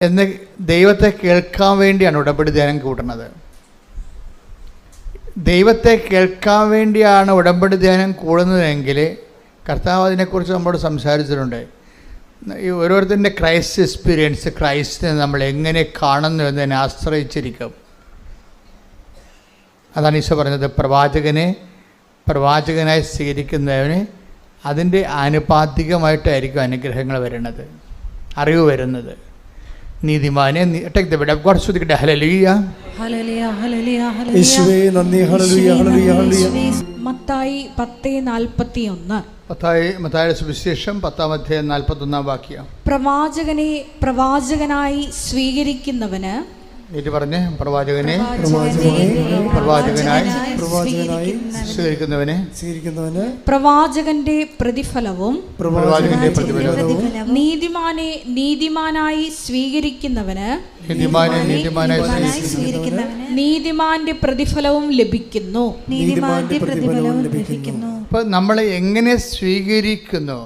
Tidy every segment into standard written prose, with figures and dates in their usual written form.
എന്ന് ദൈവത്തെ കേൾക്കാൻ വേണ്ടിയാണ് ഉടമ്പടി ധ്യാനം കൂട്ടുന്നത്. ദൈവത്തെ കേൾക്കാൻ വേണ്ടിയാണ് ഉടമ്പടി ധ്യാനം കൂടുന്നതെങ്കിൽ കർത്താവ് അതിനെക്കുറിച്ച് നമ്മളോട് സംസാരിച്ചിട്ടുണ്ട്. ഈ ഓരോരുത്തരുടെ ക്രൈസ്റ്റ് എക്സ്പീരിയൻസ്, ക്രൈസ്റ്റിനെ നമ്മൾ എങ്ങനെ കാണുന്നു എന്നതിനെ ആശ്രയിച്ചിരിക്കും. അതാണ് ഈശോ പറഞ്ഞത്, പ്രവാചകനായി സ്വീകരിക്കുന്നവന് അതിൻ്റെ ആനുപാതികമായിട്ടായിരിക്കും അനുഗ്രഹങ്ങൾ വരുന്നത്, അറിവ് വരുന്നത്. നീതിമാനെ take the bed of God, സ്തുതിക്കട്ടെ. ഹല്ലേലൂയ ഹല്ലേലൂയ ഹല്ലേലൂയ ഹല്ലേലൂയ യേശുവേ നന്ദി. ഹല്ലേലൂയ ഹല്ലേലൂയ ഹല്ലേലൂയ. മത്തായി 10:41. മത്തായിയുടെ സുവിശേഷം 10:41 വാക്യം. പ്രവാചകനെ പ്രവാചകനായി സ്വീകരിക്കുന്നവന്, പ്രവാചകനായി സ്വീകരിക്കുന്നവന് പ്രവാചകന്റെ പ്രതിഫലവും നീതിമാനായി സ്വീകരിക്കുന്നവന് നീതിമാന്റെ പ്രതിഫലവും ലഭിക്കുന്നു. അപ്പൊ നമ്മൾ എങ്ങനെ സ്വീകരിക്കുന്നു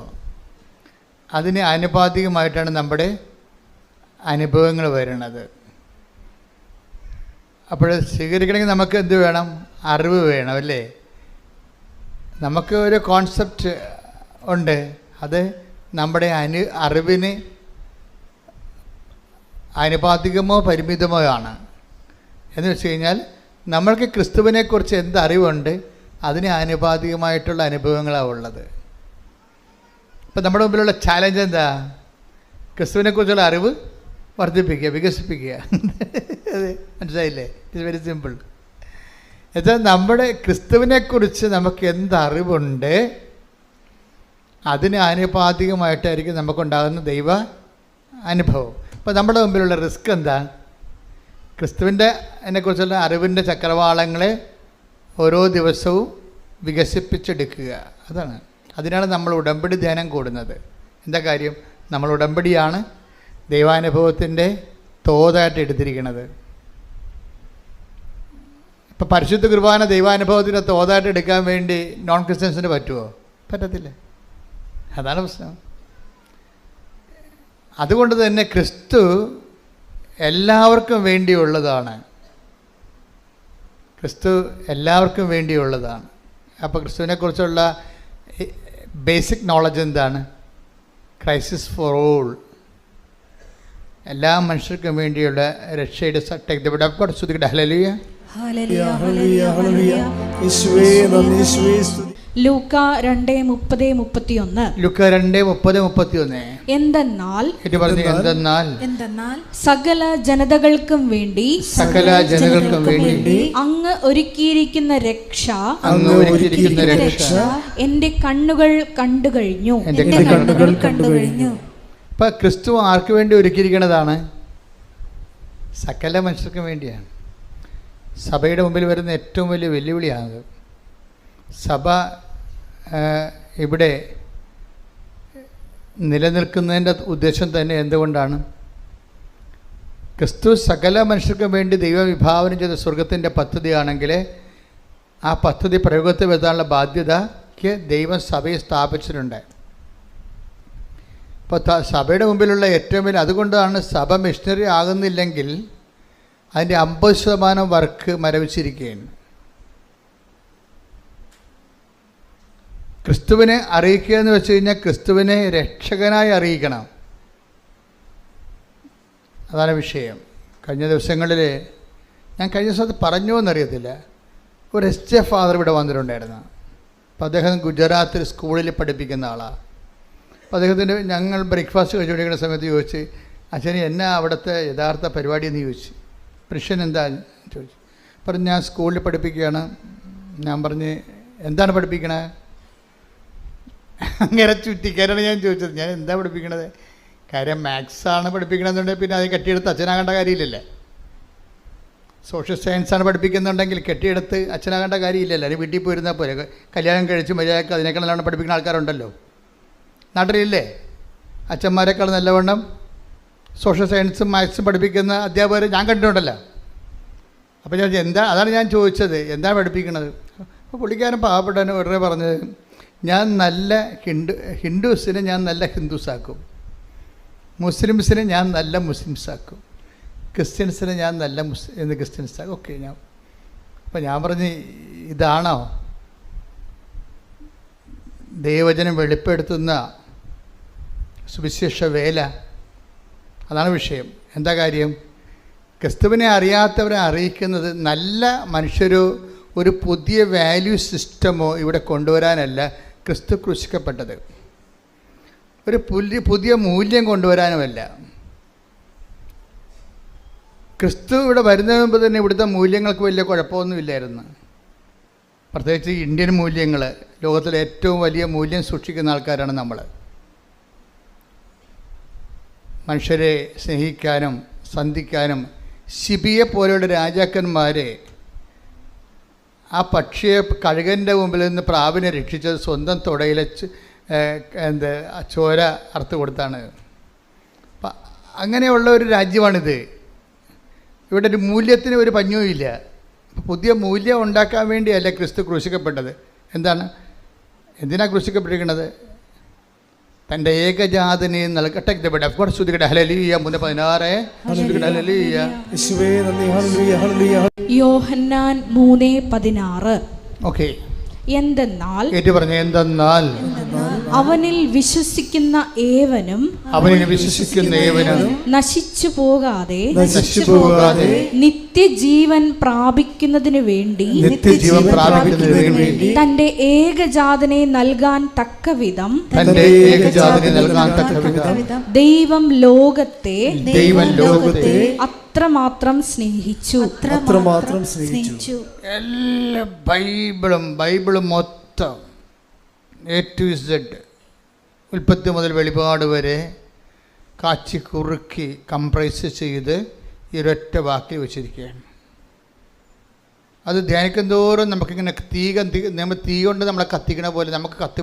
അതിന് ആനുപാതികമായിട്ടാണ് നമ്മുടെ അനുഭവങ്ങൾ വരുന്നത്. അപ്പോൾ സ്വീകരിക്കണമെങ്കിൽ നമുക്ക് എന്ത് വേണം? അറിവ് വേണം, അല്ലേ? നമുക്ക് ഒരു കോൺസെപ്റ്റ് ഉണ്ട്, അത് നമ്മുടെ അറിവിന് ആനുപാതികമോ പരിമിതമോ ആണ്. എന്ന് വെച്ച് കഴിഞ്ഞാൽ നമ്മൾക്ക് ക്രിസ്തുവിനെക്കുറിച്ച് എന്ത് അറിവുണ്ട് അതിന് ആനുപാതികമായിട്ടുള്ള അനുഭവങ്ങളാണ് ഉള്ളത്. ഇപ്പം നമ്മുടെ മുമ്പിലുള്ള ചാലഞ്ച് എന്താ? ക്രിസ്തുവിനെക്കുറിച്ചുള്ള അറിവ് വർദ്ധിപ്പിക്കുക, വികസിപ്പിക്കുക. അത് മനസ്സിലായില്ലേ? It's very simple. എന്നുവെച്ചാൽ നമ്മുടെ ക്രിസ്തുവിനെക്കുറിച്ച് നമുക്ക് എന്തറിവുണ്ട് അതിന് ആനുപാതികമായിട്ടായിരിക്കും നമുക്കുണ്ടാകുന്ന ദൈവ അനുഭവം. അപ്പോൾ നമ്മുടെ മുമ്പിലുള്ള റിസ്ക് എന്താ? ക്രിസ്തുവിൻ്റെ അതിനെക്കുറിച്ചുള്ള അറിവിൻ്റെ ചക്രവാളങ്ങളെ ഓരോ ദിവസവും വികസിപ്പിച്ചെടുക്കുക. അതാണ്, അതിനാണ് നമ്മൾ ഉടമ്പടി ധ്യാനം കൂടുന്നത്. എന്താ കാര്യം? നമ്മൾ ഉടമ്പടിയാണ് ദൈവാനുഭവത്തിൻ്റെ തോതായിട്ട് എടുത്തിരിക്കുന്നത്. ഇപ്പം പരിശുദ്ധ കുർബാന ദൈവാനുഭവത്തിൻ്റെ തോതായിട്ട് എടുക്കാൻ വേണ്ടി നോൺ ക്രിസ്ത്യൻസിന് പറ്റുമോ? പറ്റത്തില്ല. അതാണ് പ്രശ്നം. അതുകൊണ്ട് തന്നെ ക്രിസ്തു എല്ലാവർക്കും വേണ്ടിയുള്ളതാണ്. ക്രിസ്തു എല്ലാവർക്കും വേണ്ടിയുള്ളതാണ്. അപ്പോൾ ക്രിസ്തുവിനെക്കുറിച്ചുള്ള ബേസിക് നോളജ് എന്താണ്? ക്രൈസിസ് ഫോർ ഓൾ, എല്ലാ മനുഷ്യർക്കും വേണ്ടിയുള്ള രക്ഷയുടെ സ്തുതിക്കട്ടെ. ഹല്ലേലൂയ ഹല്ലേലൂയ ഹല്ലേലൂയ ഹല്ലേലൂയ. യേശുവേ നന്ദി. യേശുവേ സ്തുതി. ലൂക്ക 2:30-31. ലൂക്ക 2:30-31. എന്തെന്നാൽ സകല ജനതകൾക്കും വേണ്ടി അങ്ങ് ഒരുക്കിയിരിക്കുന്ന രക്ഷ എന്റെ കണ്ണുകൾ കണ്ടു കഴിഞ്ഞു. ഇപ്പം ക്രിസ്തു ആർക്ക് വേണ്ടി ഒരുക്കിയിരിക്കുന്നതാണ്? സകല മനുഷ്യർക്കും വേണ്ടിയാണ്. സഭയുടെ മുമ്പിൽ വരുന്ന ഏറ്റവും വലിയ വെല്ലുവിളിയാണത്. സഭ ഇവിടെ നിലനിൽക്കുന്നതിൻ്റെ ഉദ്ദേശം തന്നെ എന്തുകൊണ്ടാണ്? ക്രിസ്തു സകല മനുഷ്യർക്കും വേണ്ടി ദൈവം വിഭാവനം ചെയ്ത സ്വർഗത്തിൻ്റെ പദ്ധതിയാണെങ്കിൽ ആ പദ്ധതി പ്രയോഗത്തിൽ വരുത്താനുള്ള ബാധ്യതയ്ക്ക് ദൈവം സഭയെ സ്ഥാപിച്ചിട്ടുണ്ട്. ഇപ്പോൾ സഭയുടെ മുമ്പിലുള്ള ഏറ്റവും വലിയ, അതുകൊണ്ടാണ് സഭ മിഷണറി ആകുന്നില്ലെങ്കിൽ അതിൻ്റെ 50% വർക്ക് മരവിച്ചിരിക്കുകയാണ്. ക്രിസ്തുവിനെ അറിയിക്കുക എന്ന് വെച്ച് കഴിഞ്ഞാൽ ക്രിസ്തുവിനെ രക്ഷകനായി അറിയിക്കണം. അതാണ് വിഷയം. കഴിഞ്ഞ ദിവസങ്ങളിൽ ഞാൻ കഴിഞ്ഞ ദിവസത്ത് പറഞ്ഞോ എന്നറിയത്തില്ല, ഒരു SJ ഫാദർ ഇവിടെ വന്നിട്ടുണ്ടായിരുന്നു. അപ്പോൾ അദ്ദേഹം ഗുജറാത്തിൽ സ്കൂളിൽ പഠിപ്പിക്കുന്ന ആളാണ്. അപ്പോൾ അദ്ദേഹത്തിൻ്റെ ഞങ്ങൾ ബ്രേക്ക്ഫാസ്റ്റ് കഴിച്ചുകൊണ്ടിരിക്കുന്ന സമയത്ത് ചോദിച്ച്, അച്ഛന് എന്നാ അവിടുത്തെ യഥാർത്ഥ പരിപാടി എന്ന് ചോദിച്ചു. പ്രശ്നം എന്താ ചോദിച്ചു. പറഞ്ഞു, ഞാൻ സ്കൂളിൽ പഠിപ്പിക്കുകയാണ്. ഞാൻ പറഞ്ഞ്, എന്താണ് പഠിപ്പിക്കണേ? അങ്ങനെ ചുറ്റിക്കാരാണ് ഞാൻ ചോദിച്ചത്, ഞാൻ എന്താ പഠിപ്പിക്കണത്? കാര്യം മാത്സാണ് പഠിപ്പിക്കണമെന്നുണ്ടെങ്കിൽ പിന്നെ അത് കെട്ടിയെടുത്ത് അച്ഛനാകേണ്ട കാര്യമില്ലല്ലേ. സോഷ്യൽ സയൻസാണ് പഠിപ്പിക്കുന്നുണ്ടെങ്കിൽ കെട്ടിയെടുത്ത് അച്ഛനാകേണ്ട കാര്യമില്ലല്ലോ. അല്ലെങ്കിൽ വീട്ടിൽ പോയിരുന്നാൽ പോലെ കല്യാണം കഴിച്ച് മര്യാദക്ക് അതിനേക്കാൾ നല്ലവണ്ണം പഠിപ്പിക്കുന്ന ആൾക്കാരുണ്ടല്ലോ നാട്ടിലില്ലേ. അച്ഛന്മാരെക്കാൾ നല്ലവണ്ണം സോഷ്യൽ സയൻസും മാത്സും പഠിപ്പിക്കുന്ന അധ്യാപകർ ഞാൻ കണ്ടിട്ടുണ്ടല്ലോ. അപ്പോൾ ഞാൻ അതാണ് ഞാൻ ചോദിച്ചത്, എന്താ പഠിപ്പിക്കണത്? അപ്പോൾ പുള്ളിക്കാരൻ പാവപ്പെട്ടവന് ഉടനെ പറഞ്ഞത്, ഞാൻ നല്ല ഹിന്ദുസിനെ ഞാൻ നല്ല ഹിന്ദുസാക്കും, മുസ്ലിംസിനെ ഞാൻ നല്ല മുസ്ലിംസാക്കും, ക്രിസ്ത്യൻസിനെ ഞാൻ നല്ല ക്രിസ്ത്യൻസാക്കും. ഓക്കെ, അപ്പം ഞാൻ പറഞ്ഞ് ഇതാണോ ദൈവവചനം വെളിപ്പെടുത്തുന്ന സുവിശേഷ വേല? അതാണ് വിഷയം. എന്താ കാര്യം? ക്രിസ്തുവിനെ അറിയാത്തവരെ അറിയിക്കുന്നത് നല്ല മനുഷ്യരോ ഒരു പുതിയ വാല്യൂ സിസ്റ്റമോ ഇവിടെ കൊണ്ടുവരാനല്ല ക്രിസ്തു ക്രൂശിക്കപ്പെട്ടത്. ഒരു പുതിയ മൂല്യം കൊണ്ടുവരാനുമല്ല. ക്രിസ്തു ഇവിടെ വരുന്നതിന് മുമ്പ് തന്നെ ഇവിടുത്തെ മൂല്യങ്ങൾക്ക് വലിയ കുഴപ്പമൊന്നുമില്ലായിരുന്നു. പ്രത്യേകിച്ച് ഇന്ത്യൻ മൂല്യങ്ങൾ, ലോകത്തിലെ ഏറ്റവും വലിയ മൂല്യം സൂക്ഷിക്കുന്ന ആൾക്കാരാണ് നമ്മൾ. മനുഷ്യരെ സ്നേഹിക്കാനും സന്ധിക്കാനും ശിബിയെ പോലെയുള്ള രാജാക്കന്മാരെ ആ പക്ഷിയെ കഴുകൻ്റെ മുമ്പിൽ നിന്ന് പ്രാവിനെ രക്ഷിച്ചത് സ്വന്തം തുടയിലെ ചോര അറുത്ത് കൊടുത്താണ്. അപ്പം അങ്ങനെയുള്ള ഒരു രാജ്യമാണിത്. ഇവിടെ ഒരു മൂല്യത്തിന് ഒരു പഞ്ഞവും ഇല്ല. പുതിയ മൂല്യം ഉണ്ടാക്കാൻ വേണ്ടിയല്ല ക്രിസ്തു ക്രൂശിക്കപ്പെട്ടത്. എന്തിനാണ് ക്രൂശിക്കപ്പെട്ടിരിക്കുന്നത്? തൻ്റെ ഏകജാതനെ നൽകട്ടെ. യോഹന്നാൻ 3:16. ഓക്കെ, എന്തെന്നാൽ അവനിൽ വിശ്വസിക്കുന്ന ഏവനും നശിച്ചു പോകാതെ നിത്യജീവൻ പ്രാപിക്കുന്നതിനു വേണ്ടി തന്റെ ഏകജാതനെ നൽകാൻ തക്കവിധം ദൈവം ലോകത്തെ അത്രമാത്രം സ്നേഹിച്ചു. എല്ലാ ബൈബിളും മൊത്തം A to Z, ഉൽപ്പത്തി മുതൽ വെളിപാട് വരെ കാച്ചി കുറുക്കി കംപ്രൈസ് ചെയ്ത് ഈ ഒരൊറ്റ വാക്കിൽ വെച്ചിരിക്കുകയാണ്. അത് ധ്യാനിക്കും തോറും നമുക്കിങ്ങനെ നമ്മൾ തീ കൊണ്ട് നമ്മളെ കത്തിക്കണ പോലെ നമുക്ക് കത്ത്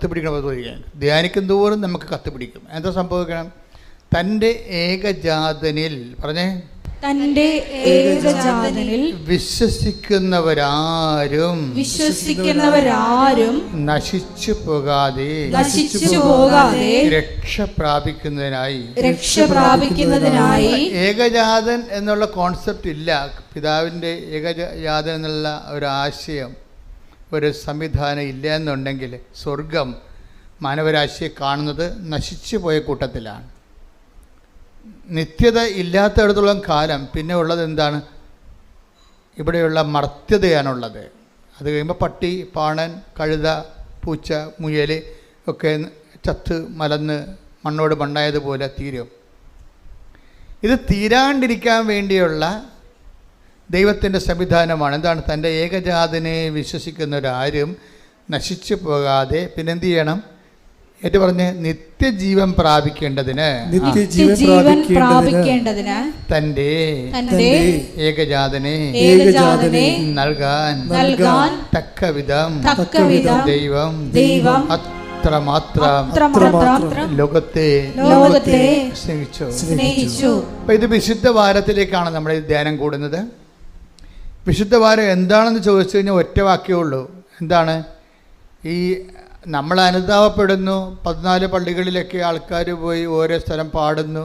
പിടിക്കണ പോലെ തോന്നിക്കുകയാണ്. ധ്യാനിക്കും തോറും നമുക്ക് കത്ത് പിടിക്കും. എന്താ സംഭവിക്കണം? തൻ്റെ ഏകജാതനിൽ പറഞ്ഞേ, തന്റെ ഏകജാതനിൽ വിശ്വസിക്കുന്നവരാരും നശിച്ചു പോകാതെ രക്ഷ പ്രാപിക്കുന്നതിനായി ഏകജാതൻ എന്നുള്ള കോൺസെപ്റ്റ് ഇല്ല. പിതാവിൻ്റെ ഏകജാതൻ എന്നുള്ള ഒരു ആശയം, ഒരു സംവിധാനം ഇല്ല എന്നുണ്ടെങ്കിൽ സ്വർഗം മാനവരാശിയെ കാണുന്നത് നശിച്ചു പോയ കൂട്ടത്തിലാണ്. നിത്യത ഇല്ലാത്തയിടത്തോളം കാലം പിന്നെ ഉള്ളത് എന്താണ്? ഇവിടെയുള്ള മർത്യതയാണുള്ളത്. അത് കഴിയുമ്പോൾ പട്ടി, പാണൻ, കഴുത, പൂച്ച, മുയൽ ഒക്കെ ചത്ത് മലന്ന് മണ്ണോട് മണ്ണായതുപോലെ തീരും. ഇത് തീരാണ്ടിരിക്കാൻ വേണ്ടിയുള്ള ദൈവത്തിൻ്റെ സംവിധാനമാണ്. എന്താണ്? തൻ്റെ ഏകജാതനെ വിശ്വസിക്കുന്നവരാരും നശിച്ചു പോകാതെ പിന്നെന്ത് ചെയ്യണം? ഏറ്റു പറഞ്ഞ് നിത്യജീവൻ പ്രാപിക്കേണ്ടതിന് തൻ്റെ ഏകജാതനെ നൽകാൻ തക്കവിധം ദൈവം അത്രമാത്രം ലോകത്തെ സ്നേഹിച്ചു. അപ്പം ഇത് വിശുദ്ധ വാരത്തിലേക്കാണ് നമ്മൾ ധ്യാനം കൂടുന്നത്. വിശുദ്ധ വാരം എന്താണെന്ന് ചോദിച്ചു കഴിഞ്ഞാൽ ഒറ്റ വാക്യമേ ഉള്ളൂ. എന്താണ്? ഈ നമ്മൾ അനുതാപപ്പെടുന്നു. 14 പള്ളികളിലൊക്കെ ആൾക്കാർ പോയി ഓരോ സ്ഥലം പാടുന്നു,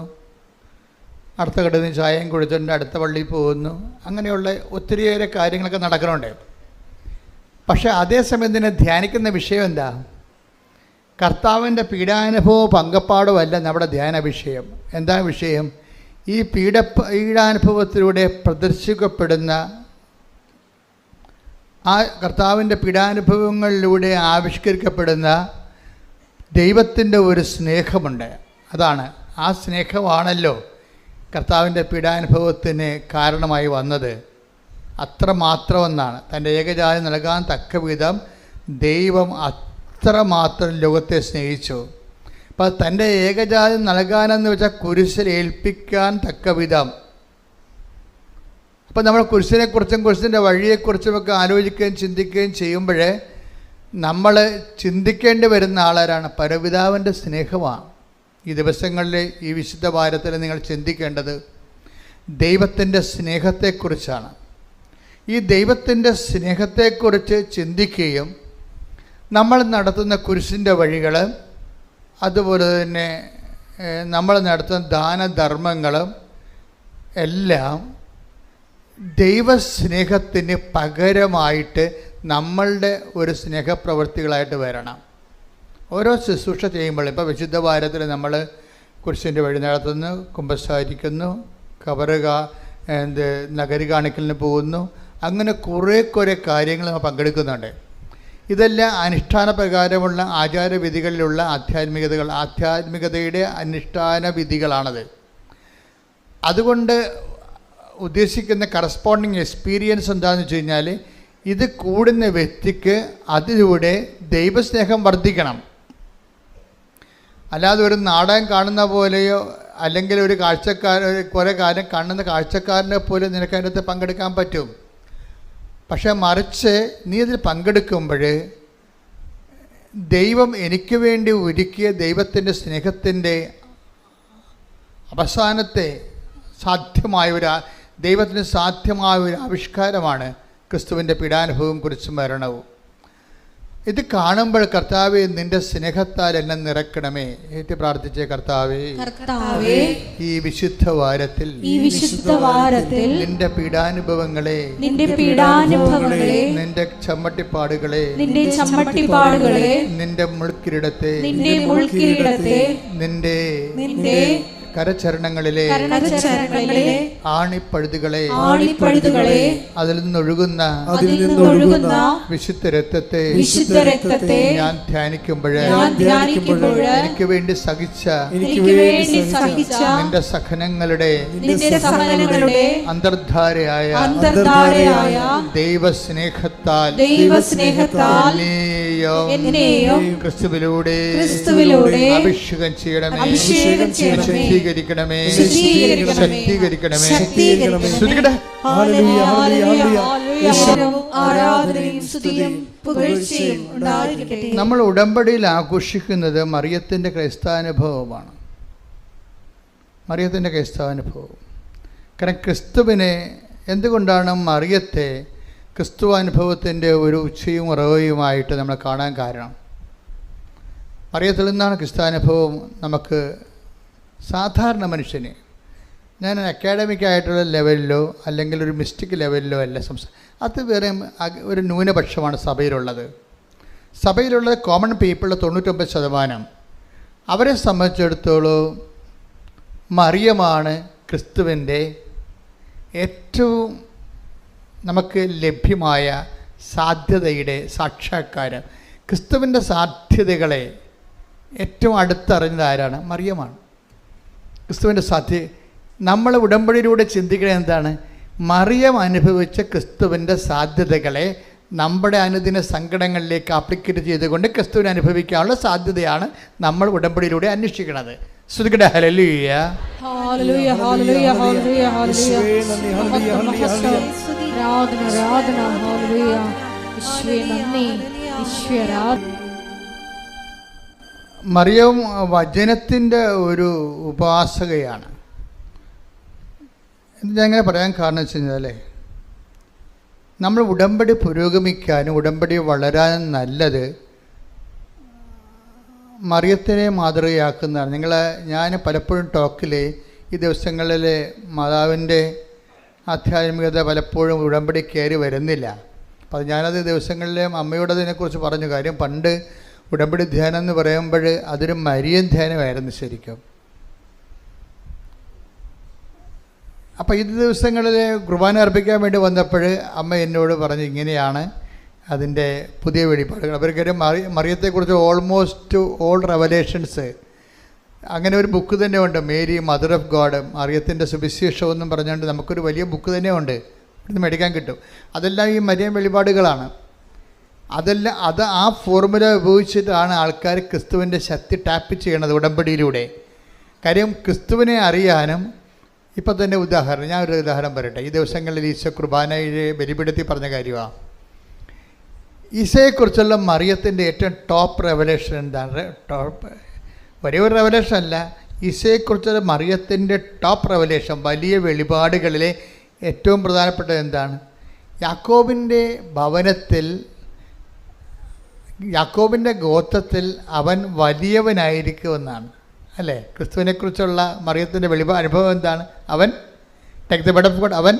അടുത്ത കടന്ന് ചായയും കുടിച്ചിട്ടുണ്ട്, അടുത്ത പള്ളിയിൽ പോകുന്നു. അങ്ങനെയുള്ള ഒത്തിരിയേറെ കാര്യങ്ങളൊക്കെ നടക്കുന്നുണ്ട്. പക്ഷേ അതേസമയം തന്നെ ധ്യാനിക്കുന്ന വിഷയം എന്താ? കർത്താവിൻ്റെ പീഡാനുഭവവും പങ്കപ്പാടുമല്ല നമ്മുടെ ധ്യാന വിഷയം. എന്താ വിഷയം? ഈ പീഡാനുഭവത്തിലൂടെ പ്രദർശിക്കപ്പെടുന്ന ആ കർത്താവിൻ്റെ പീഡാനുഭവങ്ങളിലൂടെ ആവിഷ്കരിക്കപ്പെടുന്ന ദൈവത്തിൻ്റെ ഒരു സ്നേഹമുണ്ട്. അതാണ്, ആ സ്നേഹമാണല്ലോ കർത്താവിൻ്റെ പീഡാനുഭവത്തിന് കാരണമായി വന്നത്. അത്രമാത്രമെന്നാണ്. തൻ്റെ ഏകജാതം നൽകാൻ തക്കവിധം ദൈവം അത്രമാത്രം ലോകത്തെ സ്നേഹിച്ചു. അപ്പോൾ തൻ്റെ ഏകജാതം നൽകാനെന്ന് വെച്ചാൽ കുരിശിൽ ഏൽപ്പിക്കാൻ തക്കവിധം. അപ്പം നമ്മൾ കുരിശിനെക്കുറിച്ചും കുരിശിൻ്റെ വഴിയെക്കുറിച്ചുമൊക്കെ ആലോചിക്കുകയും ചിന്തിക്കുകയും ചെയ്യുമ്പോൾ നമ്മൾ ചിന്തിക്കേണ്ടി വരുന്ന ആളാരാണ്? പരപിതാവിൻ്റെ സ്നേഹമാണ്. ഈ ദിവസങ്ങളിൽ ഈ വിശുദ്ധ വാരത്തിൽ നിങ്ങൾ ചിന്തിക്കേണ്ടത് ദൈവത്തിൻ്റെ സ്നേഹത്തെക്കുറിച്ചാണ്. ഈ ദൈവത്തിൻ്റെ സ്നേഹത്തെക്കുറിച്ച് ചിന്തിക്കുകയും നമ്മൾ നടത്തുന്ന കുരിശിൻ്റെ വഴികൾ, അതുപോലെ തന്നെ നമ്മൾ നടത്തുന്ന ദാനധർമ്മങ്ങളും എല്ലാം ദൈവസ്നേഹത്തിന് പകരമായിട്ട് നമ്മളുടെ ഒരു സ്നേഹപ്രവൃത്തികളായിട്ട് വരണം. ഓരോ ശുശ്രൂഷ ചെയ്യുമ്പോഴും, ഇപ്പോൾ വിശുദ്ധ വാരത്തിൽ നമ്മൾ കുരിശിൻ്റെ വഴി നടത്തുന്നു, കുമ്പസാരിക്കുന്നു, നഗരി കാണിക്കലിന് പോകുന്നു, അങ്ങനെ കുറേ കാര്യങ്ങൾ നമ്മൾ പങ്കെടുക്കുന്നുണ്ട്. ഇതെല്ലാം അനുഷ്ഠാന പ്രകാരമുള്ള ആചാരവിധികളിലുള്ള ആധ്യാത്മികതയുടെ അനുഷ്ഠാന വിധികളാണത്. അതുകൊണ്ട് ഉദ്ദേശിക്കുന്ന കറസ്പോണ്ടിങ് എക്സ്പീരിയൻസ് എന്താണെന്ന് വെച്ച് കഴിഞ്ഞാൽ, ഇത് കൂടുന്ന വ്യക്തിക്ക് അതിലൂടെ ദൈവസ്നേഹം വർദ്ധിക്കണം. അല്ലാതെ ഒരു നാടകം കാണുന്ന പോലെയോ അല്ലെങ്കിൽ ഒരു കുറേ കാലം കാണുന്ന കാഴ്ചക്കാരനെ പോലെ നിനക്ക് അതിനകത്ത് പങ്കെടുക്കാൻ പറ്റും. പക്ഷെ മറിച്ച് നീ അതിൽ പങ്കെടുക്കുമ്പോൾ ദൈവം എനിക്ക് വേണ്ടി ഒരുക്കിയ ദൈവത്തിൻ്റെ സ്നേഹത്തിൻ്റെ അവസാനത്തെ ദൈവത്തിന് സാധ്യമായ ഒരു ആവിഷ്കാരമാണ് ക്രിസ്തുവിൻ്റെ പീഡാനുഭവവും കുരിശും മരണവും. ഇത് കാണുമ്പോൾ കർത്താവേ, നിന്റെ സ്നേഹത്താൽ എന്നെ നിറക്കണമേ. ഏറ്റു പ്രാർത്ഥിച്ചേ, കർത്താവേ, ഈ വിശുദ്ധ വാരത്തിൽ നിന്റെ പീഡാനുഭവങ്ങളെ, നിന്റെ ചമ്മട്ടിപ്പാടുകളെ, നിന്റെ മുൾക്കിരീടത്തെ, നിന്റെ കരചരണങ്ങളിലെ ആണിപ്പഴുതുകളെ, അതിൽ നിന്നൊഴുകുന്ന വിശുദ്ധ രക്തത്തെ ഞാൻ ധ്യാനിക്കുമ്പോൾ എനിക്ക് വേണ്ടി സഹിച്ച നിന്റെ സഹനങ്ങളുടെ അന്തർധാരയായ ദൈവസ്നേഹത്താൽ ക്രിസ്തുവിലൂടെ അഭിഷേകം ചെയ്യണമേ, ശക്തീകരിക്കണമേ. നമ്മൾ ഉടമ്പടിയിൽ ആഘോഷിക്കുന്നത് മറിയത്തിൻ്റെ ക്രൈസ്തവാനുഭവമാണ്. മറിയത്തിൻ്റെ ക്രൈസ്തവാനുഭവം. കാരണം ക്രിസ്തുവിനെ എന്തുകൊണ്ടാണ് മറിയത്തെ ക്രിസ്തുവാനുഭവത്തിൻ്റെ ഒരു ഉച്ചയും ഉറവയുമായിട്ട് നമ്മൾ കാണാൻ കാരണം? മറിയത്തിൽ നിന്നാണ് ക്രിസ്തുവാനുഭവം നമുക്ക് സാധാരണ മനുഷ്യന്, ഞാൻ അക്കാഡമിക് ആയിട്ടുള്ള ലെവലിലോ അല്ലെങ്കിൽ ഒരു മിസ്റ്റിക് ലെവലിലോ അല്ല അത് വേറെ ഒരു ന്യൂനപക്ഷമാണ് സഭയിലുള്ളത്. സഭയിലുള്ള കോമൺ പീപ്പിളിൽ 99% അവരെ സംബന്ധിച്ചിടത്തോളം മറിയമാണ് ക്രിസ്തുവിൻ്റെ ഏറ്റവും നമുക്ക് ലഭ്യമായ സാധ്യതയുടെ സാക്ഷാത്കാരം. ക്രിസ്തുവിൻ്റെ സാധ്യതകളെ ഏറ്റവും അടുത്തറിഞ്ഞത് ആരാണ്? മറിയമാണ്. ക്രിസ്തുവിൻ്റെ നമ്മൾ ഉടമ്പടിയിലൂടെ ചിന്തിക്കുന്നത് എന്താണ്? മറിയം അനുഭവിച്ച ക്രിസ്തുവിൻ്റെ സാധ്യതകളെ നമ്മുടെ അനുദിന സങ്കടങ്ങളിലേക്ക് ആപ്ലിക്കേറ്റ് ചെയ്തുകൊണ്ട് ക്രിസ്തുവിനെ അനുഭവിക്കാനുള്ള സാധ്യതയാണ് നമ്മൾ ഉടമ്പടിയിലൂടെ അന്വേഷിക്കുന്നത്. ശ്രുതികട ഹല്ലേലൂയ, ഹല്ലേലൂയ, ഹല്ലേലൂയ, ഹല്ലേലൂയ, ഹല്ലേലൂയ. മറിയം വചനത്തിൻ്റെ ഒരു ഉപാസകയാണ്. ഞാൻ അങ്ങനെ പറയാൻ കാരണം വെച്ച് കഴിഞ്ഞാൽ, നമ്മൾ ഉടമ്പടി പുരോഗമിക്കാനും ഉടമ്പടി വളരാനും നല്ലത് മറിയത്തിനെ മാതൃകയാക്കുന്നതാണ്. ഞാൻ പലപ്പോഴും ടോക്കിൽ ഈ ദിവസങ്ങളിൽ മാതാവിൻ്റെ ആധ്യാത്മികത പലപ്പോഴും ഉടമ്പടി കയറി വരുന്നില്ല. അപ്പോൾ ഞാനത് ദിവസങ്ങളിൽ അമ്മയോട് അതിനെക്കുറിച്ച് പറഞ്ഞു. കാര്യം പണ്ട് ഉടമ്പടി ധ്യാനം എന്ന് പറയുമ്പോൾ അതൊരു മരിയൻ ധ്യാനമായിരുന്നു ശരിക്കും. അപ്പോൾ ഈ ദിവസങ്ങളിൽ കുർബാന അർപ്പിക്കാൻ വേണ്ടി വന്നപ്പോൾ അമ്മ എന്നോട് പറഞ്ഞു, ഇങ്ങനെയാണ് അതിൻ്റെ പുതിയ വെളിപ്പാടുകൾ. അവർക്കൊരു മറിയത്തെക്കുറിച്ച് ഓൾമോസ്റ്റ് ഓൾ റെവലേഷൻസ്, അങ്ങനെ ഒരു ബുക്ക് തന്നെ ഉണ്ട്, മേരി മദർ ഓഫ് ഗോഡ്, മറിയത്തിൻ്റെ സുവിശേഷം എന്നും പറഞ്ഞുകൊണ്ട് നമുക്കൊരു വലിയ ബുക്ക് തന്നെ ഉണ്ട്, ഇവിടുന്ന് മേടിക്കാൻ കിട്ടും. അതെല്ലാം ഈ മരിയൻ വെളിപാടുകളാണ്. അത് ആ ഫോർമുല ഉപയോഗിച്ചിട്ടാണ് ആൾക്കാർ ക്രിസ്തുവിൻ്റെ ശക്തി ടാപ്പ് ചെയ്യണത് ഉടമ്പടിയിലൂടെ. കാര്യം ക്രിസ്തുവിനെ അറിയാനും, ഇപ്പം തന്നെ ഞാനൊരു ഉദാഹരണം പറയട്ടെ. ഈ ദിവസങ്ങളിൽ ഈശോ കുർബാനയിലെ ബലിപീഠത്തിൽ പറഞ്ഞ കാര്യമാണ്. ഈശോയെക്കുറിച്ചുള്ള മറിയത്തിൻ്റെ ഏറ്റവും ടോപ്പ് റെവലേഷൻ എന്താണ്? ഒരേ ഒരു റെവലേഷൻ അല്ല, ഈശോയെക്കുറിച്ചുള്ള മറിയത്തിൻ്റെ ടോപ്പ് റെവലേഷൻ, വലിയ വെളിപാടുകളിലെ ഏറ്റവും പ്രധാനപ്പെട്ടത് എന്താണ്? യാക്കോബിൻ്റെ ഭവനത്തിൽ, യാക്കോബിൻ്റെ ഗോത്രത്തിൽ അവൻ വലിയവനായിരിക്കുമെന്നാണ്. അല്ലേ? ക്രിസ്തുവിനെക്കുറിച്ചുള്ള മറിയത്തിൻ്റെ അനുഭവം എന്താണ്? അവൻ take the bed of God, അവൻ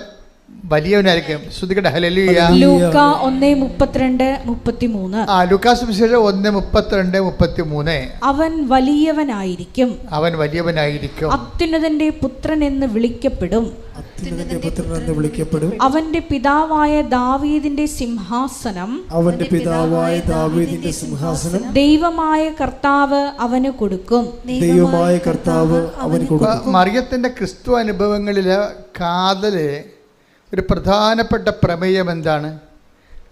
വലിയവനായിരിക്കും. ശ്രുതിക്കട്ടെ ഹല്ലേലൂയ. ലൂക്ക 1:32-33. ലൂക്കാസ് സുവിശേഷം 1:32-33. അവൻ വലിയവനായിരിക്കും, അവൻ വലിയവനായിരിക്കും, അത്യുന്നതന്റെ പുത്രൻ എന്ന് വിളിക്കപ്പെടും, അത്യുന്നതന്റെ പുത്രൻ എന്ന് വിളിക്കപ്പെടും. അവന്റെ പിതാവായ ദാവീദിന്റെ സിംഹാസനം, അവന്റെ പിതാവായ ദാവീദിന്റെ സിംഹാസനം ദൈവമായ കർത്താവ് അവന് കൊടുക്കും. ദൈവമായ കർത്താവ് അവന് കൊടുക്കും. മറിയത്തിൻ്റെ ക്രിസ്തു അനുഭവങ്ങളിൽ കാതല് ഒരു പ്രധാനപ്പെട്ട പ്രമേയം എന്താണ്?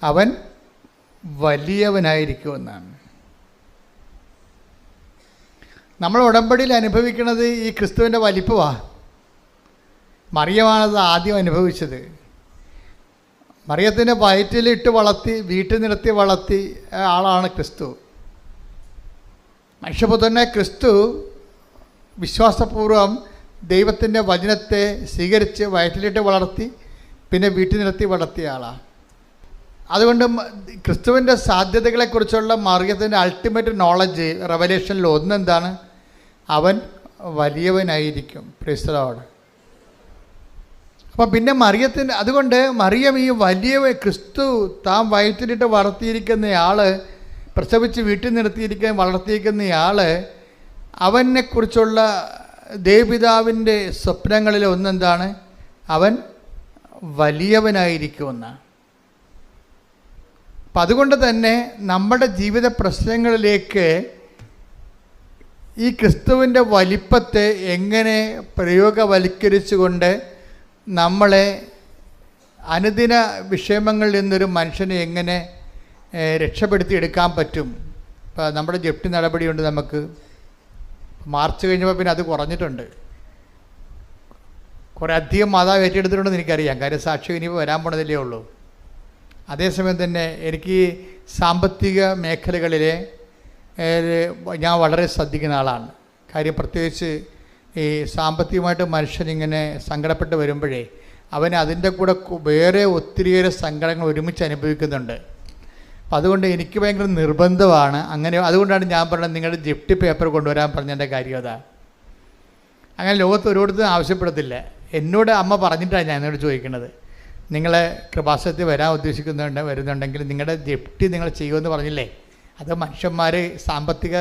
അവൻ വലിയവനായിരിക്കുമെന്നാണ്. നമ്മൾ ഉടമ്പടിയിൽ അനുഭവിക്കുന്നത് ഈ ക്രിസ്തുവിൻ്റെ വലിപ്പമാണ്. മറിയമാണത് ആദ്യം അനുഭവിച്ചത്. മറിയത്തിൻ്റെ വയറ്റിലിട്ട് വളർത്തി വീട്ടിൽ നിർത്തി വളർത്തി ആളാണ് ക്രിസ്തു. മനുഷ്യപുത്രനെ ക്രിസ്തു വിശ്വാസപൂർവം ദൈവത്തിൻ്റെ വചനത്തെ സ്വീകരിച്ച് വയറ്റിലിട്ട് വളർത്തി പിന്നെ വീട്ടിൽ നിർത്തി വളർത്തിയ ആളാണ്. അതുകൊണ്ട് ക്രിസ്തുവിൻ്റെ സാധ്യതകളെക്കുറിച്ചുള്ള മറിയത്തിൻ്റെ അൾട്ടിമേറ്റ് നോളജ് റെവലേഷനിൽ ഒന്നെന്താണ്? അവൻ വലിയവനായിരിക്കും. Price the Lord. അപ്പോൾ പിന്നെ മറിയത്തിൻ്റെ അതുകൊണ്ട് മറിയം ഈ വലിയ ക്രിസ്തു താൻ വയറ്റിലിട്ട് വളർത്തിയിരിക്കുന്നയാൾ, പ്രസവിച്ച് വീട്ടിൽ വളർത്തിയിരിക്കുന്നയാൾ, അവനെക്കുറിച്ചുള്ള ദേവപിതാവിൻ്റെ സ്വപ്നങ്ങളിൽ ഒന്നെന്താണ്? അവൻ വലിയവനായിരിക്കുമെന്നാണ്. അപ്പം അതുകൊണ്ട് തന്നെ നമ്മുടെ ജീവിത പ്രശ്നങ്ങളിലേക്ക് ഈ ക്രിസ്തുവിൻ്റെ വലിപ്പത്തെ എങ്ങനെ പ്രയോഗവൽക്കരിച്ചുകൊണ്ട് നമ്മളെ അനുദിന വിഷമങ്ങളിൽ നിന്നൊരു മനുഷ്യനെ എങ്ങനെ രക്ഷപ്പെടുത്തിയെടുക്കാൻ പറ്റും? ഇപ്പോൾ നമ്മുടെ ജപ്തി നടപടിയുണ്ട്. നമുക്ക് മാർച്ച് കഴിഞ്ഞപ്പോൾ പിന്നെ അത് കുറഞ്ഞിട്ടുണ്ട്. കുറേ അധികം മാതാവ് ഏറ്റെടുത്തിട്ടുണ്ടെന്ന് എനിക്കറിയാം. കാര്യം സാക്ഷ്യം ഇനിയിപ്പോൾ വരാൻ പോണതല്ലേ ഉള്ളൂ. അതേസമയം തന്നെ എനിക്ക് സാമ്പത്തിക മേഖലകളിലെ ഞാൻ വളരെ ശ്രദ്ധിക്കുന്ന ആളാണ്. കാര്യം പ്രത്യേകിച്ച് ഈ സാമ്പത്തികമായിട്ട് മനുഷ്യനിങ്ങനെ സങ്കടപ്പെട്ട് വരുമ്പോഴേ അവന് അതിൻ്റെ കൂടെ വേറെ ഒത്തിരിയേറെ സങ്കടങ്ങൾ ഒരുമിച്ച് അനുഭവിക്കുന്നുണ്ട്. അപ്പം അതുകൊണ്ട് എനിക്ക് ഭയങ്കര നിർബന്ധമാണ് അങ്ങനെ. അതുകൊണ്ടാണ് ഞാൻ പറഞ്ഞത് നിങ്ങളുടെ ജപ്തി പേപ്പർ കൊണ്ടുവരാൻ പറഞ്ഞതിൻ്റെ കാര്യം അതാണ്. അങ്ങനെ ലോകത്ത് ഒരിടത്തും ആവശ്യപ്പെടത്തില്ല. എന്നോട് അമ്മ പറഞ്ഞിട്ടാണ് ഞാൻ എന്നോട് ചോദിക്കുന്നത്. നിങ്ങളെ കൃപാസനത്തിൽ വരാൻ വരുന്നുണ്ടെങ്കിൽ നിങ്ങളുടെ ജപ്തി നിങ്ങൾ ചെയ്യുമെന്ന് പറഞ്ഞില്ലേ? അത് മനുഷ്യന്മാർ സാമ്പത്തിക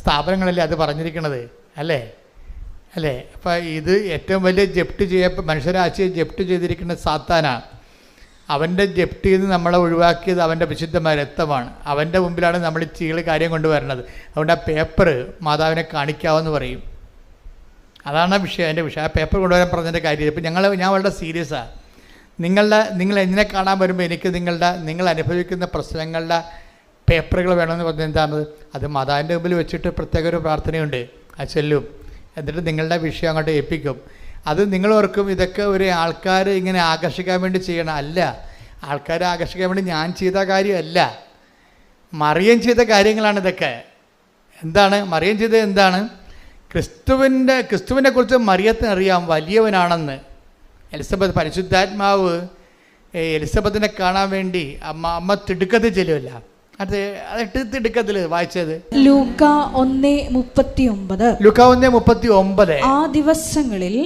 സ്ഥാപനങ്ങളല്ലേ അത് പറഞ്ഞിരിക്കണത്, അല്ലേ? അപ്പോൾ ഇത് ഏറ്റവും വലിയ ജപ്തി മനുഷ്യരാശിയെ ജപ്തി ചെയ്തിരിക്കുന്നത് സാത്താനാണ്. അവൻ്റെ ജപ്തിയിൽ നിന്ന് നമ്മളെ ഒഴിവാക്കിയത് അവൻ്റെ വിശുദ്ധമായ രക്തമാണ്. അവൻ്റെ മുമ്പിലാണ് നമ്മൾ ഈ ചീള് കാര്യം കൊണ്ടുവരുന്നത്. അതുകൊണ്ട് ആ പേപ്പർ മാതാവിനെ കാണിക്കാമെന്ന് പറയും. അതാണ് വിഷയം, എൻ്റെ വിഷയം. ആ പേപ്പർ കൊണ്ടുവരാൻ പറഞ്ഞതിൻ്റെ കാര്യം. ഇപ്പം ഞാൻ വളരെ സീരിയസാണ്. നിങ്ങൾ എന്നെ കാണാൻ വരുമ്പോൾ എനിക്ക് നിങ്ങൾ അനുഭവിക്കുന്ന പ്രശ്നങ്ങളുടെ പേപ്പറുകൾ വേണമെന്ന് പറഞ്ഞാൽ എന്താണ്? അത് മാതാവിൻ്റെ മുമ്പിൽ വെച്ചിട്ട് പ്രത്യേക ഒരു പ്രാർത്ഥനയുണ്ട്. അത് ചെല്ലും. എന്നിട്ട് നിങ്ങളുടെ വിഷയം അങ്ങോട്ട് ഏൽപ്പിക്കും. അത് നിങ്ങളോർക്കും ഇതൊക്കെ ഒരു ആൾക്കാർ ഇങ്ങനെ ആകർഷിക്കാൻ വേണ്ടി ചെയ്യണം. അല്ല, ആൾക്കാരെ ആകർഷിക്കാൻ വേണ്ടി ഞാൻ ചെയ്ത കാര്യമല്ല, മറിയം ചെയ്ത കാര്യങ്ങളാണ് ഇതൊക്കെ. എന്താണ് മറിയം ചെയ്തത്? എന്താണ്? ക്രിസ്തുവിനെ കുറിച്ച് മറിയത്തിന് അറിയാം വലിയവനാണെന്ന്. എലിസബത്ത് പരിശുദ്ധാത്മാവ് എലിസബത്തിനെ കാണാൻ വേണ്ടി അമ്മ തിടുക്കത്തിൽ ചെല്ലുമല്ല. അത് തിടുക്കത്തിൽ വായിച്ചത് ലൂക്ക 1:39. ലൂക്ക 1:39. ആ ദിവസങ്ങളിൽ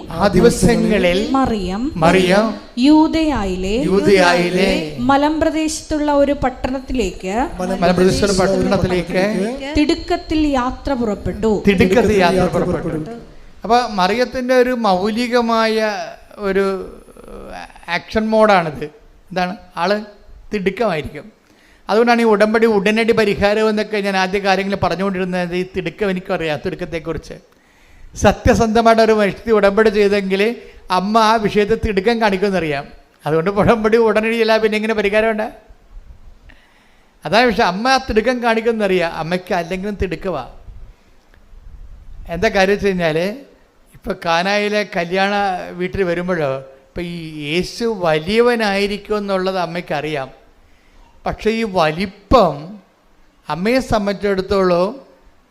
മറിയം യൂദയായിലെ മലമ്പ്രദേശത്തുള്ള ഒരു പട്ടണത്തിലേക്ക് തിടുക്കത്തിൽ യാത്ര പുറപ്പെട്ടു. അപ്പൊ മറിയത്തിന്റെ ഒരു മൗലികമായ ഒരു ആക്ഷൻ മോഡാണിത്. എന്താണ്? ആള് തിടുക്കമായിരിക്കും. അതുകൊണ്ടാണ് ഈ ഉടമ്പടി ഉടനടി പരിഹാരം എന്നൊക്കെ ഞാൻ ആദ്യ കാര്യങ്ങളിൽ പറഞ്ഞുകൊണ്ടിരുന്നത്. ഈ തിടുക്കം എനിക്കറിയാം, തിടുക്കത്തെക്കുറിച്ച്. സത്യസന്ധമായിട്ട് ഒരു വ്യക്തി ഉടമ്പടി ചെയ്തെങ്കിൽ അമ്മ ആ വിഷയത്തിൽ തിടുക്കം കാണിക്കുമെന്നറിയാം. അതുകൊണ്ട് ഉടമ്പടി ഉടനടിയല്ല, പിന്നെ ഇങ്ങനെ പരിഹാരമുണ്ട്. അതാണ് വിഷയം. അമ്മ ആ തിടുക്കം കാണിക്കുമെന്നറിയാം. അമ്മയ്ക്ക് അല്ലെങ്കിലും തിടുക്കമാണ്. എന്താ കാര്യം വെച്ച് കഴിഞ്ഞാൽ ഇപ്പോൾ കാനായിലെ കല്യാണ വീട്ടിൽ വരുമ്പോഴോ ഇപ്പോൾ ഈ യേശു വലിയവനായിരിക്കും എന്നുള്ളത് അമ്മയ്ക്കറിയാം. പക്ഷേ ഈ വലിപ്പം അമ്മയെ സംബന്ധിച്ചിടത്തോളം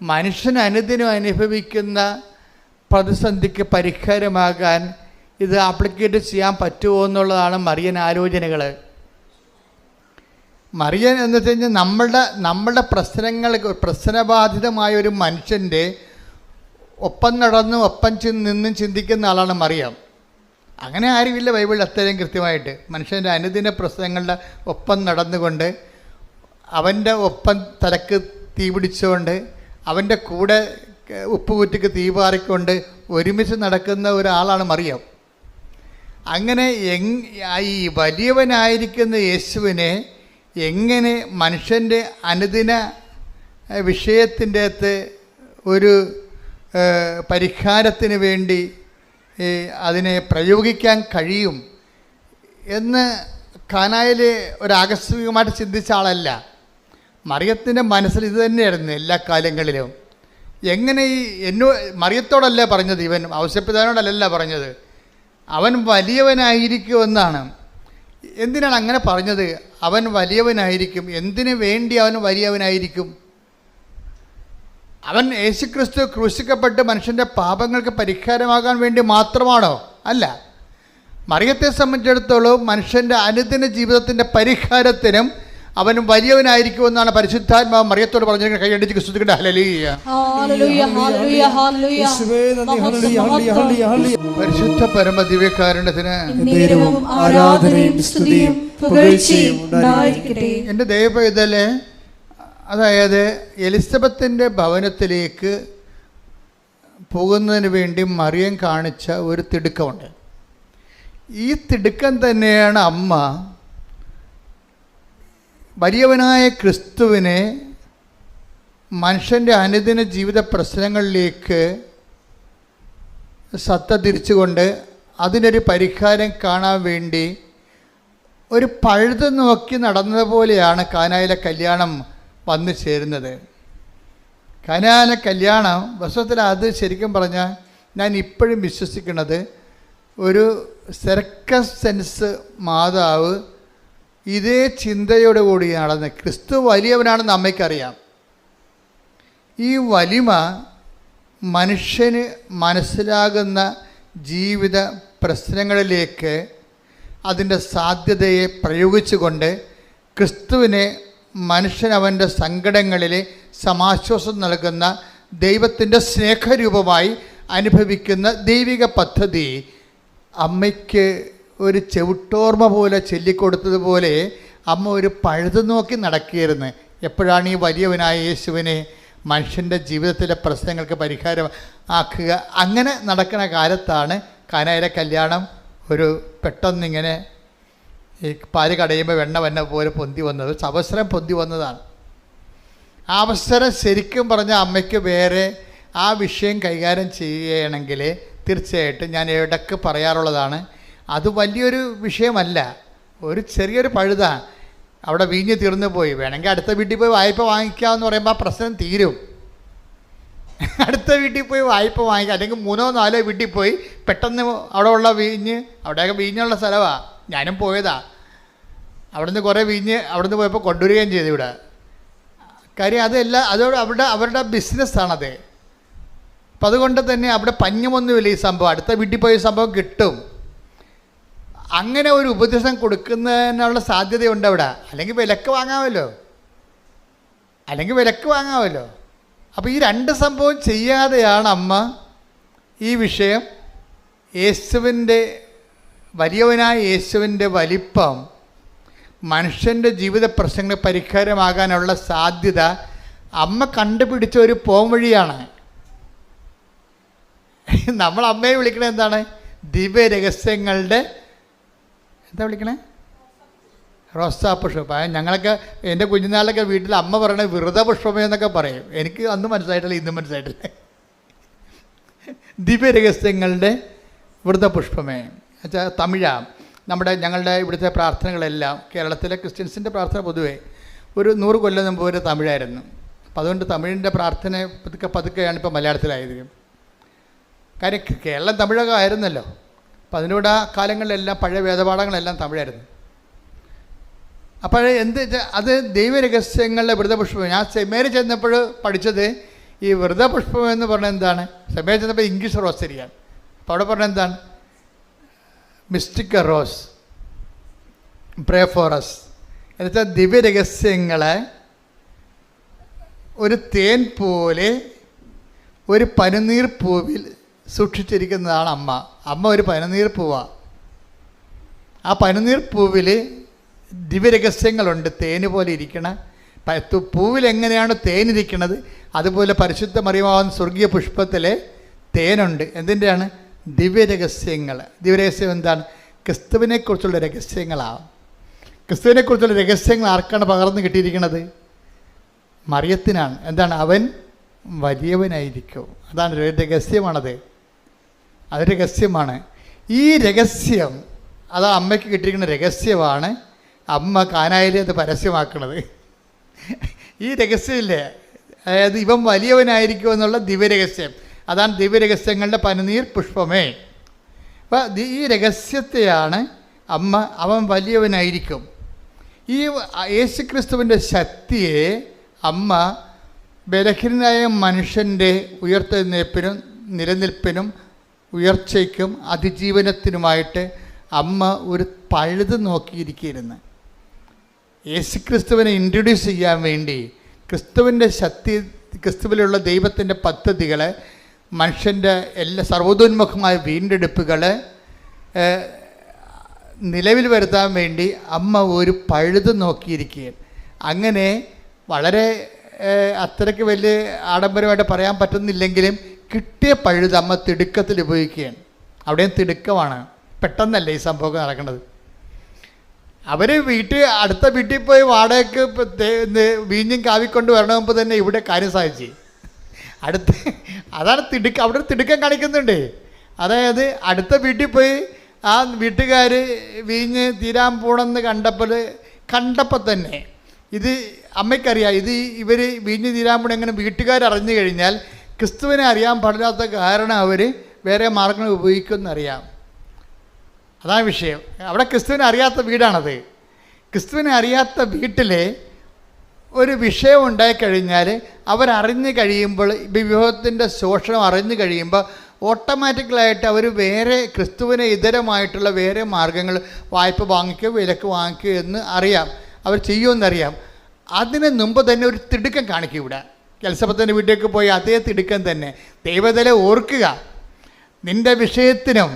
മനുഷ്യൻ അനുദിനം അനുഭവിക്കുന്ന പ്രതിസന്ധിക്ക് പരിഹാരമാകാൻ ഇത് ആപ്ലിക്കേറ്റ് ചെയ്യാൻ പറ്റുമോ എന്നുള്ളതാണ് മറിയൻ ആലോചനകൾ. മറിയൻ എന്ന് വെച്ച് കഴിഞ്ഞാൽ നമ്മളുടെ പ്രശ്നബാധിതമായ ഒരു മനുഷ്യൻ്റെ ഒപ്പം നടന്ന് ഒപ്പം നിന്നും ചിന്തിക്കുന്ന ആളാണ് മറിയാം. അങ്ങനെ ആരുമില്ല ബൈബിളിൽ അത്രയും കൃത്യമായിട്ട്. മനുഷ്യൻ്റെ അനുദിന പ്രശ്നങ്ങളുടെ ഒപ്പം നടന്നുകൊണ്ട്, അവൻ്റെ ഒപ്പം തലക്ക് തീ പിടിച്ചുകൊണ്ട്, അവൻ്റെ കൂടെ ഉപ്പുകുറ്റിക്ക് തീ പാറിക്കൊണ്ട് ഒരുമിച്ച് നടക്കുന്ന ഒരാളാണ് മറിയാം. അങ്ങനെ ഈ വലിയവനായിരിക്കുന്ന യേശുവിനെ എങ്ങനെ മനുഷ്യൻ്റെ അനുദിന വിഷയത്തിൻ്റെ അകത്ത് ഒരു പരിഹാരത്തിന് വേണ്ടി അതിനെ പ്രയോഗിക്കാൻ കഴിയും എന്ന് കാനായിൽ ഒരാകസ്മികമായിട്ട് ചിന്തിച്ച ആളല്ല. മറിയത്തിൻ്റെ മനസ്സിൽ ഇത് തന്നെയായിരുന്നു എല്ലാ കാലങ്ങളിലും. എങ്ങനെ മറിയത്തോടല്ല പറഞ്ഞത്, ഇവൻ ഔസേപ്പിതാവിനോടല്ല പറഞ്ഞത്, അവൻ വലിയവനായിരിക്കുമെന്നാണ്. എന്തിനാണ് അങ്ങനെ പറഞ്ഞത്? അവൻ വലിയവനായിരിക്കും. എന്തിനു വേണ്ടി അവൻ വലിയവനായിരിക്കും? അവൻ യേശുക്രിസ്തു ക്രൂശിക്കപ്പെട്ട് മനുഷ്യൻ്റെ പാപങ്ങൾക്ക് പരിഹാരമാകാൻ വേണ്ടി മാത്രമാണോ? അല്ല. മറിയത്തെ സംബന്ധിച്ചിടത്തോളം മനുഷ്യൻ്റെ അനുദിന ജീവിതത്തിൻ്റെ പരിഹാരത്തിനും അവൻ വലിയവനായിരിക്കുമെന്നാണ് പരിശുദ്ധാത്മാവ് മറിയത്തോട് പറഞ്ഞിരിക്കുന്നത്. കൈയടിച്ച് ക്രിസ്തുവിന്റെ ഹല്ലേലൂയ. പരിശുദ്ധ പരമ ദിവ്യകാരുണ്യത്തിന് ആരാധനയും സ്തുതിയും പുകഴ്ചയും ഉണ്ടായിരിക്കട്ടെ. എൻ്റെ ദൈവപൈതലേ, അതായത് എലിസബത്തിൻ്റെ ഭവനത്തിലേക്ക് പോകുന്നതിന് വേണ്ടി മറിയം കാണിച്ച ഒരു തിടുക്കമുണ്ട്. ഈ തിടുക്കം തന്നെയാണ് അമ്മ വലിയവനായ ക്രിസ്തുവിനെ മനുഷ്യൻ്റെ അനുദിന ജീവിത പ്രശ്നങ്ങളിലേക്ക് സത്ത തിരിച്ചുകൊണ്ട് അതിനൊരു പരിഹാരം കാണാൻ വേണ്ടി ഒരു പഴുത് നോക്കി നടന്നതുപോലെയാണ് കാനായിലെ കല്യാണം വന്നു ചേരുന്നത്. കാനായിലെ കല്യാണം വാസ്തവത്തിൽ അത് ശരിക്കും പറഞ്ഞാൽ ഞാൻ ഇപ്പോഴും വിശ്വസിക്കുന്നത് ഒരു സർക്കസ് സെൻസ് മാതാവ് ഇതേ ചിന്തയോടുകൂടി നടന്ന്, ക്രിസ്തു വലിയവനാണെന്ന് അമ്മയ്ക്കറിയാം. ഈ വലിമ മനുഷ്യന് മനസ്സിലാകുന്ന ജീവിത പ്രശ്നങ്ങളിലേക്ക് അതിൻ്റെ സാധ്യതയെ പ്രയോഗിച്ചുകൊണ്ട് ക്രിസ്തുവിനെ മനുഷ്യൻ അവൻ്റെ സങ്കടങ്ങളിൽ സമാശ്വാസം നൽകുന്ന ദൈവത്തിൻ്റെ സ്നേഹരൂപമായി അനുഭവിക്കുന്ന ദൈവിക പദ്ധതി അമ്മയ്ക്ക് ഒരു ചെവിട്ടോർമ്മ പോലെ ചൊല്ലിക്കൊടുത്തതുപോലെ അമ്മ ഒരു പഴുത് നോക്കി നടക്കുകയായിരുന്നു. എപ്പോഴാണ് ഈ വലിയവനായ യേശുവിനെ മനുഷ്യൻ്റെ ജീവിതത്തിലെ പ്രശ്നങ്ങൾക്ക് പരിഹാരം ആക്കുക? അങ്ങനെ നടക്കുന്ന കാലത്താണ് കാനായിലെ കല്യാണം ഒരു പെട്ടെന്നിങ്ങനെ ഈ പാല് കടയുമ്പോൾ വെണ്ണ വന്ന പോലെ പൊന്തി വന്നത്. അവസരം പൊന്തി വന്നതാണ്. ആ അവസരം ശരിക്കും പറഞ്ഞ അമ്മയ്ക്ക് വേറെ ആ വിഷയം കൈകാര്യം ചെയ്യണമെങ്കിൽ തീർച്ചയായിട്ടും ഞാൻ ഇടയ്ക്ക് പറയാറുള്ളതാണ്, അത് വലിയൊരു വിഷയമല്ല, ഒരു ചെറിയൊരു പഴുതാണ്. അവിടെ വീഞ്ഞ് തീർന്നു പോയി, വേണമെങ്കിൽ അടുത്ത വീട്ടിൽ പോയി വായ്പ വാങ്ങിക്കാമെന്ന് പറയുമ്പോൾ ആ പ്രശ്നം തീരും. അടുത്ത വീട്ടിൽ പോയി വായ്പ വാങ്ങിക്കുക, അല്ലെങ്കിൽ 3-4 വീട്ടിൽ പോയി പെട്ടെന്ന് അവിടെ ഉള്ള വീഞ്ഞ്, അവിടെയൊക്കെ വീഞ്ഞുള്ള സ്ഥലമാണ്, ഞാനും പോയതാ. അവിടുന്ന് കുറേ വീഞ്ഞ് അവിടുന്ന് പോയപ്പോൾ കൊണ്ടുവരികയും ചെയ്തു ഇവിടെ. കാര്യം അതല്ല, അതോട് അവരുടെ ബിസിനസ്സാണത്. അപ്പം അതുകൊണ്ട് തന്നെ അവിടെ പഞ്ഞമൊന്നുമില്ല ഈ സംഭവം, അടുത്ത വീട്ടിൽ പോയി സംഭവം കിട്ടും. അങ്ങനെ ഒരു ഉപദേശം കൊടുക്കുന്നതിനുള്ള സാധ്യതയുണ്ട് അവിടെ. അല്ലെങ്കിൽ വിലക്ക് വാങ്ങാമല്ലോ. അപ്പോൾ ഈ 2 സംഭവം ചെയ്യാതെയാണ് അമ്മ ഈ വിഷയം യേശുവിൻ്റെ വലിയവനായ യേശുവിൻ്റെ വലിപ്പം മനുഷ്യൻ്റെ ജീവിത പ്രശ്നങ്ങൾ പരിഹാരമാകാനുള്ള സാധ്യത അമ്മ കണ്ടുപിടിച്ച ഒരു പോംവഴിയാണ്. നമ്മൾ അമ്മയെ വിളിക്കണത് എന്താണ്? ദിവ്യ രഹസ്യങ്ങളുടെ എന്താ വിളിക്കണേ? റോസാപുഷ്പം. ഞങ്ങളൊക്കെ എൻ്റെ കുഞ്ഞുനാളിലൊക്കെ വീട്ടിൽ അമ്മ പറയണത് വ്രതപുഷ്പമേ എന്നൊക്കെ പറയും. എനിക്ക് അന്ന് മനസ്സിലായിട്ടില്ല, ഇന്നും മനസ്സിലായിട്ടില്ല. ദിവ്യ രഹസ്യങ്ങളുടെ വ്രതപുഷ്പമേ എന്നുവെച്ചാൽ തമിഴാണ്. ഞങ്ങളുടെ ഇവിടുത്തെ പ്രാർത്ഥനകളെല്ലാം, കേരളത്തിലെ ക്രിസ്ത്യൻസിൻ്റെ പ്രാർത്ഥന പൊതുവേ ഒരു 100 കൊല്ലം മുമ്പ് ഒരു തമിഴായിരുന്നു. അപ്പം അതുകൊണ്ട് തമിഴിൻ്റെ പ്രാർത്ഥന പതുക്കെയാണ് ഇപ്പോൾ മലയാളത്തിലായത്. കാര്യം കേരളം തമിഴൊക്കെ ആയിരുന്നല്ലോ. അപ്പം അതിനോട് ആ കാലങ്ങളിലെല്ലാം പഴയ വേദപാഠങ്ങളെല്ലാം തമിഴായിരുന്നു. അപ്പോൾ അത് ദൈവരഹസ്യങ്ങളുടെ വ്രതപുഷ്പം. ഞാൻ സെമേരി ചെന്നപ്പോൾ പഠിച്ചത് ഈ വ്രതപുഷ്പം എന്ന് പറഞ്ഞാൽ എന്താണ്? സെമേരി ചെന്നപ്പോൾ ഇംഗ്ലീഷ് റോസ് ശരിയാണ്. അപ്പോൾ അവിടെ പറഞ്ഞാൽ എന്താണ്? Mystic rose, pray for us എന്നുവെച്ചാൽ ദിവ്യരഹസ്യങ്ങളെ ഒരു തേൻ പോലെ ഒരു പനിനീർ പൂവിൽ സൂക്ഷിച്ചിരിക്കുന്നതാണ് അമ്മ. അമ്മ ഒരു പനിനീർ പൂവാണ്. ആ പനിനീർ പൂവിൽ ദിവ്യരഹസ്യങ്ങളുണ്ട്. തേന് പോലെ ഇരിക്കണ പൂവിൽ എങ്ങനെയാണ് തേനിരിക്കുന്നത്, അതുപോലെ പരിശുദ്ധ മറിയമാവുന്ന സ്വർഗീയ പുഷ്പത്തിലെ തേനുണ്ട്. എന്തിൻ്റെയാണ്? ദിവ്യരഹസ്യങ്ങൾ. ദിവ്യരഹസ്യം എന്താണ്? ക്രിസ്തുവിനെക്കുറിച്ചുള്ള രഹസ്യങ്ങളാണ്. ക്രിസ്തുവിനെക്കുറിച്ചുള്ള രഹസ്യങ്ങൾ ആർക്കാണ് പകർന്നു കിട്ടിയിരിക്കുന്നത്? മറിയത്തിനാണ്. എന്താണ്? അവൻ വലിയവനായിരിക്കും. അതാണ് രഹസ്യമാണത്. അത് രഹസ്യമാണ്. ഈ രഹസ്യം അത് അമ്മയ്ക്ക് കിട്ടിയിരിക്കുന്ന രഹസ്യമാണ് അമ്മ കാനായിലെ അത് പരസ്യമാക്കുന്നത്. ഈ രഹസ്യമില്ലേ, അതായത് ഇവൻ വലിയവനായിരിക്കും എന്നുള്ള ദിവ്യരഹസ്യം. അതാണ് ദിവ്യരഹസ്യങ്ങളുടെ പനിനീർ പുഷ്പമേ. അപ്പം ഈ രഹസ്യത്തെയാണ് അമ്മ അവൻ വലിയവനായിരിക്കും. ഈ യേശുക്രിസ്തുവിൻ്റെ ശക്തിയെ അമ്മ ബലഹീനനായ മനുഷ്യൻ്റെ ഉയർത്തെഴുന്നേൽപ്പിനും നിലനിൽപ്പിനും ഉയർച്ചയ്ക്കും അതിജീവനത്തിനുമായിട്ട് അമ്മ ഒരു പഴുത് നോക്കിയിരിക്കുകയായിരുന്നു. യേശുക്രിസ്തുവിനെ ഇൻട്രൊഡ്യൂസ് ചെയ്യാൻ വേണ്ടി ക്രിസ്തുവിൻ്റെ ശക്തി, ക്രിസ്തുവിലുള്ള ദൈവത്തിൻ്റെ പദ്ധതികൾ, മനുഷ്യൻ്റെ എല്ലാ സർവ്വതോന്മുഖമായ വീണ്ടെടുപ്പുകൾ നിലവിൽ വരുത്താൻ വേണ്ടി അമ്മ ഒരു പഴുത് നോക്കിയിരിക്കുകയാണ്. അങ്ങനെ വളരെ അത്രയ്ക്ക് വലിയ ആഡംബരമായിട്ട് പറയാൻ പറ്റുന്നില്ലെങ്കിലും കിട്ടിയ പഴുത് അമ്മ തിടുക്കത്തിൽ ഉപയോഗിക്കുകയാണ്. അവിടെയും തിടുക്കമാണ്, പെട്ടെന്നല്ല ഈ സംഭവം നടക്കുന്നത്. അവർ അടുത്ത വീട്ടിൽ പോയി വാടകയ്ക്ക് വീഞ്ഞും കാവിക്കൊണ്ട് വരണമെങ്കിൽ തന്നെ ഇവിടെ കാര്യം സാധിച്ചു. അതാണ് തിടുക്കം. അവിടെ തിടുക്കം കാണിക്കുന്നുണ്ട്. അതായത് അടുത്ത വീട്ടിൽ പോയി ആ വീട്ടുകാർ വീഞ്ഞ് തീരാൻ പോണെന്ന് കണ്ടപ്പോൾ തന്നെ ഇത് അമ്മയ്ക്കറിയാം, ഇത് ഇവർ വീഞ്ഞ് തീരാൻ പോണ എങ്ങനെ വീട്ടുകാരറിഞ്ഞു കഴിഞ്ഞാൽ ക്രിസ്തുവിനെ അറിയാൻ പാടില്ലാത്ത കാരണം അവർ വേറെ മാർഗങ്ങൾ ഉപയോഗിക്കുമെന്നറിയാം. അതാണ് വിഷയം. അവിടെ ക്രിസ്തുവിനെ അറിയാത്ത വീടാണത്. ക്രിസ്തുവിനെ അറിയാത്ത വീട്ടിൽ ഒരു വിഷയം ഉണ്ടായിക്കഴിഞ്ഞാൽ അവരറിഞ്ഞു കഴിയുമ്പോൾ, വിവാഹത്തിൻ്റെ ശോഷണം അറിഞ്ഞു കഴിയുമ്പോൾ ഓട്ടോമാറ്റിക്കലായിട്ട് അവർ വേറെ ക്രിസ്തുവിനെ ഇതരമായിട്ടുള്ള വേറെ മാർഗങ്ങൾ, വായ്പ വാങ്ങിക്കുകയോ വിലക്ക് വാങ്ങിക്കുകയോ എന്ന് അറിയാം, അവർ ചെയ്യുമെന്നറിയാം. അതിന് മുമ്പ് തന്നെ ഒരു തിടുക്കം കാണിക്കും. ഇവിടെ എലിസബത്തിൻ്റെ വീട്ടിലേക്ക് പോയി അതേ തിടുക്കം തന്നെ. ദൈവത്തിലെ ഓർക്കുക, നിൻ്റെ വിഷയത്തിനും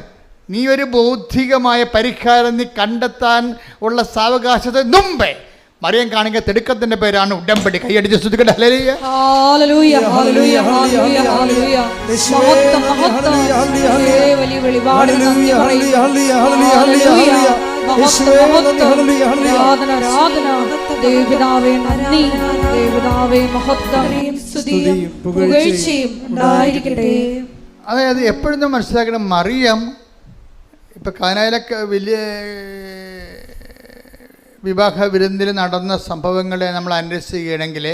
നീ ഒരു ബൗദ്ധികമായ പരിഹാരം നീ കണ്ടെത്താൻ ഉള്ള സാവകാശത്തെ മുമ്പേ മറിയം കാണിക്ക തിടുക്കത്തിന്റെ പേരാണ് ഉടമ്പടി. കൈയടിച്ച് സ്തുതിക്കട്ടെ. ഹല്ലേലൂയ, ഹല്ലേലൂയ, ഹല്ലേലൂയ, ഹല്ലേലൂയ, ഹല്ലേലൂയ. മഹത്വം, മഹത്വം. വലിയ വെളിപാട് നന്ദി പറയുന്നു. ഹല്ലേലൂയ, മഹത്വം, മഹത്വം. ആരാധന, ആരാധന. ദേവപിതാവേ നന്ദി, ദേവപിതാവേ മഹത്വം, സ്തുതിയും പുകഴ്ചയും ഉണ്ടായിരിക്കട്ടെ. അതായത് എപ്പോഴും നമ്മൾ മനസ്സിലാക്കണം, മറിയം ഇപ്പം കാനായിലൊക്കെ വലിയ വിവാഹ വിരുന്നിൽ നടന്ന സംഭവങ്ങളെ നമ്മൾ അന്വേഷിക്കുകയാണെങ്കിൽ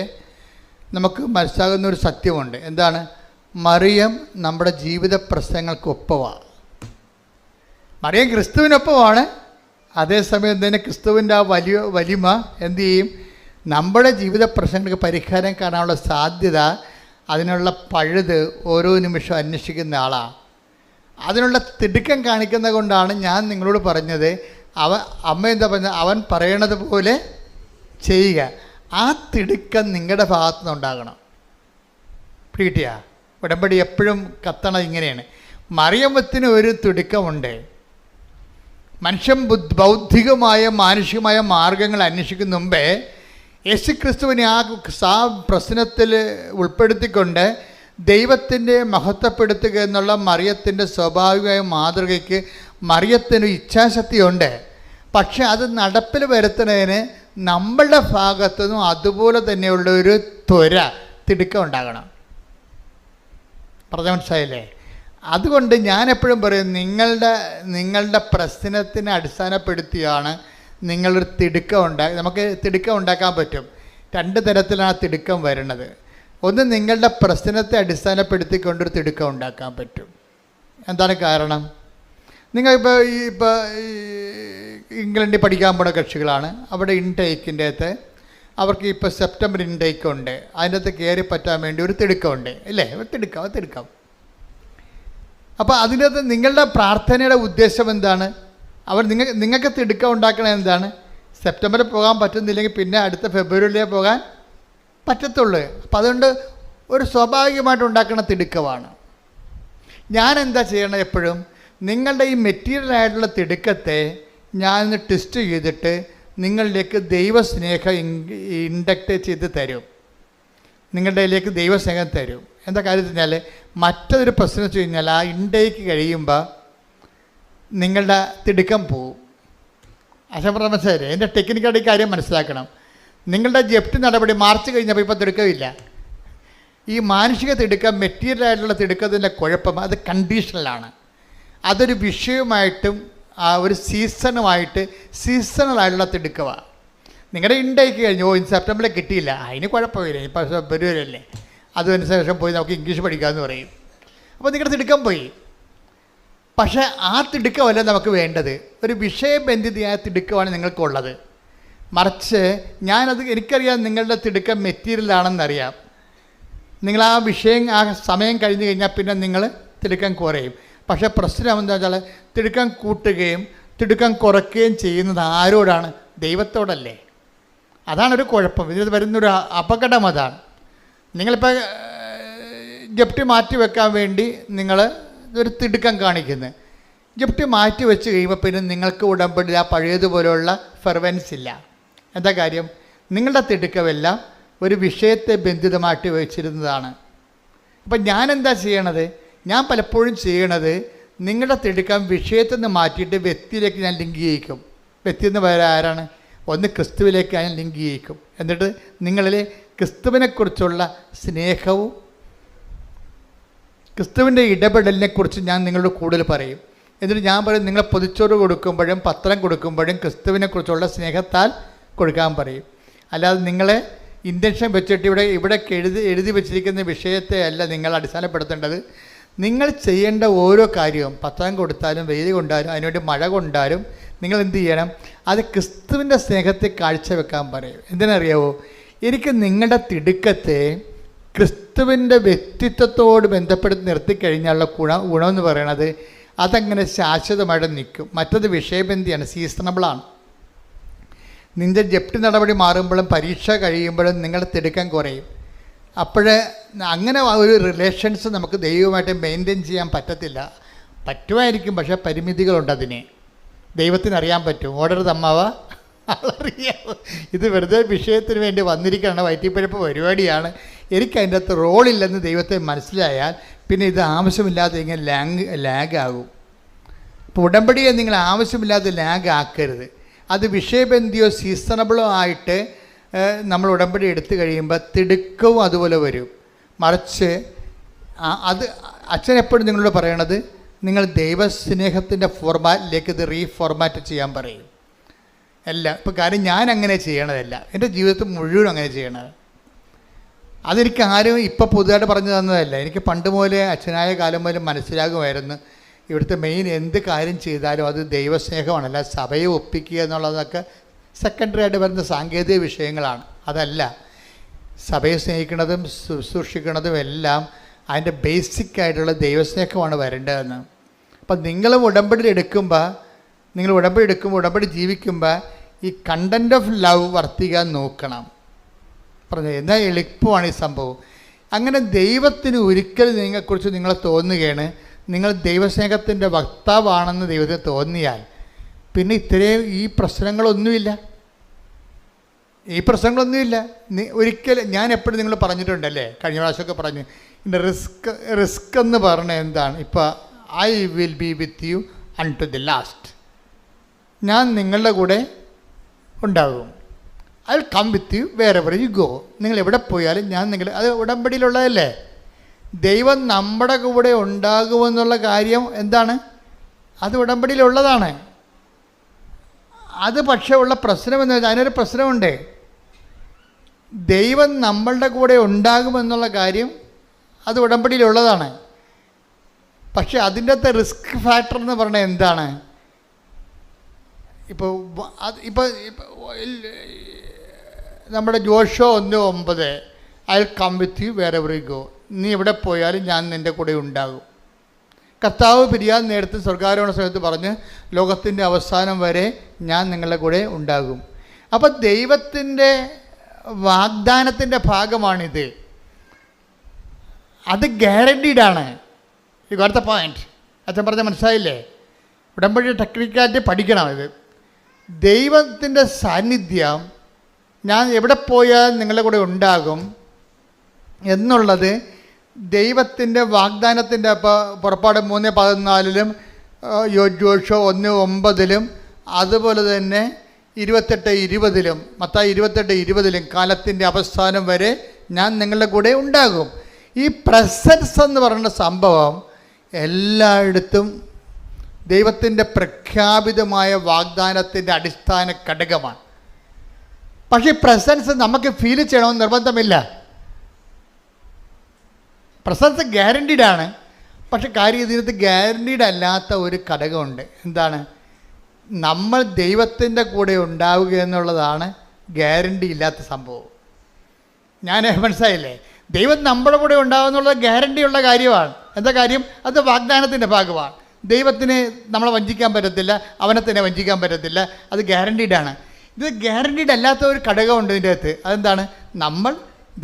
നമുക്ക് മനസ്സിലാകുന്ന ഒരു സത്യമുണ്ട്. എന്താണ്? മറിയം നമ്മുടെ ജീവിത പ്രശ്നങ്ങൾക്കൊപ്പമാണ്. മറിയം ക്രിസ്തുവിനൊപ്പമാണ്. അതേസമയം തന്നെ ക്രിസ്തുവിൻ്റെ ആ വലിമ എന്തു ചെയ്യും? നമ്മുടെ ജീവിത പ്രശ്നങ്ങൾക്ക് പരിഹാരം കാണാനുള്ള സാധ്യത, അതിനുള്ള പഴുത് ഓരോ നിമിഷവും അന്വേഷിക്കുന്ന ആളാണ്. അതിനുള്ള തിടുക്കം കാണിക്കുന്നത് കൊണ്ടാണ് ഞാൻ നിങ്ങളോട് പറഞ്ഞത്, അമ്മ എന്താ പറഞ്ഞത്? അവൻ പറയണത് പോലെ ചെയ്യുക. ആ തിടുക്കം നിങ്ങളുടെ ഭാഗത്തു നിന്നുണ്ടാകണം. പിടികിട്ടിയ ഉടമ്പടി എപ്പോഴും കത്തണം ഇങ്ങനെയാണ്. മറിയമ്മത്തിന് ഒരു തിടുക്കമുണ്ട്. മനുഷ്യൻ ബൗദ്ധികമായ മാനുഷികമായ മാർഗങ്ങൾ അന്വേഷിക്കുന്ന മുമ്പേ യേശുക്രിസ്തുവിനെ ആ പ്രശ്നത്തിൽ ഉൾപ്പെടുത്തിക്കൊണ്ട് ദൈവത്തിൻ്റെ മഹത്വപ്പെടുത്തുക എന്നുള്ള മറിയത്തിൻ്റെ സ്വാഭാവികമായ മാതൃകയ്ക്ക് മറിയത്തിന് ഇച്ഛാശക്തിയുണ്ട്. പക്ഷെ അത് നടപ്പിൽ വരുത്തുന്നതിന് നമ്മളുടെ ഭാഗത്തു നിന്നും അതുപോലെ തന്നെയുള്ള ഒരു ത്വര, തിടുക്കം ഉണ്ടാകണം. പറഞ്ഞ മനസ്സിലായില്ലേ? അതുകൊണ്ട് ഞാൻ എപ്പോഴും പറയും, നിങ്ങളുടെ പ്രശ്നത്തിനെ അടിസ്ഥാനപ്പെടുത്തിയാണ് നിങ്ങളൊരു തിടുക്കം നമുക്ക് തിടുക്കം ഉണ്ടാക്കാൻ പറ്റും. രണ്ട് തരത്തിലാണ് തിടുക്കം വരുന്നത്. ഒന്ന്, നിങ്ങളുടെ പ്രശ്നത്തെ അടിസ്ഥാനപ്പെടുത്തിക്കൊണ്ടൊരു തിടുക്കം ഉണ്ടാക്കാൻ പറ്റും. എന്താണ് കാരണം? നിങ്ങൾ ഇപ്പോൾ ഇംഗ്ലണ്ടിൽ പഠിക്കാൻ പോണ കക്ഷികളാണ്. അവിടെ ഇൻടേക്കിൻ്റെ അകത്ത് അവർക്ക് ഇപ്പോൾ സെപ്റ്റംബർ ഇൻടേക്ക് ഉണ്ട്. അതിൻ്റെ അകത്ത് കയറി പറ്റാൻ വേണ്ടി ഒരു തിടുക്കമുണ്ട്, ഇല്ലേ? ഒരു തിടുക്കം. അപ്പോൾ അതിൻ്റെ അകത്ത് നിങ്ങളുടെ പ്രാർത്ഥനയുടെ ഉദ്ദേശം എന്താണ്? നിങ്ങൾക്ക് തിടുക്കം ഉണ്ടാക്കണത് എന്താണ്? സെപ്റ്റംബറിൽ പോകാൻ പറ്റുന്നില്ലെങ്കിൽ പിന്നെ അടുത്ത ഫെബ്രുവരിയിലേ പോകാൻ പറ്റത്തുള്ളൂ. അപ്പം അതുകൊണ്ട് ഒരു സ്വാഭാവികമായിട്ട് ഉണ്ടാക്കുന്ന തിടുക്കമാണ്. ഞാൻ എന്താ ചെയ്യണത്? എപ്പോഴും നിങ്ങളുടെ ഈ മെറ്റീരിയലായിട്ടുള്ള തിടുക്കത്തെ ഞാനൊന്ന് ടെസ്റ്റ് ചെയ്തിട്ട് നിങ്ങളിലേക്ക് ദൈവസ്നേഹം ഇൻഡക്റ്റ് ചെയ്ത് തരും. നിങ്ങളുടെ ഇതിലേക്ക് ദൈവസ്നേഹം തരും. എന്താ കാര്യം വെച്ച് കഴിഞ്ഞാൽ, മറ്റൊരു പ്രശ്നം വെച്ച് കഴിഞ്ഞാൽ ആ ഇൻടേക്ക് കഴിയുമ്പോൾ നിങ്ങളുടെ തിടുക്കം പോവും. അശംപ്രദ മനസ്സിലായില്ലേ? എൻ്റെ ടെക്നിക്കായിട്ട് ഈ കാര്യം മനസ്സിലാക്കണം. നിങ്ങളുടെ ജപ്തി നടപടി മാർച്ച് കഴിഞ്ഞപ്പോൾ ഇപ്പോൾ തിടുക്കമില്ല. ഈ മാനുഷിക തിടുക്കം, മെറ്റീരിയലായിട്ടുള്ള തിടുക്കത്തിൻ്റെ കുഴപ്പം അത് കണ്ടീഷണലാണ്. അതൊരു വിഷയമായിട്ടും ഒരു സീസണലായിട്ടുള്ള തിടുക്കമാണ്. നിങ്ങളുടെ ഇൻടേക്ക് കഴിഞ്ഞു, സെപ്റ്റംബറിൽ കിട്ടിയില്ല, അതിന് കുഴപ്പമില്ല, ഇപ്പോൾ ഫെബ്രുവരിയല്ലേ, അതിന് ശേഷം പോയി നമുക്ക് ഇംഗ്ലീഷ് പഠിക്കാമെന്ന് പറയും. അപ്പോൾ നിങ്ങളുടെ തിടുക്കം പോയി. പക്ഷേ ആ തിടുക്കമല്ല നമുക്ക് വേണ്ടത്. ഒരു വിഷയബന്ധിതമായ തിടുക്കമാണ് നിങ്ങൾക്കുള്ളത്. മറിച്ച് എനിക്കറിയാം നിങ്ങളുടെ തിടുക്കം മെറ്റീരിയലാണെന്നറിയാം. നിങ്ങൾ ആ വിഷയം, ആ സമയം കഴിഞ്ഞ് കഴിഞ്ഞാൽ പിന്നെ നിങ്ങൾ തിടുക്കം കുറയും. പക്ഷേ പ്രശ്നം എന്താ വെച്ചാൽ, തിടുക്കം കൂട്ടുകയും തിടുക്കം കുറയ്ക്കുകയും ചെയ്യുന്നത് ആരോടാണ്? ദൈവത്തോടല്ലേ. അതാണൊരു കുഴപ്പം. ഇതിൽ വരുന്നൊരു അപകടം അതാണ്. നിങ്ങളിപ്പോൾ ജപ്തി മാറ്റി വെക്കാൻ വേണ്ടി നിങ്ങൾ ഒരു തിടുക്കം കാണിക്കുന്നത്, ജപ്തി മാറ്റി വെച്ച് കഴിയുമ്പോൾ പിന്നെ നിങ്ങൾക്ക് ഉടമ്പടി ആ പഴയതുപോലെയുള്ള ഫെർവൻസ് ഇല്ല. എന്താ കാര്യം? നിങ്ങളുടെ തിടുക്കമെല്ലാം ഒരു വിഷയത്തെ ബന്ധിതമായിട്ട് വെച്ചിരുന്നതാണ്. അപ്പം ഞാനെന്താ ചെയ്യണത്? ഞാൻ പലപ്പോഴും ചെയ്യണത്, നിങ്ങളുടെ തിടുക്കം വിഷയത്തിൽ നിന്ന് മാറ്റിയിട്ട് വ്യക്തിയിലേക്ക് ഞാൻ ലിങ്ക് ചെയ്യിക്കും. വ്യക്തി എന്ന് പറയാൻ ആരാണ്? ഒന്ന് ക്രിസ്തുവിലേക്ക് ഞാൻ ലിങ്ക് ചെയ്യിക്കും. എന്നിട്ട് നിങ്ങളിൽ ക്രിസ്തുവിനെക്കുറിച്ചുള്ള സ്നേഹവും ക്രിസ്തുവിൻ്റെ ഇടപെടലിനെക്കുറിച്ച് ഞാൻ നിങ്ങളോട് കൂടുതൽ പറയും. എന്നിട്ട് ഞാൻ പറയും, നിങ്ങൾ പൊതിച്ചോറ് കൊടുക്കുമ്പോഴും പത്രം കൊടുക്കുമ്പോഴും ക്രിസ്തുവിനെക്കുറിച്ചുള്ള സ്നേഹത്താൽ കൊടുക്കാൻ പറയും. അല്ലാതെ നിങ്ങളെ ഇൻറ്റൻഷൻ വെച്ചിട്ട് ഇവിടെ എഴുതി വെച്ചിരിക്കുന്ന വിഷയത്തെ അല്ല നിങ്ങൾ അടിസ്ഥാനപ്പെടുത്തേണ്ടത്. നിങ്ങൾ ചെയ്യേണ്ട ഓരോ കാര്യവും, പത്രം കൊടുത്താലും വെയിൽ കൊണ്ടാലും അതിനുവേണ്ടി മഴ കൊണ്ടാലും നിങ്ങൾ എന്ത് ചെയ്യണം? അത് ക്രിസ്തുവിൻ്റെ സ്നേഹത്തെ കാഴ്ചവെക്കാൻ പറയും. എന്തിനറിയാവോ? എനിക്ക് നിങ്ങളുടെ തിടുക്കത്തെ ക്രിസ്തുവിൻ്റെ വ്യക്തിത്വത്തോട് ബന്ധപ്പെടുത്തി നിർത്തിക്കഴിഞ്ഞാലുള്ള ഗുണമെന്ന് പറയണത് അതങ്ങനെ ശാശ്വതമായിട്ട് നിൽക്കും. മറ്റത് വിഷയബന്ധിയാണ്, സീസണബിളാണ്. നിൻ്റെ ജപ്തി നടപടി മാറുമ്പോഴും പരീക്ഷ കഴിയുമ്പോഴും നിങ്ങളുടെ തിടുക്കം കുറയും. അപ്പോഴേ അങ്ങനെ ഒരു റിലേഷൻസ് നമുക്ക് ദൈവമായിട്ട് മെയിൻറ്റെയിൻ ചെയ്യാൻ പറ്റത്തില്ല. പറ്റുമായിരിക്കും, പക്ഷേ പരിമിതികളുണ്ട്. അതിന് ദൈവത്തിനറിയാൻ പറ്റും. ഓർഡർ തമ്മാവ ആളറിയാമോ? ഇത് വെറുതെ വിഷയത്തിന് വേണ്ടി വന്നിരിക്കുകയാണ്, വയറ്റിപ്പഴപ്പ് പരിപാടിയാണ്, എനിക്ക് അതിൻ്റെ അകത്ത് റോളില്ലെന്ന് ദൈവത്തെ മനസ്സിലായാൽ പിന്നെ ഇത് ആവശ്യമില്ലാതെ ഇങ്ങനെ ലാഗാകും. ഇപ്പോൾ ഉടമ്പടിയെ നിങ്ങൾ ആവശ്യമില്ലാതെ ലാഗാക്കരുത്. അത് വിഷയബന്ധിയോ സീസണബിളോ ആയിട്ട് നമ്മൾ ഉടമ്പടി എടുത്തു കഴിയുമ്പോൾ തിടുക്കവും അതുപോലെ വരും. മറിച്ച് അത് അച്ഛൻ എപ്പോഴും നിങ്ങളോട് പറയണത്, നിങ്ങൾ ദൈവസ്നേഹത്തിൻ്റെ ഫോർമാറ്റിലേക്ക് ഇത് റീഫോർമാറ്റ് ചെയ്യാൻ പറയും. എല്ലാം ഇപ്പോൾ കാര്യം ഞാൻ അങ്ങനെ ചെയ്യണതല്ല, എൻ്റെ ജീവിതത്തിൽ മുഴുവൻ അങ്ങനെ ചെയ്യണത്. അതെനിക്ക് ആരും ഇപ്പം പുതുതായിട്ട് പറഞ്ഞു തന്നതല്ല. എനിക്ക് പണ്ട് മുതലേ അച്ഛനായ കാലം മുതൽ മനസ്സിലാകുമായിരുന്നു, ഇവിടുത്തെ മെയിൻ എന്ത് കാര്യം ചെയ്താലും അത് ദൈവസ്നേഹമാണ്. അല്ല സഭയെ ഒപ്പിക്കുക എന്നുള്ളതൊക്കെ സെക്കൻഡറി ആയിട്ട് വരുന്ന സാങ്കേതിക വിഷയങ്ങളാണ്. അതല്ല, സഭയെ സ്നേഹിക്കുന്നതും ശുശ്രൂഷിക്കുന്നതും എല്ലാം അതിൻ്റെ ബേസിക്കായിട്ടുള്ള ദൈവസ്നേഹമാണ് വരേണ്ടതെന്ന്. അപ്പം നിങ്ങളും ഉടമ്പടി എടുക്കുമ്പോൾ ഉടമ്പടി ജീവിക്കുമ്പോൾ ഈ കണ്ടൻറ്റ് ഓഫ് ലവ് വർത്തിക്കാൻ നോക്കണം. പറഞ്ഞു എന്നാൽ എളുപ്പമാണ് ഈ സംഭവം. അങ്ങനെ ദൈവത്തിന് ഒരിക്കലും നിങ്ങളെക്കുറിച്ച് നിങ്ങൾ തോന്നുകയാണ്, നിങ്ങൾ ദൈവസ്നേഹത്തിൻ്റെ വക്താവാണെന്ന് ദൈവത്തിന് തോന്നിയാൽ പിന്നെ ഇത്രയും ഈ പ്രശ്നങ്ങളൊന്നുമില്ല. ഒരിക്കലും ഞാൻ എപ്പോഴും നിങ്ങൾ പറഞ്ഞിട്ടുണ്ടല്ലേ, കഴിഞ്ഞ പ്രാവശ്യമൊക്കെ പറഞ്ഞു, ഇതിൻ്റെ റിസ്ക് എന്ന് പറഞ്ഞാൽ എന്താണ്? ഇപ്പോൾ I will be with you unto the last. ഞാൻ നിങ്ങളുടെ കൂടെ ഉണ്ടാകും. I will come with you wherever you go. നിങ്ങൾ എവിടെ പോയാലും ഞാൻ അത് ഉടമ്പടിയിലുള്ളതല്ലേ. ദൈവം നമ്മുടെ കൂടെ ഉണ്ടാകുമെന്നുള്ള കാര്യം എന്താണ്? അത് ഉടമ്പടിയിലുള്ളതാണ്. അത് പക്ഷേ ഉള്ള പ്രശ്നമെന്ന് വെച്ചാൽ അതിനൊരു പ്രശ്നമുണ്ട്. ദൈവം നമ്മളുടെ കൂടെ ഉണ്ടാകുമെന്നുള്ള കാര്യം അത് ഉടമ്പടിയിലുള്ളതാണ്. പക്ഷെ അതിൻ്റെ അകത്തെ റിസ്ക് ഫാക്ടർ എന്ന് പറഞ്ഞാൽ എന്താണ്? ഇപ്പോൾ നമ്മുടെ Joshua 1:9 I will come with you wherever you go. നീ എവിടെ പോയാലും ഞാൻ നിൻ്റെ കൂടെ ഉണ്ടാകും. കർത്താവ് പിരിയാൻ നേരത്ത് സ്വർഗ്ഗാരോഹണ സമയത്ത് പറഞ്ഞ് ലോകത്തിൻ്റെ അവസാനം വരെ ഞാൻ നിങ്ങളുടെ കൂടെ ഉണ്ടാകും. അപ്പോൾ ദൈവത്തിൻ്റെ വാഗ്ദാനത്തിൻ്റെ ഭാഗമാണിത്. അത് ഗ്യാരണ്ടീഡാണ്. You got the point. അച്ഛൻ പറഞ്ഞ മനസ്സിലായില്ലേ? ഉടമ്പടി ടെക്നിക്കായിട്ട് പഠിക്കണം. ഇത് ദൈവത്തിൻ്റെ സാന്നിധ്യം ഞാൻ എവിടെ പോയാൽ നിങ്ങളുടെ കൂടെ ഉണ്ടാകും എന്നുള്ളത് ദൈവത്തിൻ്റെ വാഗ്ദാനത്തിൻ്റെ പുറപ്പാട് 3:14 യോശുവ 1:9 അതുപോലെ തന്നെ 28:20 മത്തായി 28:20 കാലത്തിൻ്റെ അവസാനം വരെ ഞാൻ നിങ്ങളുടെ കൂടെ ഉണ്ടാകും. ഈ പ്രസൻസ് എന്ന് പറയുന്ന സംഭവം എല്ലായിടത്തും ദൈവത്തിൻ്റെ പ്രഖ്യാപിതമായ വാഗ്ദാനത്തിൻ്റെ അടിസ്ഥാന ഘടകമാണ്. പക്ഷേ പ്രസൻസ് നമുക്ക് ഫീൽ ചെയ്യണമെന്ന് നിർബന്ധമില്ല. പ്രസൻസ് ഗ്യാരണ്ടീഡാണ്. പക്ഷെ കാര്യം ഇതിനകത്ത് ഗ്യാരണ്ടീഡ് അല്ലാത്ത ഒരു ഘടകമുണ്ട്. എന്താണ്? നമ്മൾ ദൈവത്തിൻ്റെ കൂടെ ഉണ്ടാവുക എന്നുള്ളതാണ് ഗ്യാരണ്ടി ഇല്ലാത്ത സംഭവം. ഞാൻ മനസ്സിലായില്ലേ? ദൈവം നമ്മുടെ കൂടെ ഉണ്ടാവുക എന്നുള്ളത് ഗ്യാരണ്ടി ഉള്ള കാര്യമാണ്. എന്താ കാര്യം? അത് വാഗ്ദാനത്തിൻ്റെ ഭാഗമാണ്. ദൈവത്തിന് നമ്മളെ വഞ്ചിക്കാൻ പറ്റത്തില്ല, അവനെ തന്നെ വഞ്ചിക്കാൻ പറ്റത്തില്ല. അത് ഗ്യാരണ്ടീഡാണ്. ഇത് ഗ്യാരണ്ടീഡ് അല്ലാത്ത ഒരു ഘടകമുണ്ട് ഇതിൻ്റെ അകത്ത്. അതെന്താണ്? നമ്മൾ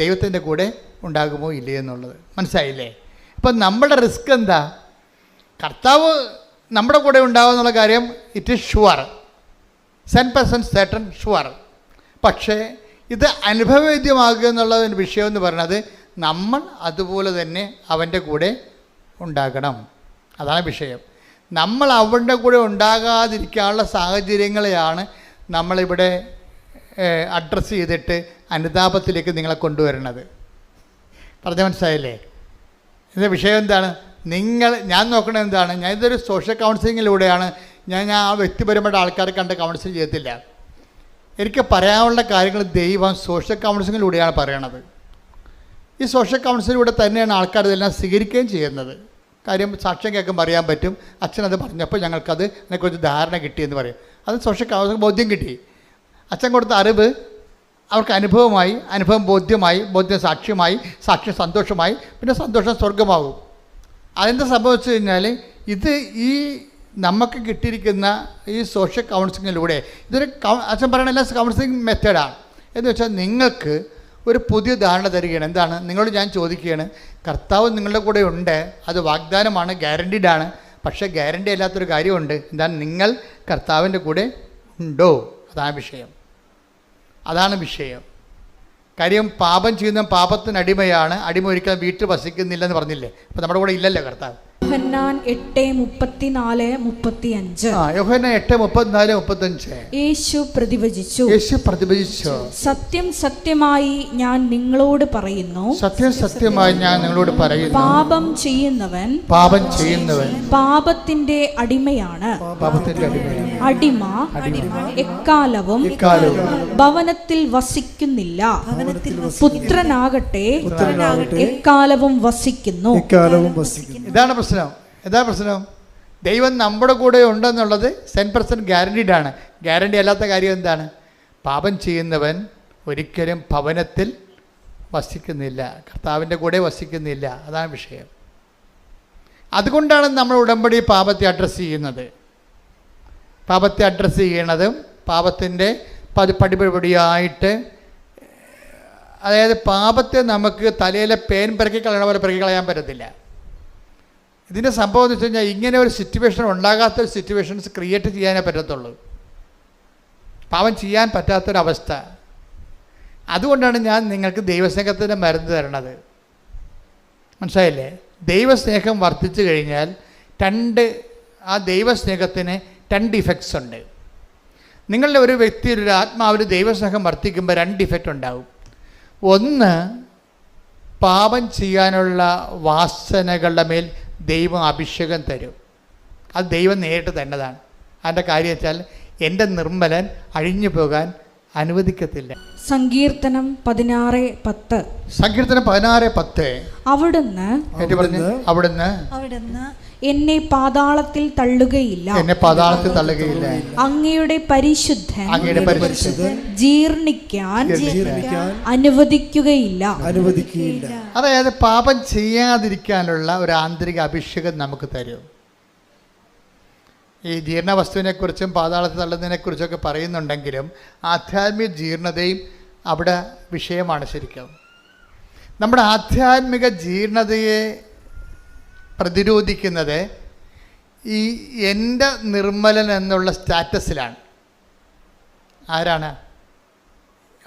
ദൈവത്തിൻ്റെ കൂടെ ഉണ്ടാകുമോ ഇല്ലേ എന്നുള്ളത്. മനസ്സിലായില്ലേ? അപ്പം നമ്മുടെ റിസ്ക് എന്താ? കർത്താവ് നമ്മുടെ കൂടെ ഉണ്ടാവും എന്നുള്ള കാര്യം it is sure, 100% certain sure. പക്ഷേ ഇത് അനുഭവവേദ്യമാകുക എന്നുള്ളതിൻ്റെ വിഷയം എന്ന് പറയുന്നത് നമ്മൾ അതുപോലെ തന്നെ അവൻ്റെ കൂടെ ഉണ്ടാകണം. അതാണ് വിഷയം. നമ്മൾ അവൻ്റെ കൂടെ ഉണ്ടാകാതിരിക്കാനുള്ള സാഹചര്യങ്ങളെയാണ് നമ്മളിവിടെ അഡ്രസ്സ് ചെയ്തിട്ട് അനുതാപത്തിലേക്ക് നിങ്ങളെ കൊണ്ടുവരുന്നത്. പറഞ്ഞ മനസ്സിലായില്ലേ? ഇതിൻ്റെ വിഷയം എന്താണ്? ഞാൻ നോക്കണത് എന്താണ്? ഞാൻ ഇതൊരു സോഷ്യൽ കൗൺസിലിങ്ങിലൂടെയാണ്. ഞാൻ ആ വ്യക്തിപരമായിട്ട് ആൾക്കാരെ കണ്ട് കൗൺസിൽ ചെയ്യത്തില്ല. എനിക്ക് പറയാനുള്ള കാര്യങ്ങൾ ദൈവം സോഷ്യൽ കൗൺസിലിങ്ങിലൂടെയാണ് പറയണത്. ഈ സോഷ്യൽ കൗൺസിലിലൂടെ തന്നെയാണ് ആൾക്കാർ ഇതെല്ലാം സ്വീകരിക്കുകയും ചെയ്യുന്നത്. കാര്യം സാക്ഷ്യം കേൾക്കുമ്പോൾ അറിയാൻ പറ്റും. അച്ഛനത് പറഞ്ഞപ്പോൾ ഞങ്ങൾക്കത് അതിനെക്കുറിച്ച് ധാരണ കിട്ടിയെന്ന് പറയും. അത് സോഷ്യൽ കൗൺസിലിംഗ് ബോധ്യം കിട്ടി. അച്ഛൻ കൊടുത്ത അറിവ് അവർക്ക് അനുഭവമായി, അനുഭവം ബോധ്യമായി, ബോധ്യം സാക്ഷ്യമായി, സാക്ഷ്യം സന്തോഷമായി, പിന്നെ സന്തോഷം സ്വർഗമാകും. അതെന്താ സംഭവിച്ചു കഴിഞ്ഞാൽ ഇത് ഈ നമുക്ക് കിട്ടിയിരിക്കുന്ന ഈ സോഷ്യൽ കൗൺസിലിങ്ങിലൂടെ ഇതൊരു അച്ഛൻ പറയണ എല്ലാ കൗൺസിലിംഗ് മെത്തേഡാണ്. എന്ന് വെച്ചാൽ നിങ്ങൾക്ക് ഒരു പുതിയ ധാരണ തരികയാണ്. എന്താണ്? നിങ്ങളോട് ഞാൻ ചോദിക്കുകയാണ്, കർത്താവ് നിങ്ങളുടെ കൂടെ ഉണ്ട്, അത് വാഗ്ദാനമാണ്, ഗ്യാരണ്ടീഡാണ്. പക്ഷേ ഗ്യാരണ്ടി അല്ലാത്തൊരു കാര്യമുണ്ട്. എന്താണ്? നിങ്ങൾ കർത്താവിൻ്റെ കൂടെ ഉണ്ടോ? അതാണ് വിഷയം. അതാണ് വിഷയം. കാര്യം പാപം ചെയ്യുന്ന പാപത്തിന് അടിമയാണ്. അടിമ ഒരിക്കലും വീട്ടിൽ വസിക്കുന്നില്ലെന്ന് പറഞ്ഞില്ലേ? അപ്പോൾ നമ്മുടെ കൂടെ ഇല്ലല്ലോ കർത്താവ്. യോഹന്നാൻ 8:34-35. യോഹന്നാൻ 8:34-35. യേശു പ്രതിവചിച്ചു, സത്യം സത്യമായി ഞാൻ നിങ്ങളോട് പറയുന്നു, സത്യം സത്യമായി ഞാൻ നിങ്ങളോട് പറയുന്നു, പാപം ചെയ്യുന്നവൻ പാപത്തിന്റെ അടിമയാണ്. അടിമ എക്കാലവും ഭവനത്തിൽ വസിക്കുന്നില്ല, പുത്രനാകട്ടെ എക്കാലവും വസിക്കുന്നു. ഇതാണ് പ്രശ്നം. ദൈവം നമ്മുടെ കൂടെ ഉണ്ടെന്നുള്ളത് 100% ഗ്യാരണ്ടീഡാണ്. ഗ്യാരണ്ടി അല്ലാത്ത കാര്യം എന്താണ്? പാപം ചെയ്യുന്നവൻ ഒരിക്കലും ഭവനത്തിൽ വസിക്കുന്നില്ല, കർത്താവിൻ്റെ കൂടെ വസിക്കുന്നില്ല. അതാണ് വിഷയം. അതുകൊണ്ടാണ് നമ്മൾ ഉടമ്പടി പാപത്തെ അഡ്രസ്സ് ചെയ്യുന്നത്. പാപത്തെ അഡ്രസ്സ് ചെയ്യണതും പാപത്തിൻ്റെ പടിപടിയായിട്ട്, അതായത് പാപത്തെ നമുക്ക് തലയിലെ പേൻ പിറക്കി കളയണ പോലെ പിറക്കി കളയാൻ പറ്റത്തില്ല. ഇതിൻ്റെ സംഭവം എന്ന് വെച്ച് കഴിഞ്ഞാൽ ഇങ്ങനെ ഒരു സിറ്റുവേഷൻ ഉണ്ടാകാത്ത സിറ്റുവേഷൻസ് ക്രിയേറ്റ് ചെയ്യാനേ പറ്റത്തുള്ളൂ. പാപം ചെയ്യാൻ പറ്റാത്തൊരവസ്ഥ. അതുകൊണ്ടാണ് ഞാൻ നിങ്ങൾക്ക് ദൈവസ്നേഹത്തിൻ്റെ മരുന്ന് തരണത്. മനസ്സിലായില്ലേ? ദൈവസ്നേഹം വർദ്ധിച്ചു കഴിഞ്ഞാൽ ആ ദൈവസ്നേഹത്തിന് 2 ഇഫക്ട്സ് ഉണ്ട്. നിങ്ങളുടെ ഒരു വ്യക്തി, ഒരു ആത്മാവിൽ ദൈവസ്നേഹം വർദ്ധിക്കുമ്പോൾ 2 ഇഫക്റ്റ് ഉണ്ടാവും. ഒന്ന്, പാപം ചെയ്യാനുള്ള വാസനകളുടെ മേൽ ദൈവം അഭിഷേകം തരും. അത് ദൈവം നേരിട്ട് തന്നതാണ്. അതിൻ്റെ കാര്യം വെച്ചാൽ എൻ്റെ നിർമ്മലൻ അഴിഞ്ഞു പോകാൻ അനുവദിക്കത്തില്ല. സങ്കീർത്തനം 16:10. സങ്കീർത്തനം 16:10. അവിടുന്ന് എന്നെ പാതാളത്തിൽ തള്ളുകയില്ല, അങ്ങയുടെ പരിശുദ്ധൻ ജീർണിക്കാൻ അനുവദിക്കുകയില്ല. അതായത് പാപം ചെയ്യാതിരിക്കാനുള്ള ഒരു ആന്തരിക അഭിഷേകം നമുക്ക് തരും. ഈ ജീർണവസ്തുവിനെക്കുറിച്ചും പാതാളത്തിൽ തള്ളുന്നതിനെക്കുറിച്ചൊക്കെ പറയുന്നുണ്ടെങ്കിലും ആധ്യാത്മിക ജീർണതയും അവിടെ വിഷയമാണ് ശരിക്കും. നമ്മുടെ ആധ്യാത്മിക ജീർണതയെ പ്രതിരോധിക്കുന്നത് ഈ എൻ്റെ നിർമ്മലൻ എന്നുള്ള സ്റ്റാറ്റസിലാണ്. ആരാണ്?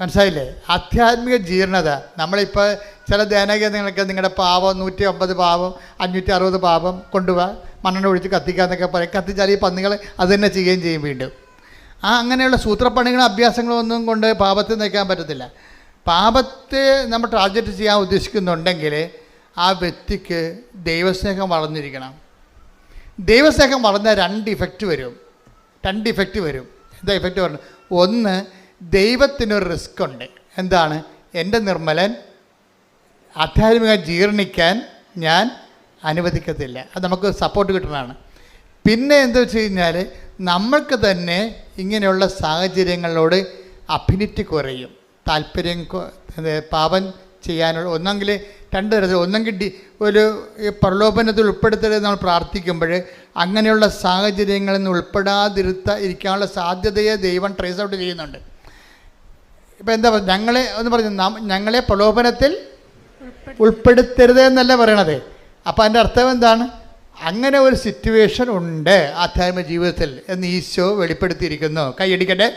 മനസ്സിലായില്ലേ? ആധ്യാത്മിക ജീർണത. നമ്മളിപ്പോൾ ചില ധ്യാനകേന്ദ്രങ്ങളൊക്കെ നിങ്ങളുടെ പാപം 150 പാപം 560 പാപം കൊണ്ടുപോവാ, മണ്ണെണ്ണ ഒഴിച്ച് കത്തിക്കാന്നൊക്കെ പറയും. കത്തിച്ചാൽ ഈ പന്നികൾ അത് തന്നെ ചെയ്യുകയും ചെയ്യും വീണ്ടും. അങ്ങനെയുള്ള സൂത്രപ്പണികളും അഭ്യാസങ്ങളും ഒന്നും കൊണ്ട് പാപത്തെ നയിക്കാൻ പറ്റത്തില്ല. പാപത്തെ നമ്മൾ ടാർഗറ്റ് ചെയ്യാൻ ഉദ്ദേശിക്കുന്നുണ്ടെങ്കിൽ ആ വ്യക്തിക്ക് ദൈവസ്നേഹം വളർന്നിരിക്കണം. ദൈവസ്നേഹം വളർന്ന 2 ഇഫക്റ്റ് വരും. എന്താ ഇഫക്റ്റ് പറഞ്ഞു? ഒന്ന്, ദൈവത്തിനൊരു റിസ്ക് ഉണ്ട്. എന്താണ്? എൻ്റെ നിർമ്മലൻ ആധ്യാത്മിക ജീർണിക്കാൻ ഞാൻ അനുവദിക്കത്തില്ല. അത് നമുക്ക് സപ്പോർട്ട് കിട്ടുന്നതാണ്. പിന്നെ എന്താ വെച്ച് കഴിഞ്ഞാൽ നമ്മൾക്ക് തന്നെ ഇങ്ങനെയുള്ള സാഹചര്യങ്ങളോട് അഫിനിറ്റി കുറയും, താല്പര്യം. പാപം ചെയ്യാനുള്ള ഒന്നെങ്കിൽ 2 തരത്തിൽ, ഒന്നെങ്കിൽ ഒരു പ്രലോഭനത്തിൽ ഉൾപ്പെടുത്തരുത് നമ്മൾ പ്രാർത്ഥിക്കുമ്പോൾ അങ്ങനെയുള്ള സാഹചര്യങ്ങളിൽ നിന്ന് ഇരിക്കാനുള്ള സാധ്യതയെ ദൈവം ട്രേസ് ഔട്ട് ചെയ്യുന്നുണ്ട്. ഇപ്പം എന്താ ഞങ്ങളെ ഒന്ന് പറഞ്ഞു, ഞങ്ങളെ പ്രലോഭനത്തിൽ ഉൾപ്പെടുത്തരുത് എന്നല്ല പറയണത്. അപ്പം അതിൻ്റെ അർത്ഥം എന്താണ്? അങ്ങനെ ഒരു സിറ്റുവേഷൻ ഉണ്ട് ആധ്യാത്മിക ജീവിതത്തിൽ എന്ന് ഈശോ വെളിപ്പെടുത്തിയിരിക്കുന്നു. കൈയടിക്കട്ടെ.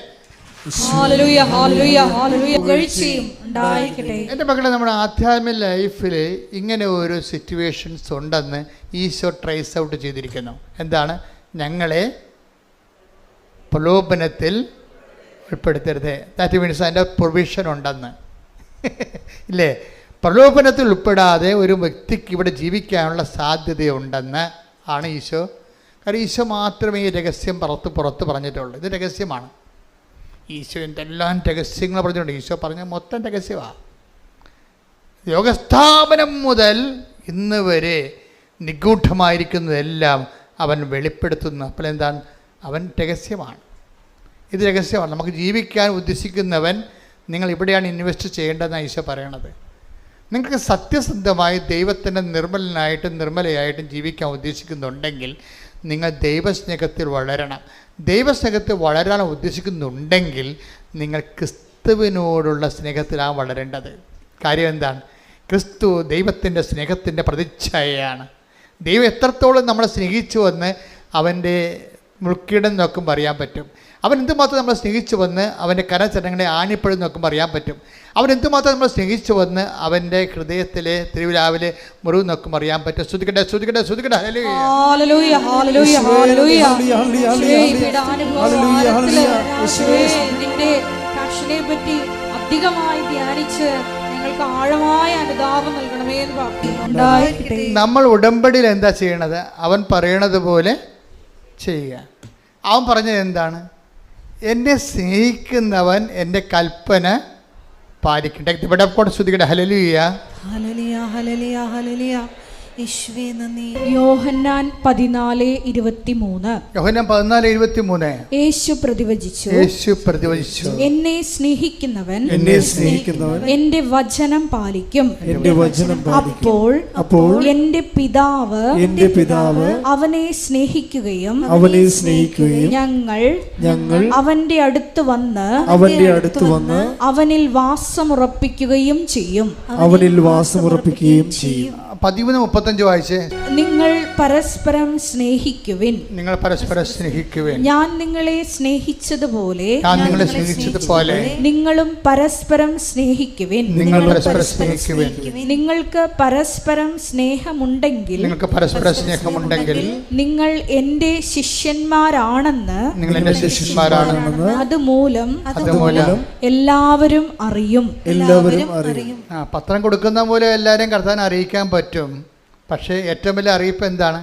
എൻ്റെ മക്കളെ, നമ്മുടെ ആധ്യാത്മിക ലൈഫിൽ ഇങ്ങനെ ഒരു സിറ്റുവേഷൻസ് ഉണ്ടെന്ന് ഈശോ ട്രേസ് ഔട്ട് ചെയ്തിരിക്കുന്നു. എന്താണ്? ഞങ്ങളെ പ്രലോഭനത്തിൽ ഉൾപ്പെടുത്തരുത്. ദാറ്റ് മീൻസ് അതിൻ്റെ പ്രൊവിഷൻ ഉണ്ടെന്ന് ഇല്ലേ? പ്രലോഭനത്തിൽ ഉൾപ്പെടാതെ ഒരു വ്യക്തിക്ക് ഇവിടെ ജീവിക്കാനുള്ള സാധ്യതയുണ്ടെന്ന് ആണ് ഈശോ. കാരണം ഈശോ മാത്രമേ ഈ രഹസ്യം പുറത്ത് പറഞ്ഞിട്ടുള്ളൂ. ഇത് രഹസ്യമാണ്. ഈശോ എന്തെല്ലാം രഹസ്യങ്ങൾ പറഞ്ഞിട്ടുണ്ട്. ഈശോ പറഞ്ഞ മൊത്തം രഹസ്യമാണ്. ലോകസ്ഥാപനം മുതൽ ഇന്ന് വരെ നിഗൂഢമായിരിക്കുന്നതെല്ലാം അവൻ വെളിപ്പെടുത്തുന്നു. അപ്പോൾ എന്താണ്? അവൻ രഹസ്യമാണ്. ഇത് രഹസ്യമാണ്. നമുക്ക് ജീവിക്കാൻ ഉദ്ദേശിക്കുന്നവൻ നിങ്ങൾ ഇവിടെയാണ് ഇൻവെസ്റ്റ് ചെയ്യേണ്ടതെന്നാണ് ഈശോ പറയണത്. നിങ്ങൾക്ക് സത്യസന്ധമായി ദൈവത്തിൻ്റെ നിർമ്മലയായിട്ടും ജീവിക്കാൻ ഉദ്ദേശിക്കുന്നുണ്ടെങ്കിൽ നിങ്ങൾ ദൈവസ്നേഹത്തിൽ വളരണം. ദൈവസ്നേഹത്തിൽ വളരാൻ ഉദ്ദേശിക്കുന്നുണ്ടെങ്കിൽ നിങ്ങൾ ക്രിസ്തുവിനോടുള്ള സ്നേഹത്തിലാണ് വളരേണ്ടത്. കാര്യം എന്താണ്? ക്രിസ്തു ദൈവത്തിൻ്റെ സ്നേഹത്തിൻ്റെ പ്രതിച്ഛായയാണ്. ദൈവം എത്രത്തോളം നമ്മളെ സ്നേഹിച്ചുവെന്ന് അവൻ്റെ മുൾക്കിടം നോക്കുമ്പോൾ അറിയാൻ പറ്റും. അവൻ എന്തുമാത്രം നമ്മളെ സ്നേഹിച്ചു വന്ന് അവൻ്റെ കരചരണങ്ങളെ ആണിപ്പഴും നോക്കുമ്പോൾ അറിയാൻ പറ്റും. അവൻ എന്തുമാത്രം നമ്മളെ സ്നേഹിച്ചു വന്ന് അവൻ്റെ ഹൃദയത്തിലെ തിരുവിലാവിലെ മുറിവ് നോക്കുമ്പോൾ അറിയാൻ പറ്റും. ശ്രുതിക്കട്ടെ. നമ്മൾ ഉടമ്പടിയിൽ എന്താ ചെയ്യണത്? അവൻ പറയണത് പോലെ ചെയ്യുക. അവൻ പറഞ്ഞത് എന്താണ്? എന്നെ സ്നേഹിക്കുന്നവൻ എൻ്റെ കൽപ്പന പാലിക്കട്ടെ. ഇവിടെ ശ്രുതിക്കട്ടെ. ഹല്ലേലൂയ, ഹല്ലേലൂയ, ഹല്ലേലൂയ, ഹല്ലേലൂയ. യോഹന്നാൻ 14:23. യോഹന്നാൻ 14:23. യേശു പ്രതിവചിച്ചു, എന്നെ സ്നേഹിക്കുന്നവൻ എന്റെ വചനം പാലിക്കും. അപ്പോൾ എന്റെ പിതാവ് അവനെ സ്നേഹിക്കുകയും ഞങ്ങൾ അവന്റെ അടുത്ത് വന്ന് അവനിൽ വാസമുറപ്പിക്കുകയും ചെയ്യും. 13:35 വായിച്ചേ. നിങ്ങൾ പരസ്പരം സ്നേഹിക്കുവിൻ. ഞാൻ നിങ്ങളെ സ്നേഹിച്ചതുപോലെ നിങ്ങളും പരസ്പരം സ്നേഹിക്കുവിൻ. നിങ്ങൾക്ക് പരസ്പരം സ്നേഹമുണ്ടെങ്കിൽ നിങ്ങൾ എന്റെ ശിഷ്യന്മാരാണെന്ന് അതുമൂലം എല്ലാവരും അറിയും. പത്രം കൊടുക്കുന്ന പോലെ എല്ലാവരും കർത്താവിനെ അറിയിക്കാൻ പറ്റും. പക്ഷേ ഏറ്റവും വലിയ അറിയിപ്പ് എന്താണ്?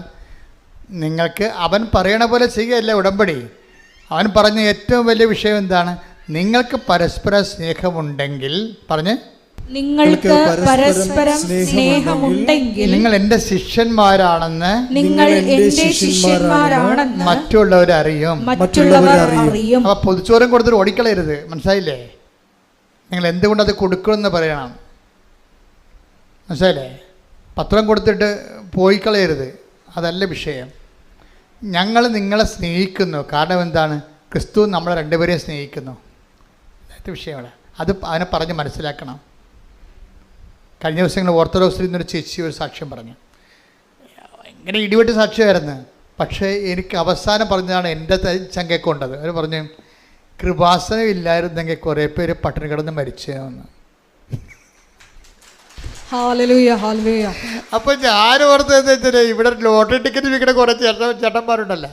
നിങ്ങൾക്ക് അവൻ പറയണ പോലെ ചെയ്യുകയല്ല ഉടമ്പടി. അവൻ പറഞ്ഞ ഏറ്റവും വലിയ വിഷയം എന്താണ്? നിങ്ങൾക്ക് പരസ്പര സ്നേഹമുണ്ടെങ്കിൽ നിങ്ങൾക്ക് പരസ്പരം സ്നേഹമുണ്ടെങ്കിൽ നിങ്ങൾ എൻ്റെ ശിഷ്യന്മാരാണെന്ന് മറ്റുള്ളവർ അറിയും. അപ്പോൾ പൊതുച്ചോരം കൊടുത്തിട്ട് ഓടിക്കളയരുത്. മനസ്സിലായില്ലേ? നിങ്ങൾ എന്തുകൊണ്ടത് കൊടുക്കുമെന്ന് പറയണം. മനസ്സിലായില്ലേ? പത്രം കൊടുത്തിട്ട് പോയി കളയരുത്. അതല്ല വിഷയം. ഞങ്ങൾ നിങ്ങളെ സ്നേഹിക്കുന്നു. കാരണം എന്താണ്? ക്രിസ്തു നമ്മളെ രണ്ടുപേരെയും സ്നേഹിക്കുന്നു. അത് വിഷയമാണ്. അവനെ പറഞ്ഞ് മനസ്സിലാക്കണം. കഴിഞ്ഞ ദിവസങ്ങൾ ഓർത്തഡോക്സിൽ നിന്നൊരു ചേച്ചി ഒരു സാക്ഷ്യം പറഞ്ഞു. ഭയങ്കര ഇടിവെട്ട് സാക്ഷ്യമായിരുന്നു. പക്ഷേ എനിക്ക് അവസാനം പറഞ്ഞതാണ് എൻ്റെ ചങ്കക്കൊണ്ടത്. അവർ പറഞ്ഞു, കൃപാസനം ഇല്ലായിരുന്നെങ്കിൽ കുറേ പേര് പട്ടിണി കിടന്ന് മരിച്ചതെന്ന്. അപ്പോൾ ഞാൻ ഓർത്തതെന്ന് വെച്ചാൽ ഇവിടെ ലോട്ടറി ടിക്കറ്റ് വിൽക്കുന്ന കുറേ ചേട്ടന്മാരുണ്ടല്ലോ,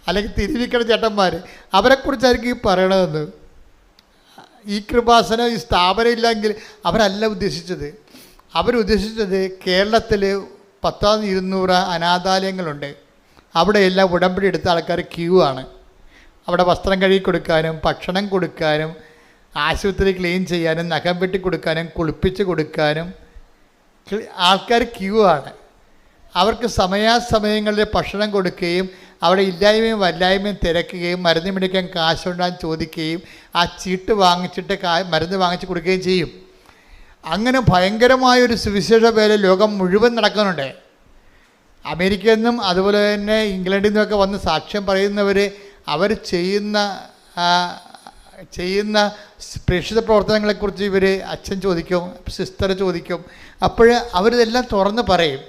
അല്ലെങ്കിൽ തിരിവിൽക്കുന്ന ചേട്ടന്മാർ, അവരെക്കുറിച്ചായിരിക്കും ഈ പറയണതെന്ന്. ഈ കൃപാസനം ഈ സ്ഥാപനം ഇല്ലെങ്കിൽ അവരല്ല ഉദ്ദേശിച്ചത്. അവരുദ്ദേശിച്ചത് കേരളത്തിൽ 1,200 അനാഥാലയങ്ങളുണ്ട്. അവിടെയെല്ലാം ഉടമ്പടി എടുത്ത ആൾക്കാർ ക്യൂ ആണ്. അവിടെ വസ്ത്രം കഴുകി കൊടുക്കാനും ഭക്ഷണം കൊടുക്കാനും ആശുപത്രി ക്ലീൻ ചെയ്യാനും നഖം വെട്ടി കൊടുക്കാനും കുളിപ്പിച്ച് കൊടുക്കാനും ആൾക്കാർ ക്യൂ ആണ്. അവർക്ക് സമയാസമയങ്ങളിൽ ഭക്ഷണം കൊടുക്കുകയും അവിടെ ഇല്ലായ്മയും വല്ലായ്മയും തിരക്കുകയും മരുന്ന് മേടിക്കാൻ കാശുണ്ടാകാൻ ചോദിക്കുകയും ആ ചീട്ട് വാങ്ങിച്ചിട്ട് മരുന്ന് വാങ്ങിച്ച് കൊടുക്കുകയും ചെയ്യും. അങ്ങനെ ഭയങ്കരമായൊരു സുവിശേഷ വേല ലോകം മുഴുവൻ നടക്കുന്നുണ്ട്. അമേരിക്കയിൽ നിന്നും അതുപോലെ തന്നെ ഇംഗ്ലണ്ടിൽ നിന്നൊക്കെ വന്ന് സാക്ഷ്യം പറയുന്നവർ അവർ ചെയ്യുന്ന പ്രേക്ഷിത പ്രവർത്തനങ്ങളെക്കുറിച്ച് ഇവർ അച്ഛൻ ചോദിക്കും, സിസ്റ്റർ ചോദിക്കും. അപ്പോൾ അവരിതെല്ലാം തുറന്ന് പറയും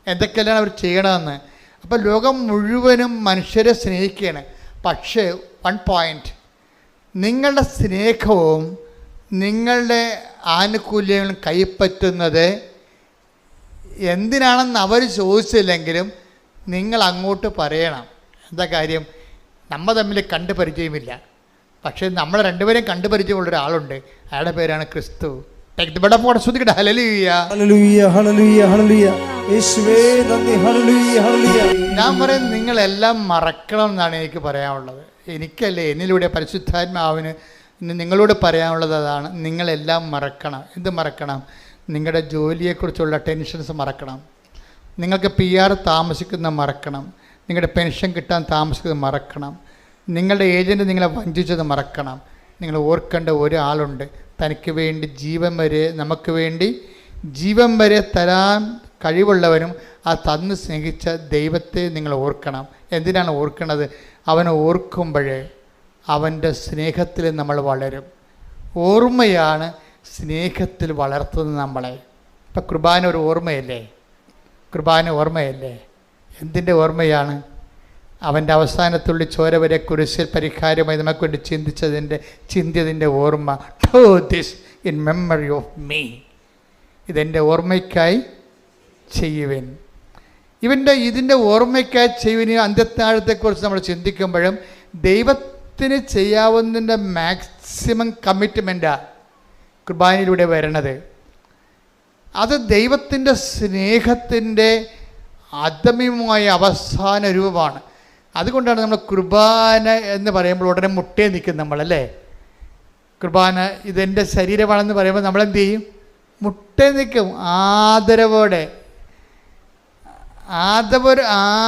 എന്തൊക്കെയാണ് അവർ ചെയ്യണമെന്ന്. അപ്പോൾ ലോകം മുഴുവനും മനുഷ്യരെ സ്നേഹിക്കുകയാണ്. പക്ഷേ വൺ പോയിൻ്റ്, നിങ്ങളുടെ സ്നേഹവും നിങ്ങളുടെ ആനുകൂല്യങ്ങളും കൈപ്പറ്റുന്നത് എന്തിനാണെന്ന് അവർ ചോദിച്ചില്ലെങ്കിലും നിങ്ങൾ അങ്ങോട്ട് പറയണം. എന്താ കാര്യം? നമ്മൾ തമ്മിൽ കണ്ടു പരിചയമില്ല, പക്ഷേ നമ്മൾ രണ്ടുപേരെയും കണ്ടു പരിചയമുള്ള ഒരാളുണ്ട്. അയാളുടെ പേരാണ് ക്രിസ്തു. ഞാൻ പറയും നിങ്ങളെല്ലാം മറക്കണം എന്നാണ് എനിക്ക് പറയാനുള്ളത്. എനിക്കല്ലേ, എന്നിലൂടെ പരിശുദ്ധാത്മാവിന് നിങ്ങളോട് പറയാനുള്ളത് അതാണ്. നിങ്ങളെല്ലാം മറക്കണം. എന്ത് മറക്കണം? നിങ്ങളുടെ ജോലിയെക്കുറിച്ചുള്ള ടെൻഷൻസ് മറക്കണം. നിങ്ങൾക്ക് PR താമസിക്കുന്ന മറക്കണം. നിങ്ങളുടെ പെൻഷൻ കിട്ടാൻ താമസിക്കുന്നത് മറക്കണം. നിങ്ങളുടെ ഏജൻറ്റ് നിങ്ങളെ വഞ്ചിച്ചത് മറക്കണം. നിങ്ങൾ ഓർക്കേണ്ട ഒരാളുണ്ട്, തനിക്ക് വേണ്ടി ജീവൻ വരെ, നമുക്ക് വേണ്ടി ജീവൻ വരെ തരാൻ കഴിവുള്ളവനും ആ തന്ന് സ്നേഹിച്ച ദൈവത്തെ നിങ്ങൾ ഓർക്കണം. എന്തിനാണ് ഓർക്കണത്? അവനെ ഓർക്കുമ്പോഴേ അവൻ്റെ സ്നേഹത്തിൽ നമ്മൾ വളരും. ഓർമ്മയാണ് സ്നേഹത്തിൽ വളർത്തുന്നത് നമ്മളെ. ഇപ്പം കുർബാന ഒരു ഓർമ്മയല്ലേ? കുർബാന ഓർമ്മയല്ലേ? എന്തിൻ്റെ ഓർമ്മയാണ്? അവൻ്റെ അവസാനത്തുള്ളി ചോര വരെ കുരിശിൽ പരിഹാരമായി നമുക്ക് വേണ്ടി ചിന്തിയതിൻ്റെ ഓർമ്മ. Do this in memory of me. ഇതെൻ്റെ ഓർമ്മയ്ക്കായി ചെയ്യുവിൻ. ഇതിൻ്റെ ഓർമ്മയ്ക്കായി ചെയ്യുവിന് അന്ത്യത്താഴത്തെക്കുറിച്ച് നമ്മൾ ചിന്തിക്കുമ്പോഴും ദൈവത്തിന് ചെയ്യാവുന്നതിൻ്റെ മാക്സിമം കമ്മിറ്റ്മെൻറ്റാണ് കുർബാനയിലൂടെ വരണത്. അത് ദൈവത്തിൻ്റെ സ്നേഹത്തിൻ്റെ അദമ്യമായ അവസാന രൂപമാണ്. അതുകൊണ്ടാണ് നമ്മൾ കുർബാന എന്ന് പറയുമ്പോൾ ഉടനെ മുട്ടേ നിൽക്കും നമ്മളല്ലേ. കുർബാന ഇതെൻ്റെ ശരീരമാണെന്ന് പറയുമ്പോൾ നമ്മളെന്ത് ചെയ്യും? മുട്ടേ നിൽക്കും.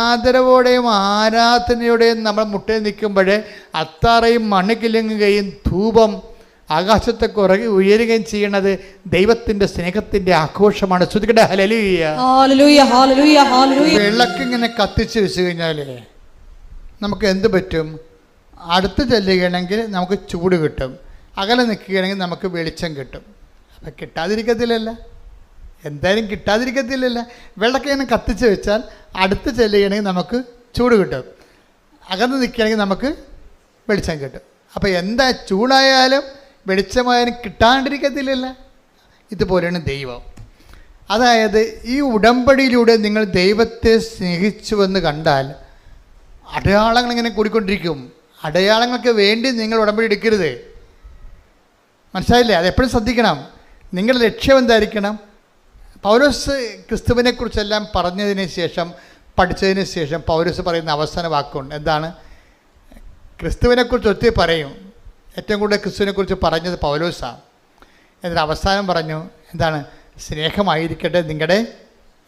ആദരവോടെയും ആരാധനയോടെയും നമ്മൾ മുട്ടേ നിൽക്കുമ്പോൾ അത്താറയും മണ്ണ് കിലുങ്ങുകയും ധൂപം ആകാശത്തെ ഉയരുകയും ചെയ്യണത് ദൈവത്തിൻ്റെ സ്നേഹത്തിൻ്റെ ആഘോഷമാണ്. ശ്രുതിക്കട്ടെ ഹല്ലേലൂയ. വിളക്കിങ്ങനെ കത്തിച്ച് വെച്ച് കഴിഞ്ഞാൽ നമുക്ക് എന്ത് പറ്റും? അടുത്ത് ചെല്ലുകയാണെങ്കിൽ നമുക്ക് ചൂട് കിട്ടും, അകലെ നിൽക്കുകയാണെങ്കിൽ നമുക്ക് വെളിച്ചം കിട്ടും. അപ്പം കിട്ടാതിരിക്കത്തില്ലല്ല, എന്തായാലും കിട്ടാതിരിക്കത്തില്ലല്ല. വിളക്കിങ്ങനെ കത്തിച്ച് വെച്ചാൽ അടുത്ത് ചെല്ലുകയാണെങ്കിൽ നമുക്ക് ചൂട് കിട്ടും, അകന്ന് നിൽക്കുകയാണെങ്കിൽ നമുക്ക് വെളിച്ചം കിട്ടും. അപ്പോൾ എന്താ ചൂടായാലും വെളിച്ചമായാലും കിട്ടാണ്ടിരിക്കത്തില്ലല്ല. ഇതുപോലെയാണ് ദൈവം. അതായത് ഈ ഉടമ്പടിയിലൂടെ നിങ്ങൾ ദൈവത്തെ സ്നേഹിച്ചുവെന്ന് കണ്ടാൽ അടയാളങ്ങൾ ഇങ്ങനെ കൂടിക്കൊണ്ടിരിക്കും. അടയാളങ്ങൾക്ക് വേണ്ടി നിങ്ങൾ ഉടമ്പടി എടുക്കരുത്. മനസ്സിലായില്ലേ? അതെപ്പോഴും ശ്രദ്ധിക്കണം. നിങ്ങളുടെ ലക്ഷ്യം എന്തായിരിക്കണം? പൗലോസ് ക്രിസ്തുവിനെക്കുറിച്ചെല്ലാം പറഞ്ഞതിന് ശേഷം, പഠിച്ചതിന് ശേഷം പൗലോസ് പറയുന്ന അവസാന വാക്കുണ്ട്. എന്താണ്? ക്രിസ്തുവിനെക്കുറിച്ച് ഒത്തിരി പറയും. ഏറ്റവും കൂടുതൽ ക്രിസ്തുവിനെക്കുറിച്ച് പറഞ്ഞത് പൗലോസാണ്. എന്നിട്ട് അവസാനം പറഞ്ഞു എന്താണ്? സ്നേഹമായിരിക്കട്ടെ നിങ്ങളുടെ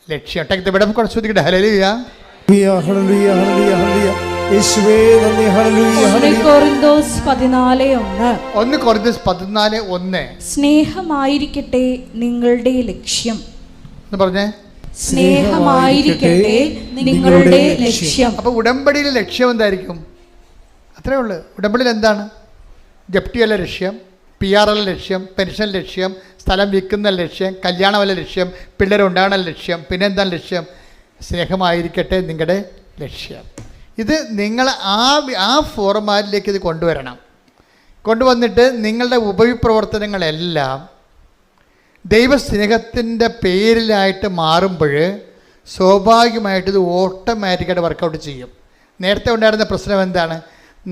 ലക്ഷ്യം. ഇവിടെ കുറച്ച് ഹല്ലേലൂയ. കൊരിന്തോസ് 14:1 സ്നേഹമായിരിക്കട്ടെ നിങ്ങളുടെ ലക്ഷ്യം എന്ന് പറഞ്ഞേ. സ്നേഹമായിരിക്കട്ടെ നിങ്ങളുടെ ലക്ഷ്യം. അപ്പോൾ ഉടമ്പടിയിലെ ലക്ഷ്യം എന്തായിരിക്കും? അത്രേ ഉള്ളൂ. ഉടമ്പടിയിൽ എന്താണ്? ജപ്തിയല്ല ലക്ഷ്യം, PRL ലക്ഷ്യം, പെൻഷൻ ലക്ഷ്യം, സ്ഥലം വിൽക്കുന്ന ലക്ഷ്യം, കല്യാണമല്ല ലക്ഷ്യം, പിള്ളേരുണ്ടാകണ ലക്ഷ്യം, പിന്നെന്താണ് ലക്ഷ്യം? സ്നേഹമായിരിക്കട്ടെ നിങ്ങളുടെ ലക്ഷ്യം. ഇത് നിങ്ങൾ ആ ഫോർമാറ്റിലേക്ക് ഇത് കൊണ്ടുവരണം. കൊണ്ടുവന്നിട്ട് നിങ്ങളുടെ ഉപവിപ്രവർത്തനങ്ങളെല്ലാം ദൈവസ്നേഹത്തിൻ്റെ പേരിലായിട്ട് മാറുമ്പോൾ സ്വാഭാവികമായിട്ട് ഇത് ഓട്ടോമാറ്റിക്കായിട്ട് വർക്കൗട്ട് ചെയ്യും. നേരത്തെ ഉണ്ടായിരുന്ന പ്രശ്നം എന്താണ്?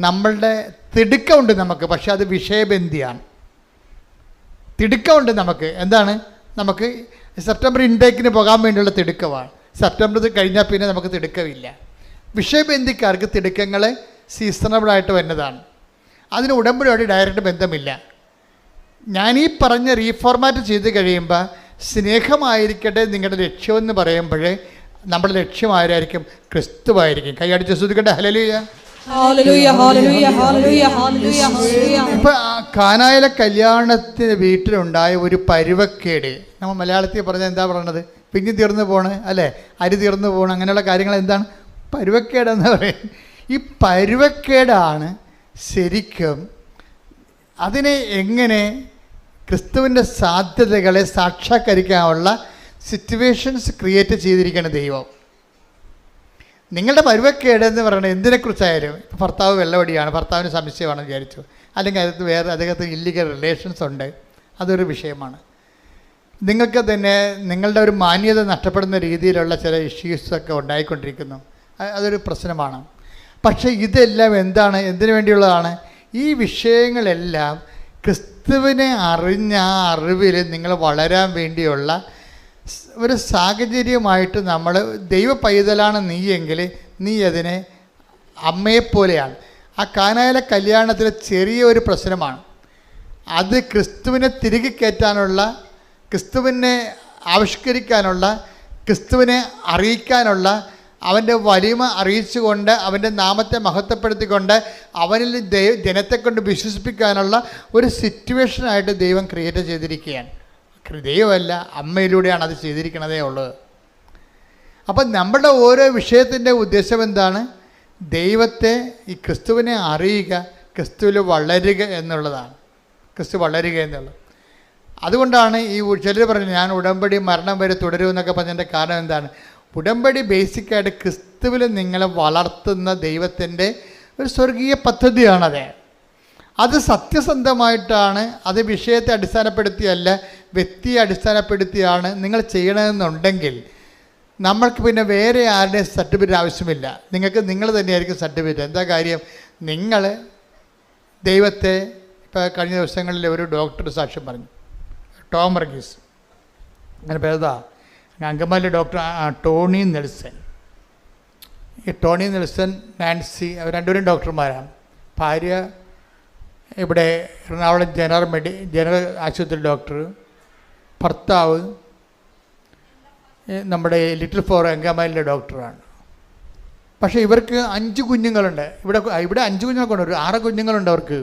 നമ്മളുടെ തിടുക്കമുണ്ട് നമുക്ക്, പക്ഷേ അത് വിഷയബന്ധിയാണ്. തിടുക്കമുണ്ട് നമുക്ക്. എന്താണ്? നമുക്ക് സെപ്റ്റംബർ ഇൻടേക്കിന് പോകാൻ വേണ്ടിയുള്ള തിടുക്കമാണ്. സെപ്റ്റംബർ കഴിഞ്ഞാൽ പിന്നെ നമുക്ക് തിടുക്കമില്ല. വിഷയബന്ധിക്കാർക്ക് തിടുക്കങ്ങൾ സീസണബിളായിട്ട് വരുന്നതാണ്. അതിന് ഉടമ്പടിയോട് ഡയറക്റ്റ് ബന്ധമില്ല. ഞാനീ പറഞ്ഞ റീഫോർമാറ്റ് ചെയ്ത് കഴിയുമ്പോൾ സ്നേഹമായിരിക്കട്ടെ നിങ്ങളുടെ ലക്ഷ്യമെന്ന് പറയുമ്പോൾ നമ്മുടെ ലക്ഷ്യം ആരായിരിക്കും? ക്രിസ്തുവായിരിക്കും. കൈയടിച്ച് സ്തുതിക്കട്ടെ. ഹല്ലേലൂയ. ഇപ്പം കാനായിലെ കല്യാണത്തിന് വീട്ടിലുണ്ടായ ഒരു പരുവക്കേട്, നമ്മൾ മലയാളത്തിൽ പറഞ്ഞാൽ എന്താ പറയണത്? പിഞ്ഞ് തീർന്നു പോണ്, അല്ലേ? അരി തീർന്നു പോകണം, അങ്ങനെയുള്ള കാര്യങ്ങൾ എന്താണ്? പരുവക്കേടെന്ന് പറയും. ഈ പരുവക്കേടാണ് ശരിക്കും അതിനെ എങ്ങനെ ക്രിസ്തുവിൻ്റെ സാധ്യതകളെ സാക്ഷാത്കരിക്കാനുള്ള സിറ്റുവേഷൻസ് ക്രിയേറ്റ് ചെയ്തിരിക്കുകയാണ് ദൈവം. നിങ്ങളുടെ പരുവക്കേട് എന്ന് പറയുന്നത് എന്തിനെക്കുറിച്ചായാലും, ഇപ്പോൾ ഭർത്താവ് വെള്ളവടിയാണ്, ഭർത്താവിന് സംശയമാണെന്ന് വിചാരിച്ചു, അല്ലെങ്കിൽ അതിനകത്ത് വേറെ അദ്ദേഹത്തിന് ഇല്ലീഗൽ റിലേഷൻസ് ഉണ്ട്, അതൊരു വിഷയമാണ്. നിങ്ങൾക്ക് തന്നെ നിങ്ങളുടെ ഒരു മാന്യത നഷ്ടപ്പെടുന്ന രീതിയിലുള്ള ചില ഇഷ്യൂസൊക്കെ ഉണ്ടായിക്കൊണ്ടിരിക്കുന്നു, അതൊരു പ്രശ്നമാണ്. പക്ഷേ ഇതെല്ലാം എന്താണ്? എന്തിനു വേണ്ടിയുള്ളതാണ്? ഈ വിഷയങ്ങളെല്ലാം ക്രിസ്തുവിനെ അറിഞ്ഞ ആ അറിവിൽ നിങ്ങൾ വളരാൻ വേണ്ടിയുള്ള ഒരു സാഹചര്യമായിട്ട് നമ്മൾ ദൈവ പൈതലാണ് നീയെങ്കിൽ നീ അതിനെ അമ്മയെപ്പോലെയാണ്. ആ കാനായിലെ കല്യാണത്തിലെ ചെറിയൊരു പ്രശ്നമാണ് അത്. ക്രിസ്തുവിനെ തിരികെ കയറ്റാനുള്ള, ക്രിസ്തുവിനെ ആവിഷ്കരിക്കാനുള്ള, ക്രിസ്തുവിനെ അറിയിക്കാനുള്ള, അവൻ്റെ വലിമ അറിയിച്ചുകൊണ്ട് അവൻ്റെ നാമത്തെ മഹത്വപ്പെടുത്തിക്കൊണ്ട് അവനിൽ ജനത്തെ കൊണ്ട് വിശ്വസിപ്പിക്കാനുള്ള ഒരു സിറ്റുവേഷനായിട്ട് ദൈവം ക്രിയേറ്റ് ചെയ്തിരിക്കുകയാണ്. ദൈവമല്ല, അമ്മയിലൂടെയാണ് അത് ചെയ്തിരിക്കണതേ ഉള്ളത്. അപ്പം നമ്മുടെ ഓരോ വിഷയത്തിൻ്റെ ഉദ്ദേശം എന്താണ്? ദൈവത്തെ, ഈ ക്രിസ്തുവിനെ അറിയുക, ക്രിസ്തുവിൽ വളരുക എന്നുള്ളതാണ്. ക്രിസ്തു വളരുക എന്നുള്ളത്. അതുകൊണ്ടാണ് ഈ ചിലർ പറഞ്ഞു ഞാൻ ഉടമ്പടി മരണം വരെ തുടരുമെന്നൊക്കെ പറഞ്ഞതിൻ്റെ കാരണം എന്താണ്? ഉടമ്പടി ബേസിക്കായിട്ട് ക്രിസ്തുവിൽ നിങ്ങളെ വളർത്തുന്ന ദൈവത്തിൻ്റെ ഒരു സ്വർഗീയ പദ്ധതിയാണത്. അത് സത്യസന്ധമായിട്ടാണ്, അത് വിഷയത്തെ അടിസ്ഥാനപ്പെടുത്തിയല്ല, വ്യക്തിയെ അടിസ്ഥാനപ്പെടുത്തിയാണ് നിങ്ങൾ ചെയ്യണമെന്നുണ്ടെങ്കിൽ നമ്മൾക്ക് പിന്നെ വേറെ ആരുടെയും സർട്ടിഫിക്കറ്റ് ആവശ്യമില്ല. നിങ്ങൾ തന്നെയായിരിക്കും സർട്ടിഫിക്കറ്റ്. എന്താ കാര്യം? നിങ്ങൾ ദൈവത്തെ, ഇപ്പോൾ കഴിഞ്ഞ ദിവസങ്ങളിൽ ഒരു ഡോക്ടർ സാക്ഷ്യം പറഞ്ഞു, ടോം വർഗീസ്, അങ്ങനെ പേരുതാ, അങ്കമാലി ഡോക്ടർ ടോണി നെൽസൺ. ഈ ടോണി നെൽസൺ, നാൻസി, അവർ രണ്ടുപേരും ഡോക്ടർമാരാണ്. ഭാര്യ ഇവിടെ എറണാകുളം ജനറൽ ആശുപത്രി ഡോക്ടർ, ഭർത്താവ് നമ്മുടെ ലിറ്റിൽ ഫോർ അങ്കമാലിയിലെ ഡോക്ടറാണ്. പക്ഷേ ഇവർക്ക് 5 കുഞ്ഞുങ്ങളുണ്ട്. ഇവിടെ 5 കുഞ്ഞുങ്ങളൊക്കെ ഉണ്ട്, 6 കുഞ്ഞുങ്ങളുണ്ട് അവർക്ക്.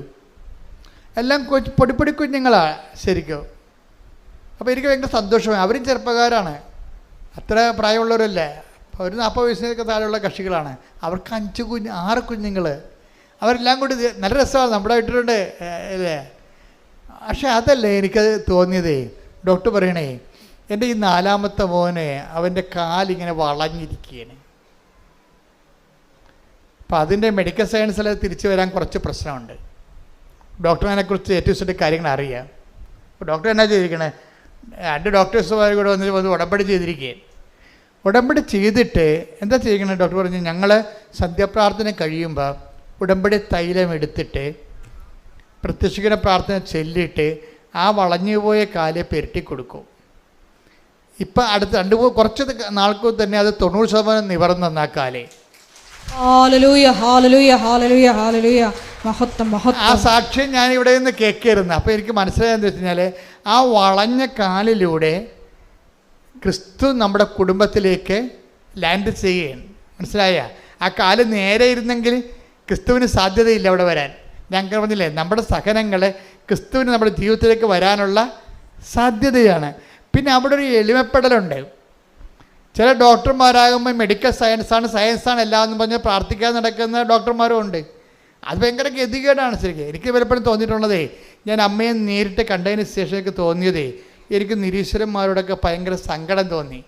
എല്ലാം പൊടിപ്പൊടി കുഞ്ഞുങ്ങളാണ് ശരിക്കും. അപ്പോൾ എനിക്ക് ഭയങ്കര സന്തോഷമായി. അവരും ചെറുപ്പക്കാരാണ്, അത്ര പ്രായമുള്ളവരല്ലേ, ഒരു 40 വയസ്സിനൊക്കെ താഴെയുള്ള കക്ഷികളാണ്. അവർക്ക് 6 കുഞ്ഞുങ്ങൾ. അവരെല്ലാം കൂടി നല്ല രസമാണ്, നമ്മുടെ വീട്ടിലുണ്ട് അല്ലേ. പക്ഷേ അതല്ലേ എനിക്കത് തോന്നിയതേ. ഡോക്ടർ പറയണേ, എൻ്റെ ഈ 4ാമത്തെ മോനെ അവൻ്റെ കാലിങ്ങനെ വളഞ്ഞിരിക്കുകയാണ്. അപ്പം അതിൻ്റെ മെഡിക്കൽ സയൻസിൽ തിരിച്ചു വരാൻ കുറച്ച് പ്രശ്നമുണ്ട്. ഡോക്ടറിനെക്കുറിച്ച് ഏറ്റവും കാര്യങ്ങൾ അറിയാം. അപ്പോൾ ഡോക്ടർ എന്നാ ചെയ്തിരിക്കണേ, 2 ഡോക്ടേഴ്സുമാർ കൂടെ വന്ന് ഉടമ്പടി ചെയ്തിരിക്കുകയാണ്. ഉടമ്പടി ചെയ്തിട്ട് എന്താ ചെയ്യിക്കണേ? ഡോക്ടർ പറഞ്ഞു, ഞങ്ങൾ സന്ധ്യാപ്രാർത്ഥന കഴിയുമ്പോൾ ഉടമ്പടി തൈലം എടുത്തിട്ട് പ്രത്യക്ഷീകരണ പ്രാർത്ഥന ചൊല്ലിയിട്ട് ആ വളഞ്ഞുപോയ കാലെ പെരട്ടി കൊടുക്കും. ഇപ്പം അടുത്ത് കുറച്ച് നാൾക്ക് തന്നെ അത് 90% നിവർന്ന ആ കാലേ. ആ സാക്ഷ്യം ഞാൻ ഇവിടെ നിന്ന് കേൾക്കായിരുന്നു. അപ്പോൾ എനിക്ക് മനസ്സിലായെന്ന് വെച്ച് കഴിഞ്ഞാൽ ആ വളഞ്ഞ കാലിലൂടെ ക്രിസ്തു നമ്മുടെ കുടുംബത്തിലേക്ക് ലാൻഡ് ചെയ്യുകയാണ്. മനസ്സിലായ? ആ കാല് നേരെ ഇരുന്നെങ്കിൽ ക്രിസ്തുവിന് സാധ്യതയില്ല അവിടെ വരാൻ. ഞാൻ പറഞ്ഞില്ലേ, നമ്മുടെ സഹനങ്ങൾ ക്രിസ്തുവിന് നമ്മുടെ ജീവിതത്തിലേക്ക് വരാനുള്ള സാധ്യതയാണ്. പിന്നെ അവിടെ ഒരു എളിമപ്പെടലുണ്ട്. ചില ഡോക്ടർമാരാകുമ്പോൾ മെഡിക്കൽ സയൻസാണ് എല്ലാം എന്ന് പറഞ്ഞ് പ്രാർത്ഥിക്കാൻ നടക്കുന്ന ഡോക്ടർമാരും ഉണ്ട്. അത് ഭയങ്കര ഗതികേടാണ് ശരിക്കും. എനിക്ക് പലപ്പോഴും തോന്നിയിട്ടുള്ളതേ, ഞാൻ അമ്മയെ നേരിട്ട് കണ്ടതിന് ശേഷം എനിക്ക് തോന്നിയതേ, എനിക്ക് നിരീശ്വരന്മാരോടൊക്കെ ഭയങ്കര സങ്കടം തോന്നി.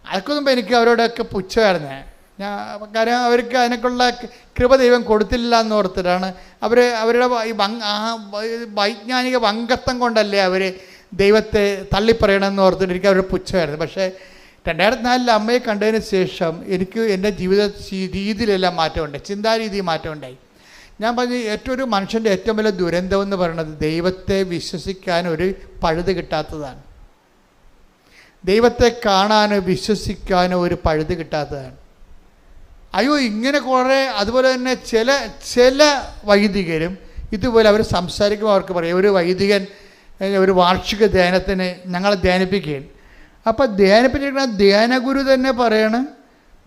അതൊക്കെ മുമ്പ് എനിക്ക് അവരോടൊക്കെ പുച്ഛമായിരുന്നു. കാരണം അവർക്ക് അതിനൊക്കെയുള്ള കൃപ ദൈവം കൊടുത്തില്ല എന്ന് ഓർത്തിട്ടാണ് അവരുടെ വൈജ്ഞാനിക വങ്കത്വം കൊണ്ടല്ലേ അവർ ദൈവത്തെ തള്ളിപ്പറയണമെന്ന് ഓർത്തിട്ട് എനിക്ക് അവരുടെ പുച്ഛമായിരുന്നു. പക്ഷേ 2004 അമ്മയെ കണ്ടതിന് ശേഷം എനിക്ക് എൻ്റെ ജീവിത രീതിയിലെല്ലാം മാറ്റമുണ്ടായി, ചിന്താരീതി മാറ്റമുണ്ടായി. ഞാൻ പറഞ്ഞു, ഒരു മനുഷ്യൻ്റെ ഏറ്റവും വലിയ ദുരന്തം എന്ന് പറയുന്നത് ദൈവത്തെ വിശ്വസിക്കാൻ ഒരു പഴുത് കിട്ടാത്തതാണ്. ദൈവത്തെ കാണാനോ വിശ്വസിക്കാനോ ഒരു പഴുത് കിട്ടാത്തതാണ്. അയ്യോ, ഇങ്ങനെ കുറേ, അതുപോലെ തന്നെ ചില വൈദികരും ഇതുപോലെ അവർ സംസാരിക്കുമ്പോൾ അവർക്ക് പറയും, ഒരു വൈദികൻ ഒരു വാർഷിക ധ്യാനത്തിന് ഞങ്ങളെ ധ്യാനിപ്പിക്കുകയും, അപ്പോൾ ധ്യാനിപ്പിച്ചിരിക്കുന്ന ധ്യാനഗുരു തന്നെ പറയണം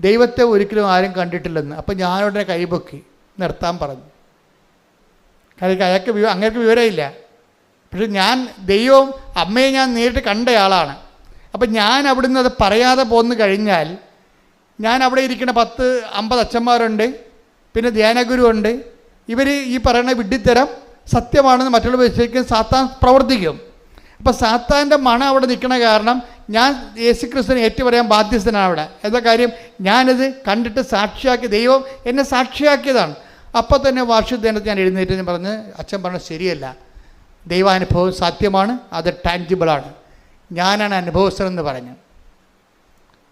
ദൈവത്തെ ഒരിക്കലും ആരും കണ്ടിട്ടില്ലെന്ന്. അപ്പോൾ ഞാനുടനെ കൈപൊക്കി നിർത്താൻ പറഞ്ഞു. കാരണം അങ്ങേക്ക് വിവരമില്ല. പക്ഷെ ഞാൻ ദൈവവും അമ്മയെ ഞാൻ നേരിട്ട് കണ്ടയാളാണ്. അപ്പം ഞാൻ അവിടുന്ന് അത് പറയാതെ പോന്നു കഴിഞ്ഞാൽ, ഞാൻ അവിടെ ഇരിക്കുന്ന 10-50 അച്ഛന്മാരുണ്ട്, പിന്നെ ധ്യാനഗുരു ഉണ്ട്. ഇവർ ഈ പറയുന്ന വിഡ്ഢിത്തരം സത്യമാണെന്ന് മറ്റുള്ളവർ വിശ്വസിക്കും, സാത്താൻ പ്രവർത്തിക്കും. അപ്പോൾ സാത്താൻ്റെ മണം അവിടെ നിൽക്കണ കാരണം ഞാൻ യേശുക്രിസ്തുവിനെ ഏറ്റുപറയാൻ ബാധ്യസ്ഥനാണ് അവിടെ. എന്താ കാര്യം? ഞാനിത് കണ്ടിട്ട് സാക്ഷിയാക്കി, ദൈവം എന്നെ സാക്ഷിയാക്കിയതാണ്. അപ്പോൾ തന്നെ വാർഷികദിനത്തിൽ ഞാൻ എഴുന്നേറ്റ് പറഞ്ഞ്, അച്ഛൻ പറഞ്ഞത് ശരിയല്ല, ദൈവാനുഭവം സത്യമാണ്, അത് ടാഞ്ചിബിളാണ്, ഞാനാണ് അനുഭവസ്ഥനെന്ന് പറഞ്ഞു.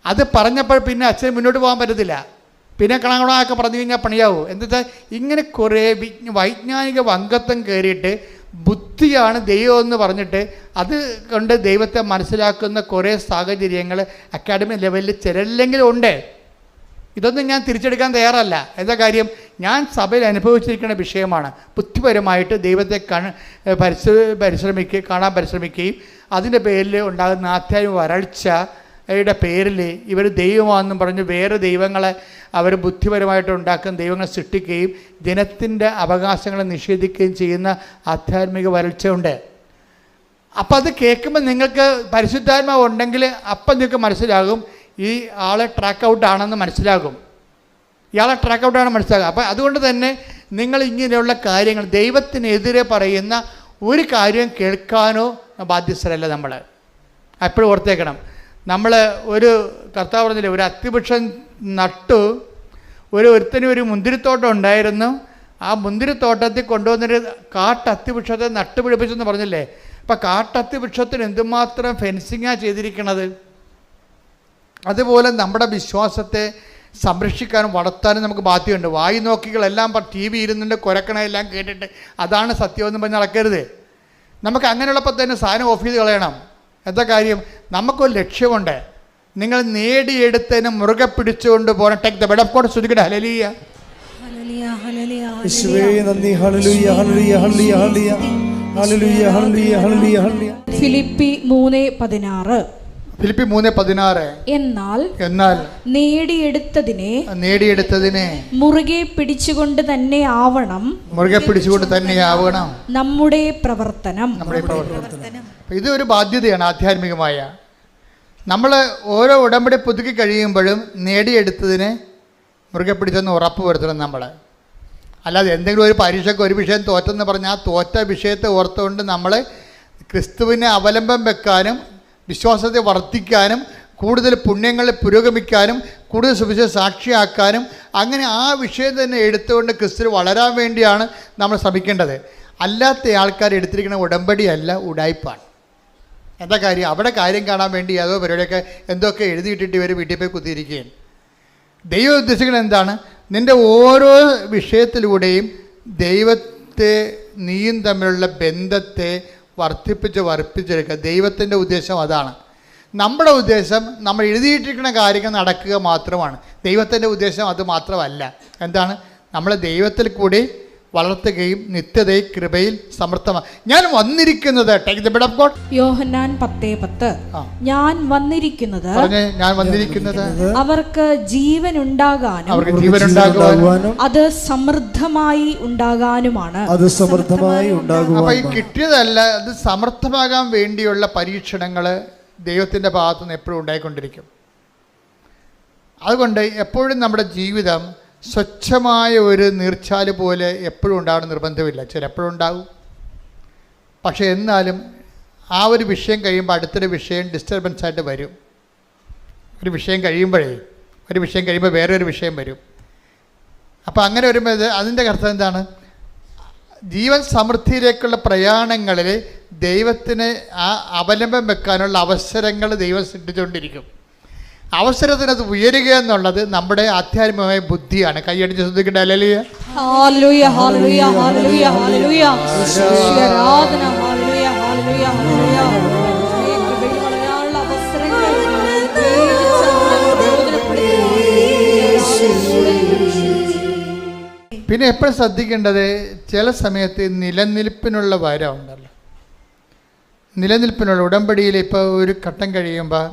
അത് പറഞ്ഞപ്പോൾ പിന്നെ അച്ഛൻ മുന്നോട്ട് പോകാൻ പറ്റത്തില്ല. പിന്നെ കണക്കണമൊക്കെ പറഞ്ഞു കഴിഞ്ഞാൽ പണിയാവും. എന്താ, ഇങ്ങനെ കുറേ വൈജ്ഞാനിക വങ്കത്വം കയറിയിട്ട് ബുദ്ധിയാണ് ദൈവം എന്ന് പറഞ്ഞിട്ട് അത് കൊണ്ട് ദൈവത്തെ മനസ്സിലാക്കുന്ന കുറേ സാഹചര്യങ്ങൾ അക്കാഡമി ലെവലിൽ ചിലരില്ലെങ്കിലും ഉണ്ട്. ഇതൊന്നും ഞാൻ തിരിച്ചെടുക്കാൻ തയ്യാറല്ല. എന്താ കാര്യം? ഞാൻ സഭയിൽ അനുഭവിച്ചിരിക്കുന്ന വിഷയമാണ്. ബുദ്ധിപരമായിട്ട് ദൈവത്തെ കാണാൻ പരിശ്രമിക്കുകയും അതിൻ്റെ പേരിൽ ഉണ്ടാകുന്ന ആധ്യാത്മിക വരൾച്ചയുടെ പേരിൽ ഇവർ ദൈവമാണെന്നും പറഞ്ഞ് വേറെ ദൈവങ്ങളെ അവർ ബുദ്ധിപരമായിട്ട് ഉണ്ടാക്കുന്ന ദൈവങ്ങളെ സൃഷ്ടിക്കുകയും ജനത്തിൻ്റെ അവകാശങ്ങളെ നിഷേധിക്കുകയും ചെയ്യുന്ന ആധ്യാത്മിക വരൾച്ചയുണ്ട്. അപ്പം അത് കേൾക്കുമ്പോൾ നിങ്ങൾക്ക് പരിശുദ്ധാത്മാവ് ഉണ്ടെങ്കിൽ അപ്പം നിങ്ങൾക്ക് മനസ്സിലാകും ഈ ആളെ ട്രാക്ക് ഔട്ടാണെന്ന് മനസ്സിലാകും. ഇയാളെ ട്രാക്ക് ഔട്ടാണെന്ന് മനസ്സിലാകും. അപ്പം അതുകൊണ്ട് തന്നെ നിങ്ങൾ ഇങ്ങനെയുള്ള കാര്യങ്ങൾ, ദൈവത്തിനെതിരെ പറയുന്ന ഒരു കാര്യം കേൾക്കാനോ ബാധ്യസ്ഥരല്ല നമ്മൾ. എപ്പോഴും ഓർത്തേക്കണം. നമ്മൾ ഒരു കർത്താവ് പറഞ്ഞില്ലേ, ഒരു അത്തിവൃക്ഷം നട്ടു, ഒരുത്തന് ഒരു മുന്തിരിത്തോട്ടം ഉണ്ടായിരുന്നു. ആ മുന്തിരിത്തോട്ടത്തിൽ കൊണ്ടുവന്നൊരു കാട്ടത്തിവൃക്ഷത്തെ നട്ടുപിടിപ്പിച്ചെന്ന് പറഞ്ഞില്ലേ. അപ്പം കാട്ടത്തിവൃക്ഷത്തിന് എന്തുമാത്രം ഫെൻസിങ്ങാണ് ചെയ്തിരിക്കണത്. അതുപോലെ നമ്മുടെ വിശ്വാസത്തെ സംരക്ഷിക്കാനും വളർത്താനും നമുക്ക് ബാധ്യതയുണ്ട്. വായി നോക്കികളെല്ലാം TV ഇരുന്നുണ്ട് കുരക്കണമെല്ലാം കേട്ടിട്ട് അതാണ് സത്യമെന്ന് പറഞ്ഞ് നടക്കരുത്. നമുക്ക് അങ്ങനെയുള്ളപ്പോൾ തന്നെ സാധനം ഓഫ് ചെയ്ത് കളയണം. എന്താ കാര്യം? നമുക്കൊരു ലക്ഷ്യമുണ്ട്. നിങ്ങൾ നേടിയെടുത്തതിന് മുറുകെ പിടിച്ചുകൊണ്ട് പോകണം. Take the bed of God. ശ്രുതിക്കട്ടെ ഹല്ലേലൂയ. യേശുവേ നന്ദി. ഹല്ലേലൂയ ഹല്ലേലൂയ ഹല്ലേലൂയ ഹല്ലേലൂയ ഹല്ലേലൂയ ഹല്ലേലൂയ. ഫിലിപ്പി 3:16. ഫിലിപ്പി 3:16. എന്നാൽ നേടിയെടുത്തതിനെ മുറുകെ പിടിച്ചുകൊണ്ട് തന്നെ ആവണം നമ്മുടെ പ്രവർത്തനം. ഇത് ഒരു ബാധ്യതയാണ് ആധ്യാത്മികമായ. നമ്മൾ ഓരോ ഉടമ്പടി പുതുക്കി കഴിയുമ്പോഴും നേടിയെടുത്തതിനെ മുറുകെ പിടിച്ചെന്ന് ഉറപ്പ് വരുത്തണം നമ്മൾ. അല്ലാതെ എന്തെങ്കിലും ഒരു പരീക്ഷയ്ക്ക് ഒരു വിഷയം തോറ്റെന്ന് പറഞ്ഞാൽ ആ തോറ്റ വിഷയത്തെ ഓർത്തുകൊണ്ട് നമ്മൾ ക്രിസ്തുവിനെ അവലംബം വെക്കാനും വിശ്വാസത്തെ വർദ്ധിക്കാനും കൂടുതൽ പുണ്യങ്ങളിൽ പുരോഗമിക്കാനും കൂടുതൽ സുവിശേഷം സാക്ഷിയാക്കാനും അങ്ങനെ ആ വിഷയം തന്നെ എടുത്തുകൊണ്ട് ക്രിസ്തു വളരാൻ വേണ്ടിയാണ് നമ്മൾ ശ്രമിക്കേണ്ടത്. അല്ലാത്ത ആൾക്കാർ എടുത്തിരിക്കുന്ന ഉടമ്പടിയല്ല, ഉടായ്പാണ്. എന്താ കാര്യം? അവിടെ കാര്യം കാണാൻ വേണ്ടി അതോ പരിപാടിയൊക്കെ എന്തൊക്കെ എഴുതിയിട്ടിട്ട് ഇവർ വീട്ടിൽ പോയി കുത്തിയിരിക്കുകയാണ്. ദൈവം ഉദ്ദേശിക്കുന്നത് എന്താണ്? നിൻ്റെ ഓരോ വിഷയത്തിലൂടെയും ദൈവത്തെ നീയും തമ്മിലുള്ള ബന്ധത്തെ വർദ്ധിപ്പിച്ചെടുക്കുക. ദൈവത്തിൻ്റെ ഉദ്ദേശം അതാണ്. നമ്മുടെ ഉദ്ദേശം നമ്മൾ എഴുതിയിട്ടിരിക്കുന്ന കാര്യങ്ങൾ നടക്കുക മാത്രമാണ്. ദൈവത്തിൻ്റെ ഉദ്ദേശം അത് മാത്രമല്ല. എന്താണ്? നമ്മളെ ദൈവത്തിൽ കൂടി വളർത്തുകയും നിത്യതയിൽ കൃപയിൽ സമൃദ്ധമാണ്. ഞാൻ വന്നിരിക്കുന്നത് take the bed of God. Yohannan 10:10. ഞാൻ വന്നിരിക്കുന്നത് അവർക്ക് ജീവൻ ഉണ്ടാകാനും അത് സമൃദ്ധമായി ഉണ്ടാകാനുമാണ്. അപ്പൊ ഈ കിട്ടിയതല്ല, അത് സമൃദ്ധമാകാൻ വേണ്ടിയുള്ള പരീക്ഷണങ്ങൾ ദൈവത്തിൻ്റെ ഭാഗത്തു നിന്ന് എപ്പോഴും ഉണ്ടായിക്കൊണ്ടിരിക്കും. അതുകൊണ്ട് എപ്പോഴും നമ്മുടെ ജീവിതം സ്വച്ഛമായ ഒരു നീർച്ചാല് പോലെ എപ്പോഴും ഉണ്ടാകണം നിർബന്ധമില്ല. ചിലപ്പോഴും ഉണ്ടാകും, പക്ഷേ എന്നാലും ആ ഒരു വിഷയം കഴിയുമ്പോൾ അടുത്തൊരു വിഷയം ഡിസ്റ്റർബൻസ് ആയിട്ട് വരും. ഒരു വിഷയം കഴിയുമ്പോൾ വേറെ ഒരു വിഷയം വരും. അപ്പോൾ അങ്ങനെ വരുമ്പോൾ അതിൻ്റെ അർത്ഥം എന്താണ്? ജീവൻ സമൃദ്ധിയിലേക്കുള്ള പ്രയാണങ്ങളിൽ ദൈവത്തിന് ആ അവലംബം വെക്കാനുള്ള അവസരങ്ങൾ ദൈവം സൃഷ്ടിച്ചുകൊണ്ടിരിക്കും. അവസരത്തിനത് ഉയരുക എന്നുള്ളത് നമ്മുടെ ആധ്യാത്മികമായ ബുദ്ധിയാണ്. കൈയടിച്ച് ശ്രദ്ധിക്കേണ്ട. ഹല്ലേലൂയ, ഹല്ലേലൂയ, ഹല്ലേലൂയ, ഹല്ലേലൂയ, ഹല്ലേലൂയ. ആരാധന, ഹല്ലേലൂയ, ഹല്ലേലൂയ, ഹല്ലേലൂയ. കൃപയിൽ വളരാനുള്ള അവസരങ്ങൾ പിന്നെ എപ്പോഴും ശ്രദ്ധിക്കേണ്ടത്, ചില സമയത്ത് നിലനിൽപ്പിനുള്ള വരം ഉണ്ടല്ലോ. നിലനിൽപ്പിനുള്ള ഉടമ്പടിയിൽ ഇപ്പോൾ ഒരു ഘട്ടം കഴിയുമ്പോൾ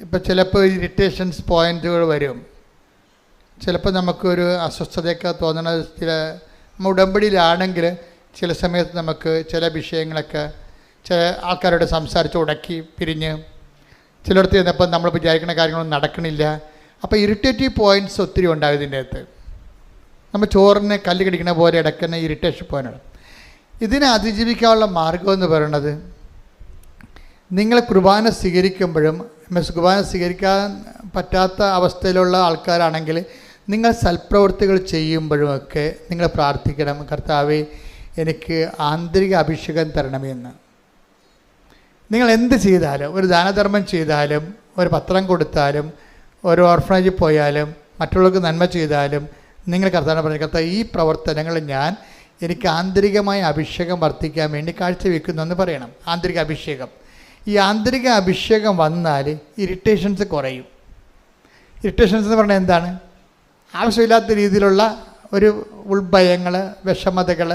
ഇപ്പോൾ ചിലപ്പോൾ ഇറിറ്റേഷൻസ് പോയിൻറ്റുകൾ വരും. ചിലപ്പോൾ നമുക്കൊരു അസ്വസ്ഥതയൊക്കെ തോന്നണ നമ്മൾ ഉടമ്പടിയിലാണെങ്കിൽ ചില സമയത്ത് നമുക്ക് ചില വിഷയങ്ങളൊക്കെ ചില ആൾക്കാരോട് സംസാരിച്ച് ഉടക്കി പിരിഞ്ഞ് ചിലയിടത്ത് ചെന്നപ്പോൾ നമ്മൾ വിചാരിക്കുന്ന കാര്യങ്ങളൊന്നും നടക്കണില്ല. അപ്പോൾ ഇറിറ്റേറ്റീവ് പോയിൻറ്റ്സ് ഒത്തിരി ഉണ്ടാകും ഇതിൻ്റെ അകത്ത്. നമ്മൾ ചോറിനെ കല്ല് കടിക്കുന്ന പോലെ ഇടയ്ക്കുന്ന ഇറിറ്റേഷൻ പോയിൻ്റാണ്. ഇതിനെ അതിജീവിക്കാനുള്ള മാർഗമെന്ന് പറയുന്നത്, നിങ്ങൾ കുർബാന സ്വീകരിക്കുമ്പോഴും കുർബാന സ്വീകരിക്കാൻ പറ്റാത്ത അവസ്ഥയിലുള്ള ആൾക്കാരാണെങ്കിൽ നിങ്ങൾ സൽപ്രവൃത്തികൾ ചെയ്യുമ്പോഴുമൊക്കെ നിങ്ങൾ പ്രാർത്ഥിക്കണം, കർത്താവേ എനിക്ക് ആന്തരിക അഭിഷേകം തരണമെന്ന്. നിങ്ങൾ എന്ത് ചെയ്താലും, ഒരു ദാനധർമ്മം ചെയ്താലും, ഒരു പത്രം കൊടുത്താലും, ഒരു ഓർഫനേജിൽ പോയാലും, മറ്റുള്ളവർക്ക് നന്മ ചെയ്താലും നിങ്ങൾ കർത്താവിനെ പറഞ്ഞു, കർത്താവ് ഈ പ്രവർത്തനങ്ങൾ എനിക്ക് ആന്തരികമായ അഭിഷേകം വർദ്ധിക്കാൻ വേണ്ടി കാഴ്ചവെക്കുന്നു എന്ന് പറയണം. ആന്തരിക അഭിഷേകം. ഈ ആന്തരിക അഭിഷേകം വന്നാൽ ഇറിറ്റേഷൻസ് കുറയും. ഇറിറ്റേഷൻസ് എന്ന് പറഞ്ഞാൽ എന്താണ്? ആവശ്യമില്ലാത്ത രീതിയിലുള്ള ഒരു ഉൾഭയങ്ങൾ, വിഷമതകൾ,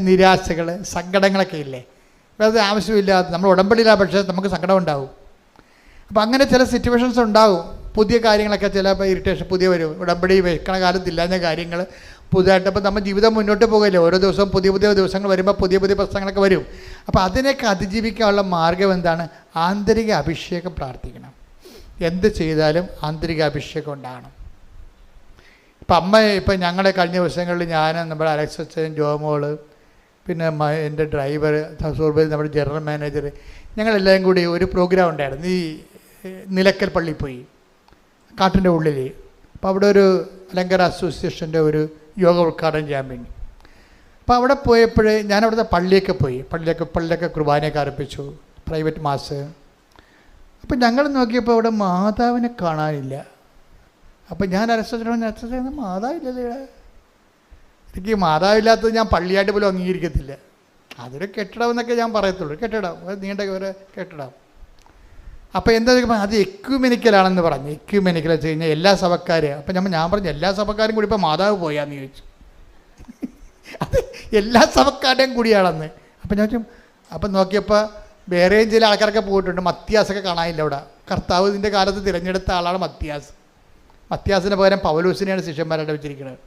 നിരാശകൾ, സങ്കടങ്ങളൊക്കെ ഇല്ലേ, അത് ആവശ്യമില്ലാത്ത, നമ്മൾ ഉടമ്പടിയിലാണ്, പക്ഷേ നമുക്ക് സങ്കടം ഉണ്ടാവും. അപ്പോൾ അങ്ങനെ ചില സിറ്റുവേഷൻസ് ഉണ്ടാവും. പുതിയ കാര്യങ്ങളൊക്കെ ചിലപ്പോൾ ഇറിറ്റേഷൻ പുതിയ വരും. ഉടമ്പടി വെക്കണ കാലത്തില്ലാഞ്ഞ കാര്യങ്ങൾ പുതുതായിട്ട്, അപ്പോൾ നമ്മൾ ജീവിതം മുന്നോട്ട് പോകുമല്ലോ, ഓരോ ദിവസവും പുതിയ പുതിയ ദിവസങ്ങൾ വരുമ്പോൾ പുതിയ പുതിയ പ്രശ്നങ്ങളൊക്കെ വരും. അപ്പോൾ അതിനൊക്കെ അതിജീവിക്കാനുള്ള മാർഗം എന്താണ്? ആന്തരിക അഭിഷേകം പ്രാർത്ഥിക്കണം. എന്ത് ചെയ്താലും ആന്തരിക അഭിഷേകം ഉണ്ടാകണം. ഇപ്പം ഞങ്ങളുടെ കഴിഞ്ഞ ദിവസങ്ങളിൽ ഞാൻ, നമ്മുടെ അലക്സ് അച്ഛൻ, ജോമോള്, പിന്നെ എൻ്റെ ഡ്രൈവർ സൂർബൽ, നമ്മുടെ ജനറൽ മാനേജർ, ഞങ്ങളെല്ലാവരും കൂടി ഒരു പ്രോഗ്രാം ഉണ്ടായിരുന്നു. ഈ നിലക്കൽ പള്ളി പോയി, കാട്ടിൻ്റെ ഉള്ളിൽ. അപ്പോൾ അവിടെ ഒരു അലങ്കര അസോസിയേഷൻ്റെ ഒരു യോഗ ഉദ്ഘാടനം ചെയ്യാൻ വേണ്ടി. അപ്പോൾ അവിടെ പോയപ്പോൾ ഞാനവിടുത്തെ പള്ളിയൊക്കെ കുർബാനയൊക്കെ അർപ്പിച്ചു, പ്രൈവറ്റ് മാസ്. അപ്പം ഞങ്ങൾ നോക്കിയപ്പോൾ അവിടെ മാതാവിനെ കാണാനില്ല. അപ്പം ഞാൻ അലക്സിനോട് മാതാവില്ലല്ലേ, എനിക്ക് മാതാവില്ലാത്തത് ഞാൻ പള്ളിയായിട്ട് പോലും അംഗീകരിക്കത്തില്ല. അതൊരു കെട്ടിടം എന്നൊക്കെ ഞാൻ പറയത്തുള്ളൂ, കെട്ടിടം, നീണ്ട ഒരു കെട്ടിടം. അപ്പോൾ എന്താ ചോദിക്കുമ്പോൾ അത് എക്യുമെനിക്കലാണെന്ന് പറഞ്ഞു. എക്യുമെനിക്കൽ വെച്ച് കഴിഞ്ഞാൽ എല്ലാ സഭക്കാരും. അപ്പം ഞാൻ പറഞ്ഞു എല്ലാ സഭക്കാരും കൂടി ഇപ്പോൾ മാതാവ് പോയാന്ന് ചോദിച്ചു. അത് എല്ലാ സഭക്കാരുടെയും കൂടിയാണെന്ന്. അപ്പം ഞാൻ ചോദിച്ചു. അപ്പം നോക്കിയപ്പോൾ വേറെയും ചില ആൾക്കാരൊക്കെ പോയിട്ടുണ്ട്. മത്തിയാസൊക്കെ കാണാനില്ല അവിടെ. കർത്താവ് ഇതിൻ്റെ കാലത്ത് തിരഞ്ഞെടുത്ത ആളാണ് മത്തിയാസ്. മത്തിയാസിന് പകരം പൗലോസിനെയാണ് ശിഷ്യന്മാരായിട്ട് വെച്ചിരിക്കുന്നത്.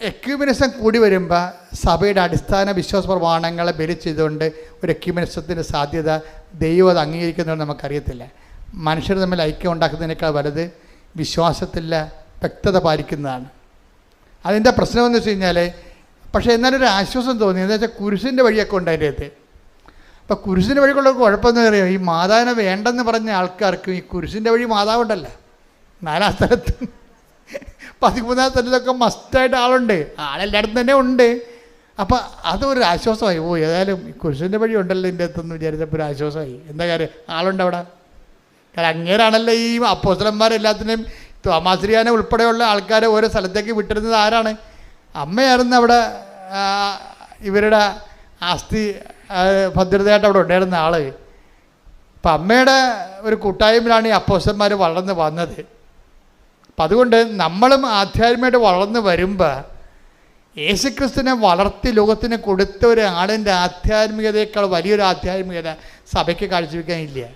എക്യുമെനിസം കൂടി വരുമ്പോൾ സഭയുടെ അടിസ്ഥാന വിശ്വാസ പ്രമാണങ്ങളെ ബലി ചെയ്തുകൊണ്ട് ഒരു എക്യുമെനിസത്തിൻ്റെ സാധ്യത ദൈവം അത് അംഗീകരിക്കുന്നതെന്ന് നമുക്കറിയത്തില്ല. മനുഷ്യർ തമ്മിൽ ഐക്യം ഉണ്ടാക്കുന്നതിനേക്കാൾ വലുത് വിശ്വാസത്തില്ല വ്യക്തത പാലിക്കുന്നതാണ്. അതിൻ്റെ പ്രശ്നമെന്ന് വെച്ച് കഴിഞ്ഞാൽ, പക്ഷേ എന്നാലൊരു ആശ്വാസം തോന്നി. എന്താ വെച്ചാൽ കുരിശിൻ്റെ വഴിയൊക്കെ ഉണ്ട് അതിൻ്റെ അകത്ത്. അപ്പോൾ കുരിശിൻ്റെ വഴിക്കുള്ള കുഴപ്പമെന്ന് അറിയാം, ഈ മാതാവിനെ വേണ്ടെന്ന് പറഞ്ഞ ആൾക്കാർക്കും ഈ കുരിശിൻ്റെ വഴി മാതാവുണ്ടല്ലോ. 4-ാം സ്ഥലത്തും 13-ാം സ്ഥലത്തൊക്കെ മസ്റ്റായിട്ട് ആളുണ്ട്, ആളെല്ലായിടത്തും തന്നെ ഉണ്ട്. അപ്പോൾ അതൊരു ആശ്വാസമായി. ഏതായാലും കുരിശിൻ്റെ വഴി ഉണ്ടല്ലോ ഇതിൻ്റെ അടുത്തെന്ന് വിചാരിച്ചപ്പോൾ ഒരു ആശ്വാസമായി. എന്താ കാര്യം, ആളുണ്ട് അവിടെ. കാരണം അങ്ങേരാണല്ലോ ഈ അപ്പോസ്തലന്മാരെല്ലാത്തിനെയും, തോമാശ്രീയാനെ ഉൾപ്പെടെയുള്ള ആൾക്കാരെ ഓരോ സ്ഥലത്തേക്ക് വിട്ടിരുന്നത് ആരാണ്? അമ്മയായിരുന്നു അവിടെ ഇവരുടെ ആസ്തി ഭദ്രതയായിട്ട് അവിടെ ഉണ്ടായിരുന്ന ആൾ. അപ്പം അമ്മയുടെ ഒരു കൂട്ടായ്മയിലാണ് ഈ അപ്പോസ്തലന്മാർ വളർന്ന് വന്നത്. അപ്പം അതുകൊണ്ട് നമ്മളും ആധ്യാത്മികമായിട്ട് വളർന്ന് വരുമ്പോൾ യേശുക്രിസ്തുവിനെ വളർത്തി ലോകത്തിന് കൊടുത്ത ഒരാളിൻ്റെ ആധ്യാത്മികതയേക്കാൾ വലിയൊരു ആധ്യാത്മികത സഭയ്ക്ക് കാഴ്ചവെക്കാനില്ല.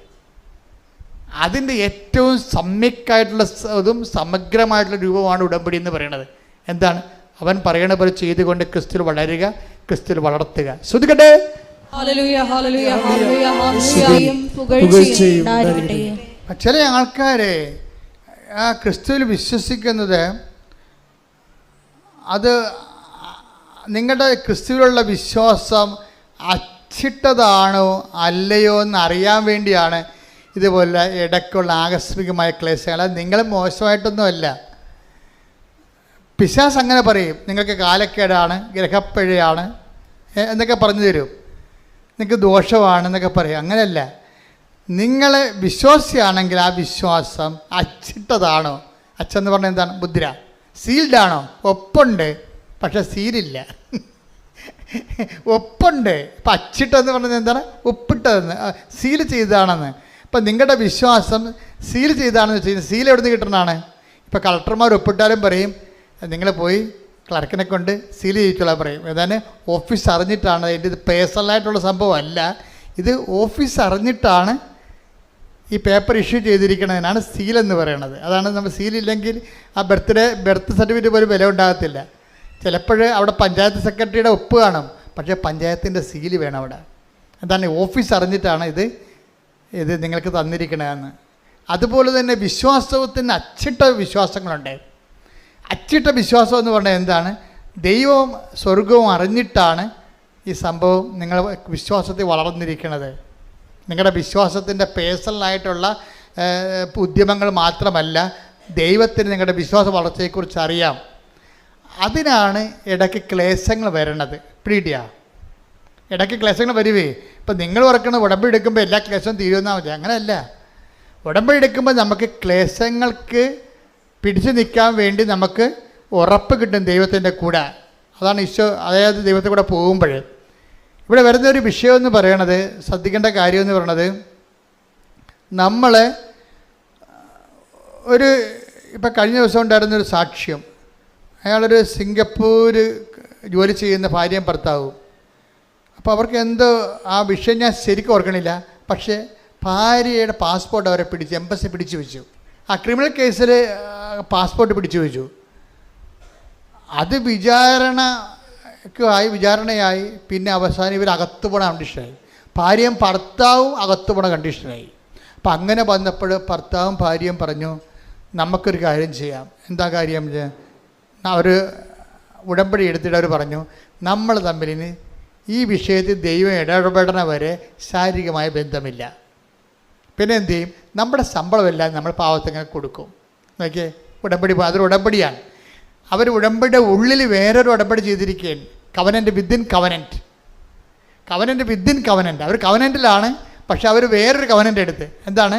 അതിൻ്റെ ഏറ്റവും സമ്യക്കായിട്ടുള്ള അതും സമഗ്രമായിട്ടുള്ള രൂപമാണ് ഉടമ്പടി എന്ന് പറയുന്നത്. എന്താണ്? അവൻ പറയണ പോലെ ചെയ്തുകൊണ്ട് ക്രിസ്തുവിൽ വളരുക, ക്രിസ്തുവിൽ വളർത്തുക. ശ്രദ്ധിക്കട്ടെ. ചില ആൾക്കാരെ ക്രിസ്തുവിൽ വിശ്വസിക്കുന്നത് നിങ്ങളുടെ ക്രിസ്തുവിലുള്ള വിശ്വാസം അച്ചിട്ടതാണോ അല്ലയോ എന്ന് അറിയാൻ വേണ്ടിയാണ് ഇതുപോലെ ഇടയ്ക്കുള്ള ആകസ്മികമായ ക്ലേശങ്ങൾ. അത് നിങ്ങൾ മോശമായിട്ടൊന്നുമല്ല. പിശാസ് അങ്ങനെ പറയും, നിങ്ങൾക്ക് കാലക്കേടാണ്, ഗ്രഹപ്പിഴയാണ് എന്നൊക്കെ പറഞ്ഞു തരും, നിങ്ങൾക്ക് ദോഷമാണെന്നൊക്കെ പറയും. അങ്ങനെയല്ല. നിങ്ങൾ വിശ്വാസിയാണെങ്കിൽ ആ വിശ്വാസം അച്ചിട്ടതാണോ? അച്ചെന്ന് പറഞ്ഞാൽ എന്താണ്? മുദ്ര. സീൽഡാണോ? ഒപ്പുണ്ട്, പക്ഷെ സീലില്ല. ഒപ്പുണ്ട്. ഇപ്പം അച്ചിട്ടെന്ന് പറഞ്ഞത് എന്താണ്? ഒപ്പിട്ടതെന്ന്, സീൽ ചെയ്തതാണെന്ന്. ഇപ്പം നിങ്ങളുടെ വിശ്വാസം സീൽ ചെയ്താണെന്ന് വെച്ച് കഴിഞ്ഞാൽ സീൽ എവിടെ നിന്ന് കിട്ടണതാണ്? ഇപ്പം കളക്ടർമാർ ഒപ്പിട്ടാലും പറയും നിങ്ങൾ പോയി ക്ലർക്കിനെ കൊണ്ട് സീൽ ചെയ്യിച്ചോളാൻ പറയും. ഏതാണ്ട് ഓഫീസ് അറിഞ്ഞിട്ടാണ്. ഇത് പേഴ്സണലായിട്ടുള്ള സംഭവമല്ല, ഇത് ഓഫീസ് അറിഞ്ഞിട്ടാണ് ഈ പേപ്പർ ഇഷ്യൂ ചെയ്തിരിക്കുന്നതിനാണ് സീലെന്ന് പറയണത്. അതാണ് നമ്മൾ സീലില്ലെങ്കിൽ ആ ബർത്ത് സർട്ടിഫിക്കറ്റ് പോലും വില ഉണ്ടാകത്തില്ല. ചിലപ്പോൾ അവിടെ പഞ്ചായത്ത് സെക്രട്ടറിയുടെ ഒപ്പ് കാണും, പക്ഷേ പഞ്ചായത്തിൻ്റെ സീല് വേണം അവിടെ. എന്താണ്? ഓഫീസ് അറിഞ്ഞിട്ടാണ് ഇത് നിങ്ങൾക്ക് തന്നിരിക്കണതെന്ന്. അതുപോലെ തന്നെ വിശ്വാസത്തിന് അച്ചിട്ട വിശ്വാസങ്ങളുണ്ട്. അച്ചിട്ട വിശ്വാസം എന്ന് പറഞ്ഞാൽ എന്താണ്? ദൈവവും സ്വർഗവും അറിഞ്ഞിട്ടാണ് ഈ സംഭവം നിങ്ങൾ വിശ്വാസത്തിൽ വളർന്നിരിക്കുന്നത്. നിങ്ങളുടെ വിശ്വാസത്തിൻ്റെ പേഴ്സണലായിട്ടുള്ള ഉദ്യമങ്ങൾ മാത്രമല്ല, ദൈവത്തിന് നിങ്ങളുടെ വിശ്വാസ വളർച്ചയെക്കുറിച്ച് അറിയാം. അതിനാണ് ഇടയ്ക്ക് ക്ലേശങ്ങൾ വരണത്. പിടിയാ, ഇടയ്ക്ക് ക്ലേശങ്ങൾ വരുവേ. ഇപ്പം നിങ്ങൾ ഓർക്കണം ഉടമ്പടി എടുക്കുമ്പോൾ എല്ലാ ക്ലേശവും തീരുമെന്നാൽ മതി. അങ്ങനെയല്ല. ഉടമ്പടി എടുക്കുമ്പോൾ നമുക്ക് ക്ലേശങ്ങൾക്ക് പിടിച്ചു നിൽക്കാൻ വേണ്ടി നമുക്ക് ഉറപ്പ് കിട്ടും ദൈവത്തിൻ്റെ കൂടെ. അതാണ് ഈശോ, അതായത് ദൈവത്തെ കൂടെ പോകുമ്പോൾ ഇവിടെ വരുന്നൊരു വിഷയമെന്ന് പറയണത്, ശ്രദ്ധിക്കേണ്ട കാര്യമെന്ന് പറയണത്, നമ്മൾ ഇപ്പം കഴിഞ്ഞ ദിവസം ഉണ്ടായിരുന്നൊരു സാക്ഷ്യം. അയാളൊരു സിംഗപ്പൂർ ജോലി ചെയ്യുന്ന ഭാര്യയും ഭർത്താവും. അപ്പോൾ അവർക്ക് എന്തോ ആ വിഷയം ഞാൻ ശരിക്കും ഓർക്കണില്ല, പക്ഷേ ഭാര്യയുടെ പാസ്പോർട്ട് അവരെ എംബസി പിടിച്ചു വെച്ചു. ആ ക്രിമിനൽ കേസിൽ പാസ്പോർട്ട് പിടിച്ചു വെച്ചു. അത് വിചാരണയായി. പിന്നെ അവസാനം ഇവർ അകത്തു പോണ കണ്ടീഷനായി. ഭാര്യയും ഭർത്താവും അകത്തു പോണ കണ്ടീഷനായി. അപ്പം അങ്ങനെ വന്നപ്പോൾ ഭർത്താവും ഭാര്യയും പറഞ്ഞു, നമുക്കൊരു കാര്യം ചെയ്യാം. എന്താ കാര്യം? അവർ ഉടമ്പടി എടുത്തിട്ട് അവർ പറഞ്ഞു, നമ്മൾ തമ്മിലിന് ഈ വിഷയത്തിൽ ദൈവം ഇടപെടണ വരെ ശാരീരികമായ ബന്ധമില്ല. പിന്നെ എന്തു ചെയ്യും? നമ്മുടെ ശമ്പളമെല്ലാം നമ്മൾ പാവത്തങ്ങൾക്ക് കൊടുക്കും. നോക്കിയേ, ഉടമ്പടി, അതൊരു ഉടമ്പടിയാണ്. അവർ ഉടമ്പടിയുടെ ഉള്ളിൽ വേറൊരു ഉടമ്പടി ചെയ്തിരിക്കുകയാണ്. Covenant within covenant. അവർ കവനൻ്റിലാണ്, പക്ഷെ അവർ വേറൊരു കവനൻ്റ് എടുത്ത്. എന്താണ്?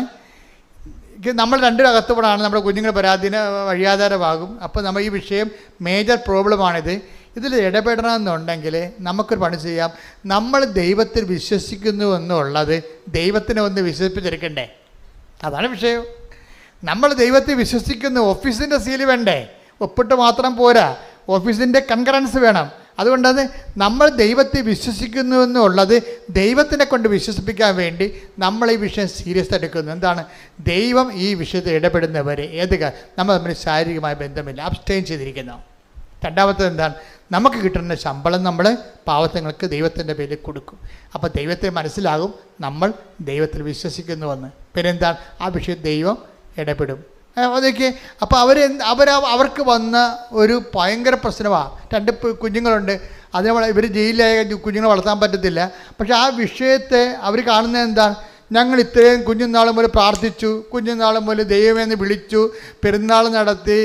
നമ്മൾ രണ്ടും അകത്തുപോടാണ് നമ്മുടെ കുഞ്ഞുങ്ങൾ പരാധീന വഴിയാധാരമാകും. അപ്പോൾ നമ്മൾ ഈ വിഷയം മേജർ പ്രോബ്ലമാണിത്. ഇതിൽ ഇടപെടണമെന്നുണ്ടെങ്കിൽ നമുക്കൊരു പണി ചെയ്യാം. നമ്മൾ ദൈവത്തിൽ വിശ്വസിക്കുന്നു എന്നുള്ളത് ദൈവത്തിനെ ഒന്ന് വിശ്വസിപ്പിച്ചെടുക്കണ്ടേ? അതാണ് വിഷയം. നമ്മൾ ദൈവത്തിൽ വിശ്വസിക്കുന്നു. ഓഫീസിൻ്റെ സീല് വേണ്ടേ? ഒപ്പിട്ട് മാത്രം പോരാ, ഓഫീസിൻ്റെ കൺകറൻസ് വേണം. അതുകൊണ്ടത് നമ്മൾ ദൈവത്തെ വിശ്വസിക്കുന്നു എന്നുള്ളത് ദൈവത്തിനെ കൊണ്ട് വിശ്വസിപ്പിക്കാൻ വേണ്ടി നമ്മൾ ഈ വിഷയം സീരിയസ് എടുക്കുന്നു. എന്താണ്? ദൈവം ഈ വിഷയത്തിൽ ഇടപെടുന്നവരെ നമ്മൾ തമ്മിൽ ശാരീരികമായ ബന്ധമില്ല, അബ്സ്റ്റെയിൻ ചെയ്തിരിക്കുന്നു. രണ്ടാമത്തത് എന്താണ്? നമുക്ക് കിട്ടുന്ന ശമ്പളം നമ്മൾ പാവത്തങ്ങൾക്ക് ദൈവത്തിൻ്റെ പേരിൽ കൊടുക്കും. അപ്പോൾ ദൈവത്തെ മനസ്സിലാകും നമ്മൾ ദൈവത്തിൽ വിശ്വസിക്കുന്നുവെന്ന്. പിന്നെ എന്താണ്? ആ വിഷയം ദൈവം ഇടപെടും. അതൊക്കെ അപ്പോൾ അവർക്ക് വന്ന ഒരു ഭയങ്കര പ്രശ്നമാണ്. 2 കുഞ്ഞുങ്ങളുണ്ട്. അതിനെ ഇവർ ജയിലിലായ കുഞ്ഞുങ്ങളെ വളർത്താൻ പറ്റത്തില്ല. പക്ഷേ ആ വിഷയത്തെ അവർ കാണുന്നത് എന്താണ്? ഞങ്ങൾ ഇത്രയും കുഞ്ഞുനാൾ മുതൽ പ്രാർത്ഥിച്ചു, കുഞ്ഞുനാൾ മുതൽ ദൈവമെന്ന് വിളിച്ചു, പെരുന്നാൾ നടത്തി,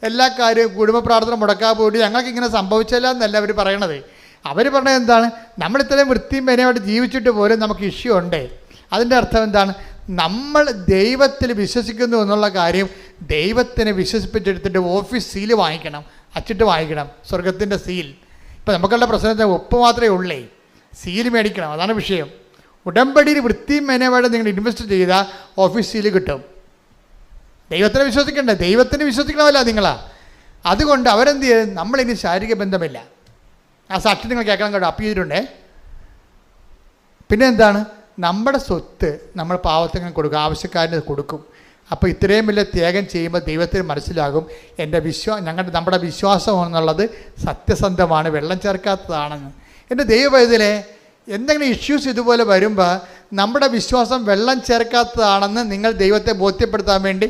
എല്ലാ കാര്യവും കുടുംബ പ്രാർത്ഥന മുടക്കാൻ പോയിട്ട് ഞങ്ങൾക്ക് ഇങ്ങനെ സംഭവിച്ചില്ല എന്നല്ല അവർ പറയണത്. അവർ പറഞ്ഞത് എന്താണ്? നമ്മളിത്രയും വൃത്തിയും മെനയോടെ ജീവിച്ചിട്ട് പോലും നമുക്ക് ഇഷ്യൂ ഉണ്ട്. അതിൻ്റെ അർത്ഥം എന്താണ്? നമ്മൾ ദൈവത്തിൽ വിശ്വസിക്കുന്നു എന്നുള്ള കാര്യം ദൈവത്തിനെ വിശ്വസിപ്പിച്ചെടുത്തിട്ട് ഓഫീസ് സീല് വാങ്ങിക്കണം, അച്ചിട്ട് വാങ്ങിക്കണം, സ്വർഗത്തിൻ്റെ സീൽ. ഇപ്പം നമുക്കുള്ള പ്രശ്നത്തിൽ ഒപ്പ് മാത്രമേ ഉള്ളേ, സീല് മേടിക്കണം. അതാണ് വിഷയം. ഉടമ്പടിയിൽ വൃത്തിയും മെനയോടെ നിങ്ങൾ ഇൻവെസ്റ്റ് ചെയ്താൽ ഓഫീസ് സീല് കിട്ടും. ദൈവത്തിനെ വിശ്വസിക്കണ്ടേ? ദൈവത്തിനെ വിശ്വസിക്കണമല്ല നിങ്ങളാ. അതുകൊണ്ട് അവരെന്ത് ചെയ്യും? നമ്മളിനി ശാരീരിക ബന്ധമില്ല. ആ സാക്ഷി നിങ്ങൾ കേൾക്കാൻ കേട്ടോ, അപ്പീൽ ചെയ്തിട്ടുണ്ടേ. പിന്നെ എന്താണ്? നമ്മുടെ സ്വത്ത് നമ്മൾ പാവത്തിന് കൊടുക്കും, ആവശ്യക്കാരന് കൊടുക്കും. അപ്പോൾ ഇത്രയും വലിയ ത്യാഗം ചെയ്യുമ്പോൾ ദൈവത്തിന് മനസ്സിലാകും നമ്മുടെ വിശ്വാസം എന്നുള്ളത് സത്യസന്ധമാണ്, വെള്ളം ചേർക്കാത്തതാണെന്ന്. എൻ്റെ ദൈവവേദനയെ എന്തെങ്കിലും ഇഷ്യൂസ് ഇതുപോലെ വരുമ്പോൾ നമ്മുടെ വിശ്വാസം വെള്ളം ചേർക്കാത്തതാണെന്ന് നിങ്ങൾ ദൈവത്തെ ബോധ്യപ്പെടുത്താൻ വേണ്ടി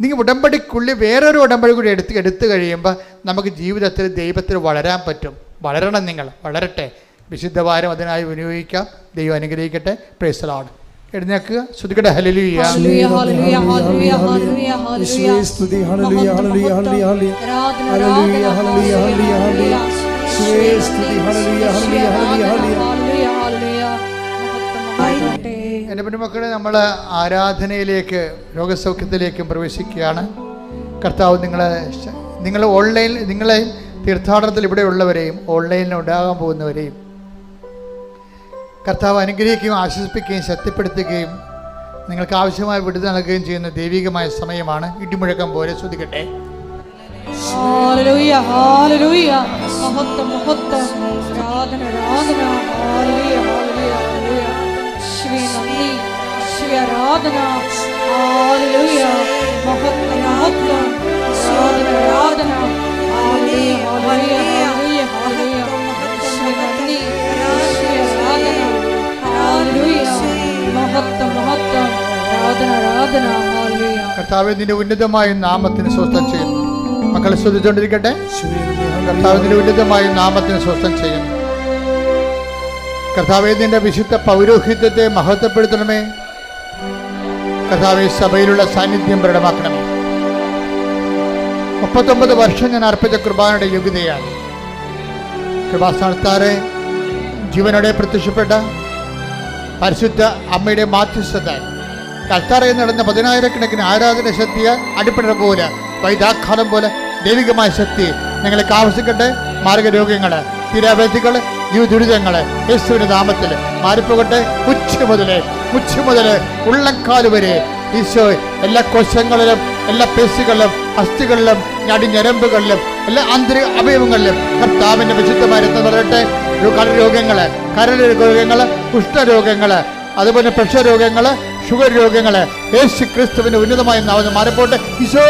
നിങ്ങൾ ഉടമ്പടിക്കുള്ളിൽ വേറൊരു ഉടമ്പടി കൂടി എടുത്ത് കഴിയുമ്പോൾ നമുക്ക് ജീവിതത്തിൽ ദൈവത്തിൽ വളരാൻ പറ്റും. വളരണം, നിങ്ങൾ വളരട്ടെ. വിശുദ്ധവാരം അതിനായി വിനിയോഗിക്കാം. ദൈവം അനുഗ്രഹിക്കട്ടെ. Praise the Lord. എഴുന്നേൽക്കുക, സ്തുതിക്കട്ടെ. ഹല്ലേലൂയ, ഹല്ലേലൂയ, ഹല്ലേലൂയ, ഹല്ലേലൂയ, ഹല്ലേലൂയ, ഹല്ലേലൂയ. സ്തുതി. ഹല്ലേലൂയ, ഹല്ലേലൂയ, ഹല്ലേലൂയ, ഹല്ലേലൂയ. ആരാധന, ഹല്ലേലൂയ, ഹല്ലേലൂയ, ഹല്ലേലൂയ, ഹല്ലേലൂയ. യേശുവേ, സ്തുതി. ഹല്ലേലൂയ, ഹല്ലേലൂയ, ഹല്ലേലൂയ, ഹല്ലേലൂയ. ഹല്ലേലൂയ, ഹല്ലേലൂയ. മഹത്വമാകട്ടെ. എൻ്റെ പൊന്നുമക്കളെ, നമ്മൾ ആരാധനയിലേക്ക് രോഗസൗഖ്യത്തിലേക്കും പ്രവേശിക്കുകയാണ്. കർത്താവ് നിങ്ങൾ ഓൺലൈനിൽ, നിങ്ങളെ തീർത്ഥാടനത്തിൽ ഇവിടെ ഉള്ളവരെയും ഓൺലൈനിൽ ഉണ്ടാകാൻ പോകുന്നവരെയും കർത്താവ് അനുഗ്രഹിക്കുകയും ആശ്വസിപ്പിക്കുകയും ശക്തിപ്പെടുത്തുകയും നിങ്ങൾക്ക് ആവശ്യമായ വിടുതൽ നൽകുകയും ചെയ്യുന്ന ദൈവികമായ സമയമാണ്. ഇടിമുഴക്കം പോലെ സ്തുതിക്കട്ടെ. ഹല്ലേലൂയ, ഹല്ലേലൂയ. മഹത്വം, മഹത്വം. ആരാധന, ആരാധന. ഹല്ലേലൂയ, ഹല്ലേലൂയ, ഹല്ലേലൂയ. യേശുവേ നന്ദി, യേശുവേ ആരാധന. ഹല്ലേലൂയ. മഹത്വം, മഹത്വം. ആരാധന, ആരാധന. ഹല്ലേലൂയ, ഹല്ലേലൂയ, ഹല്ലേലൂയ, ഹല്ലേലൂയ. യേശുവേ നന്ദി, യേശുവേ ആരാധന. ഹല്ലേലൂയ. മഹത്വം, മഹത്വം. ആരാധന, ആരാധന. ഹല്ലേലൂയ. കർത്താവേ, നിന്റെ ഉന്നതമായ നാമത്തിന് സ്വസ്ഥം ചെയ്യുന്നു. മക്കളെ ശ്രദ്ധിച്ചുകൊണ്ടിരിക്കട്ടെ. കർത്താവ് നിന്റെ ഉന്നതമായ നാമത്തിന് സ്വസ്ഥം ചെയ്യുന്നു. കർത്താവേ, നിന്റെ വിശുദ്ധ പൗരോഹിത്യത്തെ മഹത്വപ്പെടുത്തണമേ. കർത്താവേ, സഭയിലുള്ള സാന്നിധ്യം പ്രകടമാക്കണമേ. 39 വർഷം ഞാൻ അർപ്പിച്ച കൃപാനയുടെ യോഗ്യതയാണ്. കൃപാസ്ഥാനത്താറെ ജീവനോടെ പ്രത്യക്ഷപ്പെട്ട പരിശുദ്ധ അമ്മയുടെ മാധ്യസ്ഥത കൽത്താറയിൽ നടന്ന 10,000-കണക്കിന് ആരാധന ശക്തിയെ അടിപ്പിട പോലെ വൈദാഘാതം പോലെ ദൈവികമായ ശക്തി നിങ്ങൾക്ക് ആവശ്യിക്കട്ടെ. മാർഗരോഗങ്ങൾ, തീരാവേദികൾ, ജീവദുരിതങ്ങൾ യേശുവിന്റെ നാമത്തിൽ മാറിപ്പോകട്ടെ. ഉച്ച മുതൽ ഉള്ളംകാല് വരെ ഈശോ എല്ലാ കോശങ്ങളിലും, എല്ലാ പേശികളിലും, അസ്ഥികളിലും, ഞരമ്പുകളിലും, എല്ലാ ആന്തരിക അവയവങ്ങളിലും കർത്താവിന്റെ വിശുദ്ധമായ രക്തം നിറയട്ടെ. കരൾ രോഗങ്ങൾ, കുഷ്ഠരോഗങ്ങൾ, അതുപോലെ പ്രഷർ രോഗങ്ങൾ, ഷുഗർ രോഗങ്ങൾ യേശു ക്രിസ്തുവിന്റെ ഉന്നതമായ നാമത്തിൽ മാറിപ്പോട്ടെ. ഈശോ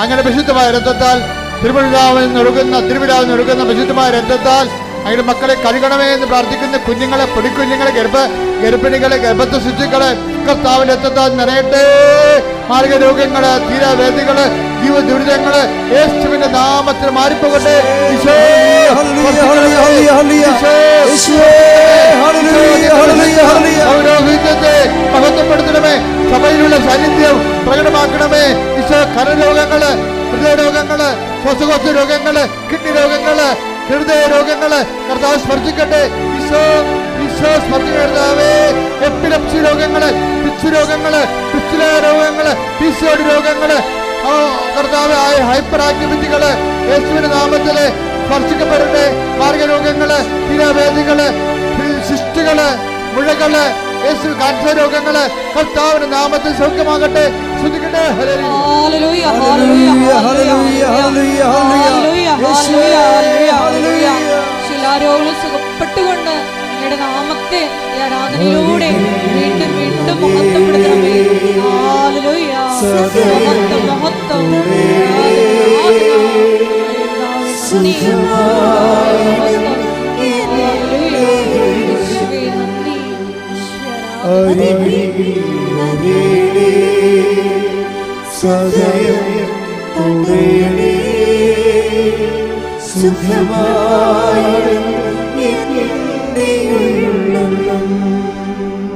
അങ്ങനെ വിശുദ്ധമായ രക്തത്താൽ തിരുവിതാവിൽ ഒഴുകുന്ന വിശുദ്ധമായ രക്തത്താൽ അങ്ങനെ മക്കളെ കഴുകണമേ എന്ന് പ്രാർത്ഥിക്കുന്ന കുഞ്ഞുങ്ങളെ, പൊടിക്കുഞ്ഞുങ്ങളെ, ഗർഭിണികളെ, ഗർഭത്തെ ശിശുക്കളെ കർത്താവിന്റെ രക്തത്താൽ നിറയട്ടെ. മാർഗരോഗങ്ങള്, തീരാവേദികള്, ജീവദുരിതങ്ങള് യേശുവിന്റെ നാമത്തിൽ മാറിപ്പോകട്ടെ. പൗരോഹിത്യത്തെ മഹത്വപ്പെടുത്തണമേ. സഭയിലുള്ള സാന്നിധ്യം പ്രകടമാക്കണമേ. ഈശോ കരരോഗങ്ങള്, ഹൃദയരോഗങ്ങള്, ശ്വാസകോശ രോഗങ്ങള്, കിഡ്നി രോഗങ്ങള്, ഹൃദയ രോഗങ്ങള് കർത്താവ് സ്പർശിക്കട്ടെ. ഈശോ സ്പർശിക്കർത്താവേ. എപ്പിലെപ്സി രോഗങ്ങള്, പിച്ച് രോഗങ്ങള്, പിച്ചില രോഗങ്ങള്, പിസിയോടി രോഗങ്ങള് കർത്താവ്, ഹൈപ്പർ ആക്ടിവിറ്റികള് യേശുവിന്റെ നാമത്തില് സ്പർശിക്കപ്പെടട്ടെ. മാർഗരോഗങ്ങള്, തീരാവേദികള്, സിസ്റ്റുകള്, മുഴകള്, യേശു കാൻസർ രോഗങ്ങള് കർത്താവിന്റെ നാമത്തിൽ സൗഖ്യമാകട്ടെ. ശ്രദ്ധിക്കട്ടെ. ഹല്ലേലൂയ, ഹല്ലേലൂയ, ഹല്ലേലൂയ, ഹല്ലേലൂയ, ഹല്ലേലൂയ. ശിലാരോഗങ്ങൾ സുഖപ്പെട്ടുകൊണ്ട് അങ്ങയുടെ നാമത്തെ ഈ ആരാധനയിലൂടെ വീണ്ടും വീണ്ടും മഹത്വപ്പെടുത്തണമേ. ഹല്ലേലൂയ. മഹത്വം, മഹത്വം.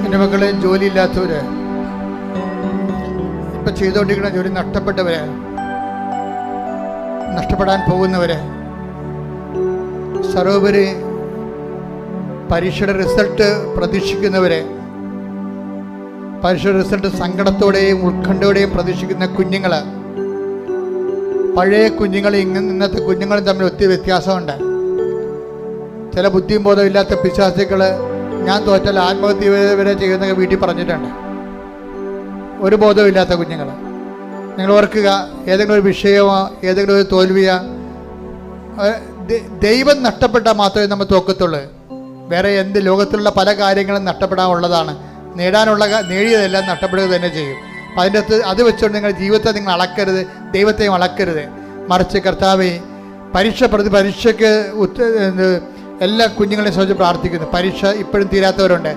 എന്റെ മക്കളെ, ജോലിയില്ലാത്തവര്, ഇപ്പൊ ചെയ്തുകൊണ്ടിരിക്കുന്ന ജോലി നഷ്ടപ്പെട്ടവര്, നഷ്ടപ്പെടാൻ പോകുന്നവര്, സർവോപരി പരീക്ഷയുടെ റിസൾട്ട് പ്രതീക്ഷിക്കുന്നവരെ, പരീക്ഷയുടെ റിസൾട്ട് സങ്കടത്തോടെയും ഉത്കണ്ഠയോടെയും പ്രതീക്ഷിക്കുന്ന കുഞ്ഞുങ്ങൾ, പഴയ കുഞ്ഞുങ്ങൾ ഇന്നത്തെ കുഞ്ഞുങ്ങളും തമ്മിൽ ഒത്തിരി വ്യത്യാസമുണ്ട്. ചില ബുദ്ധിയും ബോധവും ഇല്ലാത്ത പിശാചുക്കൾ ഞാൻ തോറ്റാൽ ആത്മഹത്യ വരെ ചെയ്യുന്നൊക്കെ വീട്ടിൽ പറഞ്ഞിട്ടുണ്ട്. ഒരു ബോധവും ഇല്ലാത്ത കുഞ്ഞുങ്ങൾ. നിങ്ങൾ ഓർക്കുക, ഏതെങ്കിലും ഒരു വിഷയമോ ഏതെങ്കിലും ഒരു തോൽവിയോ, ദൈവം നഷ്ടപ്പെട്ടാൽ മാത്രമേ നമ്മൾ തോക്കത്തുള്ളൂ. വേറെ എന്ത് ലോകത്തിലുള്ള പല കാര്യങ്ങളും നഷ്ടപ്പെടാനുള്ളതാണ്. നേടിയതെല്ലാം നഷ്ടപ്പെടുക തന്നെ ചെയ്യും. അപ്പം അതിൻ്റെ അകത്ത് അത് വെച്ചുകൊണ്ട് നിങ്ങളുടെ ജീവിതത്തെ നിങ്ങൾ അളക്കരുത്, ദൈവത്തെയും അളക്കരുത്. മറിച്ച് കർത്താവേ, പരീക്ഷയ്ക്ക് എല്ലാ കുഞ്ഞുങ്ങളെയും സംബന്ധിച്ച് പ്രാർത്ഥിക്കുന്നു. പരീക്ഷ ഇപ്പോഴും തീരാത്തവരുണ്ട്.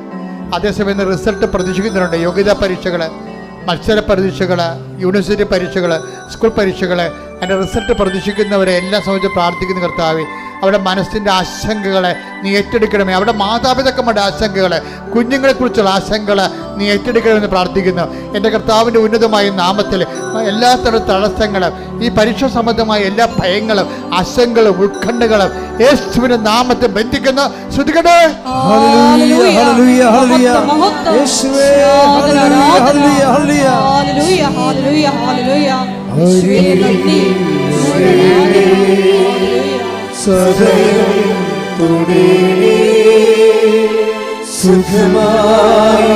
അതേസമയം റിസൾട്ട് പ്രതീക്ഷിക്കുന്നവരുണ്ട്. യോഗ്യതാ പരീക്ഷകൾ, മത്സര പരീക്ഷകൾ, യൂണിവേഴ്സിറ്റി പരീക്ഷകൾ, സ്കൂൾ പരീക്ഷകൾ, അതിൻ്റെ റിസൾട്ട് പ്രതീക്ഷിക്കുന്നവരെ എല്ലാം സംബന്ധിച്ച് പ്രാർത്ഥിക്കുന്ന കർത്താവേ, അവിടെ മനസ്സിൻ്റെ ആശങ്കകളെ നീ ഏറ്റെടുക്കണമേ. അവിടെ മാതാപിതാക്കന്മാരുടെ ആശങ്കകൾ, കുഞ്ഞുങ്ങളെക്കുറിച്ചുള്ള ആശങ്കകൾ നീ ഏറ്റെടുക്കണമെന്ന് പ്രാർത്ഥിക്കുന്നു. എൻ്റെ കർത്താവിൻ്റെ ഉന്നതമായ നാമത്തിൽ എല്ലാ തരം തടസ്സങ്ങളും, ഈ പരീക്ഷ സംബന്ധമായ എല്ലാ ഭയങ്ങളും, ആശങ്കകളും, ഉത്കണ്ഠകളും യേശുവിന്റെ നാമത്തെ ബന്ധിക്കുന്നു. ശ്രദ്ധിക്കട്ടെ. ഹല്ലേലൂയ ഹല്ലേലൂയ ഹല്ലേലൂയ യേശുവേ ഹല്ലേലൂയ ഹല്ലേലൂയ ഹല്ലേലൂയ ഹല്ലേലൂയ ഹല്ലേലൂയ സദയം തുടിനീ സുഖമായി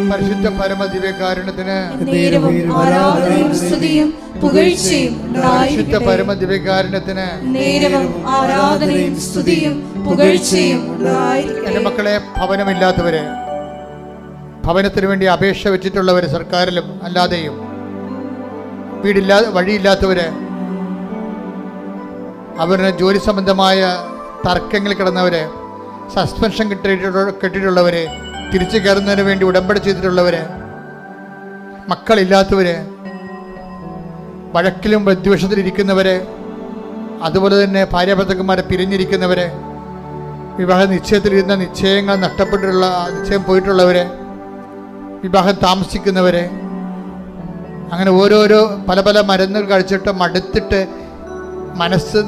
പരിശുദ്ധ പരമദിവ്യകാരുണ്യത്തിന് നേരവും ആരാധനയും സ്തുതിയും പുകഴ്ചയും പരിശുദ്ധ പരമദിവ്യകാരുണ്യത്തിന് നേരവും ആരാധനയും സ്തുതിയും പുകഴ്ചയും ഉണ്ടായിരിക്കട്ടെ. എൻ്റെ മക്കളെ, ഭവനമില്ലാത്തവര്, ഭവനത്തിന് വേണ്ടി അപേക്ഷ വെച്ചിട്ടുള്ളവര്, സർക്കാരിലും അല്ലാതെയും വഴിയില്ലാത്തവര്, അവരുടെ ജോലി സംബന്ധമായ തർക്കങ്ങളിൽ കിടന്നവര്, സസ്പെൻഷൻ കിട്ടിയിട്ടുള്ളവര്, തിരിച്ചു കയറുന്നതിന് വേണ്ടി ഉടമ്പടി ചെയ്തിട്ടുള്ളവര്, മക്കളില്ലാത്തവര്, വഴക്കിലും വിദ്വേഷത്തിലിരിക്കുന്നവര്, അതുപോലെ തന്നെ ഭാര്യാഭർത്താക്കന്മാരെ പിരിഞ്ഞിരിക്കുന്നവര്, വിവാഹ നിശ്ചയത്തിലിരുന്ന നിശ്ചയം പോയിട്ടുള്ളവര്, വിവാഹം താമസിക്കുന്നവര്, അങ്ങനെ ഓരോരോ പല പല മരുന്നുകൾ കഴിച്ചിട്ട് മടുത്തിട്ട് മനസ്സ്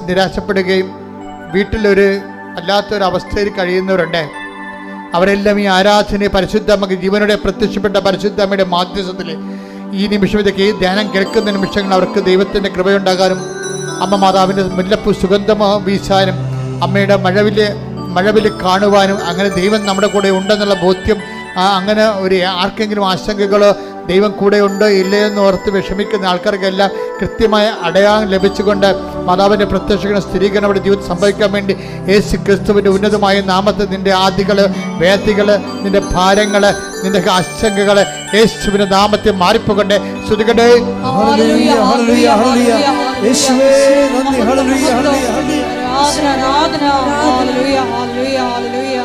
നിരാശപ്പെടുകയും വീട്ടിലൊരു അല്ലാത്തൊരവസ്ഥയിൽ കഴിയുന്നവരുണ്ട്. അവരെല്ലാം ഈ ആരാധനയെ പരിശുദ്ധമ്മക്ക് ജീവനോടെ പ്രത്യക്ഷപ്പെട്ട പരിശുദ്ധമ്മയുടെ മാധ്യസ്ഥത്തിൽ ഈ നിമിഷം ഇതൊക്കെ ഈ ധ്യാനം കേൾക്കുന്ന നിമിഷങ്ങൾ അവർക്ക് ദൈവത്തിൻ്റെ കൃപയുണ്ടാകാനും അമ്മ മാതാവിൻ്റെ മുല്ലപ്പൂ സുഗന്ധം വീശാനും അമ്മയുടെ മഴവില് കാണുവാനും അങ്ങനെ ദൈവം നമ്മുടെ കൂടെ ഉണ്ടെന്നുള്ള ബോധ്യം, അങ്ങനെ ഒരു ആർക്കെങ്കിലും ആശങ്കകളോ ദൈവം കൂടെ ഉണ്ടോ ഇല്ലയെന്ന് ഓർത്ത് വിഷമിക്കുന്ന ആൾക്കാർക്കെല്ലാം കൃത്യമായ അടയാളം ലഭിച്ചുകൊണ്ട് മാതാവിൻ്റെ പ്രത്യക്ഷ സ്ഥിരീകരണം അവിടെ ജീവിതം സംഭവിക്കാൻ വേണ്ടി യേശു ക്രിസ്തുവിൻ്റെ ഉന്നതമായ നാമത്തിൽ നിൻ്റെ ആദികൾ, വേദികൾ, നിൻ്റെ ഭാരങ്ങൾ, നിൻ്റെ ആശങ്കകൾ യേശുവിൻ്റെ നാമത്തെ മാറിപ്പോകട്ടെ. ശ്രുതികട്ടെ. ഹല്ലേലൂയ ഹല്ലേലൂയ ഹല്ലേലൂയ യേശുവേ നന്ദി. ഹല്ലേലൂയ ഹല്ലേലൂയ ഹല്ലേലൂയ ആരാധന ഹല്ലേലൂയ ഹല്ലേലൂയ ഹല്ലേലൂയ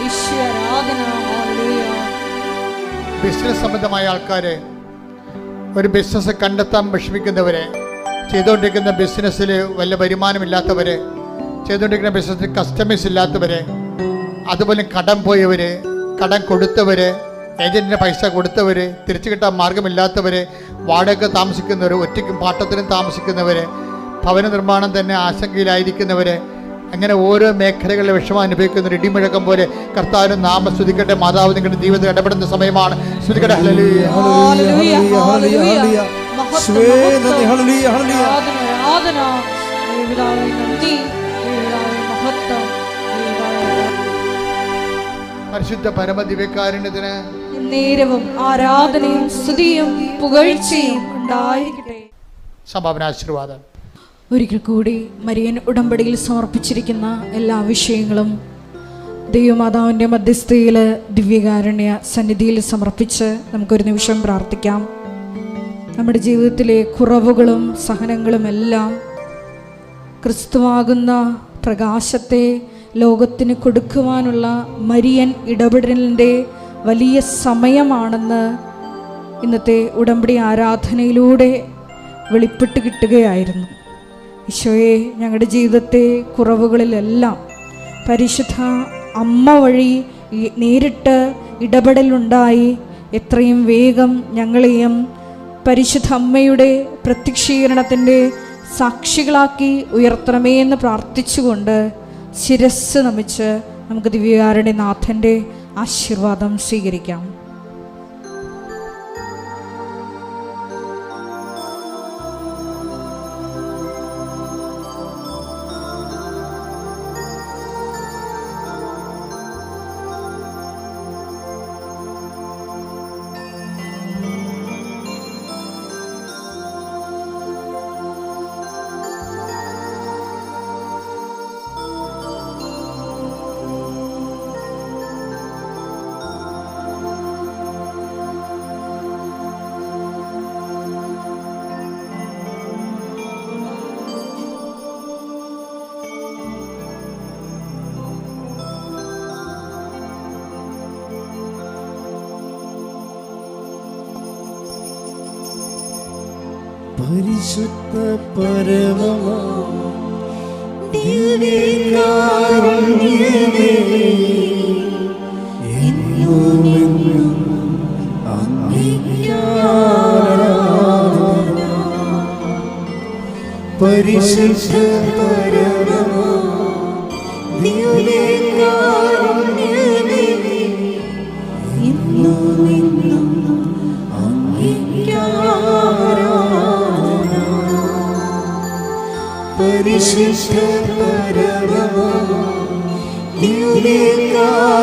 ഈശ്വര ആരാധന ഹല്ലേലൂയ. ബിസിനസ് സംബന്ധമായ ആൾക്കാർ, ഒരു ബിസിനസ് കണ്ടെത്താൻ വിഷമിക്കുന്നവർ, ചെയ്തുകൊണ്ടിരിക്കുന്ന ബിസിനസ്സിൽ വല്ല വരുമാനമില്ലാത്തവർ, ചെയ്തുകൊണ്ടിരിക്കുന്ന ബിസിനസ്സിൽ കസ്റ്റമേഴ്സ് ഇല്ലാത്തവർ, അതുപോലെ കടം പോയവർ, കടം കൊടുത്തവർ, ഏജൻറ്റിന് പൈസ കൊടുത്തവർ, തിരിച്ചു കിട്ടാൻ മാർഗമില്ലാത്തവർ, വാടക താമസിക്കുന്നവർ, ഒറ്റയ്ക്കും പാട്ടത്തിനും താമസിക്കുന്നവർ, ഭവന നിർമ്മാണം തന്നെ ആശങ്കയിലായിരിക്കുന്നവർ, അങ്ങനെ ഓരോ മേഖലകളിലെ വിഷമം അനുഭവിക്കുന്ന ഒരു ഇടിമുഴക്കം പോലെ കർത്താവിന്റെ നാമം സ്തുതിക്കട്ടെ. മാതാവ് നിങ്ങളുടെ ജീവിതത്തിൽ ഇടപെടുന്ന സമയമാണ്. സ്തുതിക്കട്ടെ. ഹല്ലേലൂയ ഹല്ലേലൂയ ഹല്ലേലൂയ യേശുവേ നന്ദി. ഹല്ലേലൂയ ഹല്ലേലൂയ ആരാധന ദൈവമേ നന്ദി ദൈവമേ മഹത്വം ദൈവമേ. പരിശുദ്ധ പരമദിവ്യകാരുണ്യത്തിന് നേരവും ആരാധനയും സ്തുതിയും പുകഴ്ചയും ഉണ്ടായിരിക്കട്ടെ. സംഭാവനാശീർവാദം. ഒരിക്കൽ കൂടി മരിയൻ ഉടമ്പടിയിൽ സമർപ്പിച്ചിരിക്കുന്ന എല്ലാ വിഷയങ്ങളും ദൈവമാതാവിൻ്റെ മധ്യസ്ഥയിൽ ദിവ്യകാരുണ്യ സന്നിധിയിൽ സമർപ്പിച്ച് നമുക്കൊരു നിമിഷം പ്രാർത്ഥിക്കാം. നമ്മുടെ ജീവിതത്തിലെ കുറവുകളും സഹനങ്ങളും എല്ലാം ക്രിസ്തുവാകുന്ന പ്രകാശത്തെ ലോകത്തിന് കൊടുക്കുവാനുള്ള മരിയൻ ഇടപെടലിൻ്റെ വലിയ സമയമാണെന്ന് ഇന്നത്തെ ഉടമ്പടി ആരാധനയിലൂടെ വെളിപ്പെട്ട് കിട്ടുകയായിരുന്നു. ഈശോയെ, ഞങ്ങളുടെ ജീവിതത്തെ കുറവുകളിലെല്ലാം പരിശുദ്ധ അമ്മ വഴി നേരിട്ട് ഇടപെടലുണ്ടായി എത്രയും വേഗം ഞങ്ങളെയും പരിശുദ്ധ അമ്മയുടെ പ്രത്യക്ഷീകരണത്തിൻ്റെ സാക്ഷികളാക്കി ഉയർത്തണമേ എന്ന് പ്രാർത്ഥിച്ചുകൊണ്ട് ശിരസ്സ് നമിച്ച് നമുക്ക് ദിവ്യകാരുണ്യനാഥൻ്റെ ആശീർവാദം സ്വീകരിക്കാം. പരിശുദ്ധ പരമമാ ദിവ്യകാരുണ്യമേ, എന്നുമെന്നും അങ്ങേക്ക് ആരാധന. പരിശുദ്ധ പരമമാ ദിവ്യകാരുണ്യമേ, എന്നുമെന്നും അങ്ങേക്ക് ആരാധന. പരിശുദ്ധ പരമമാ ദിവ്യകാരുണ്യമേ,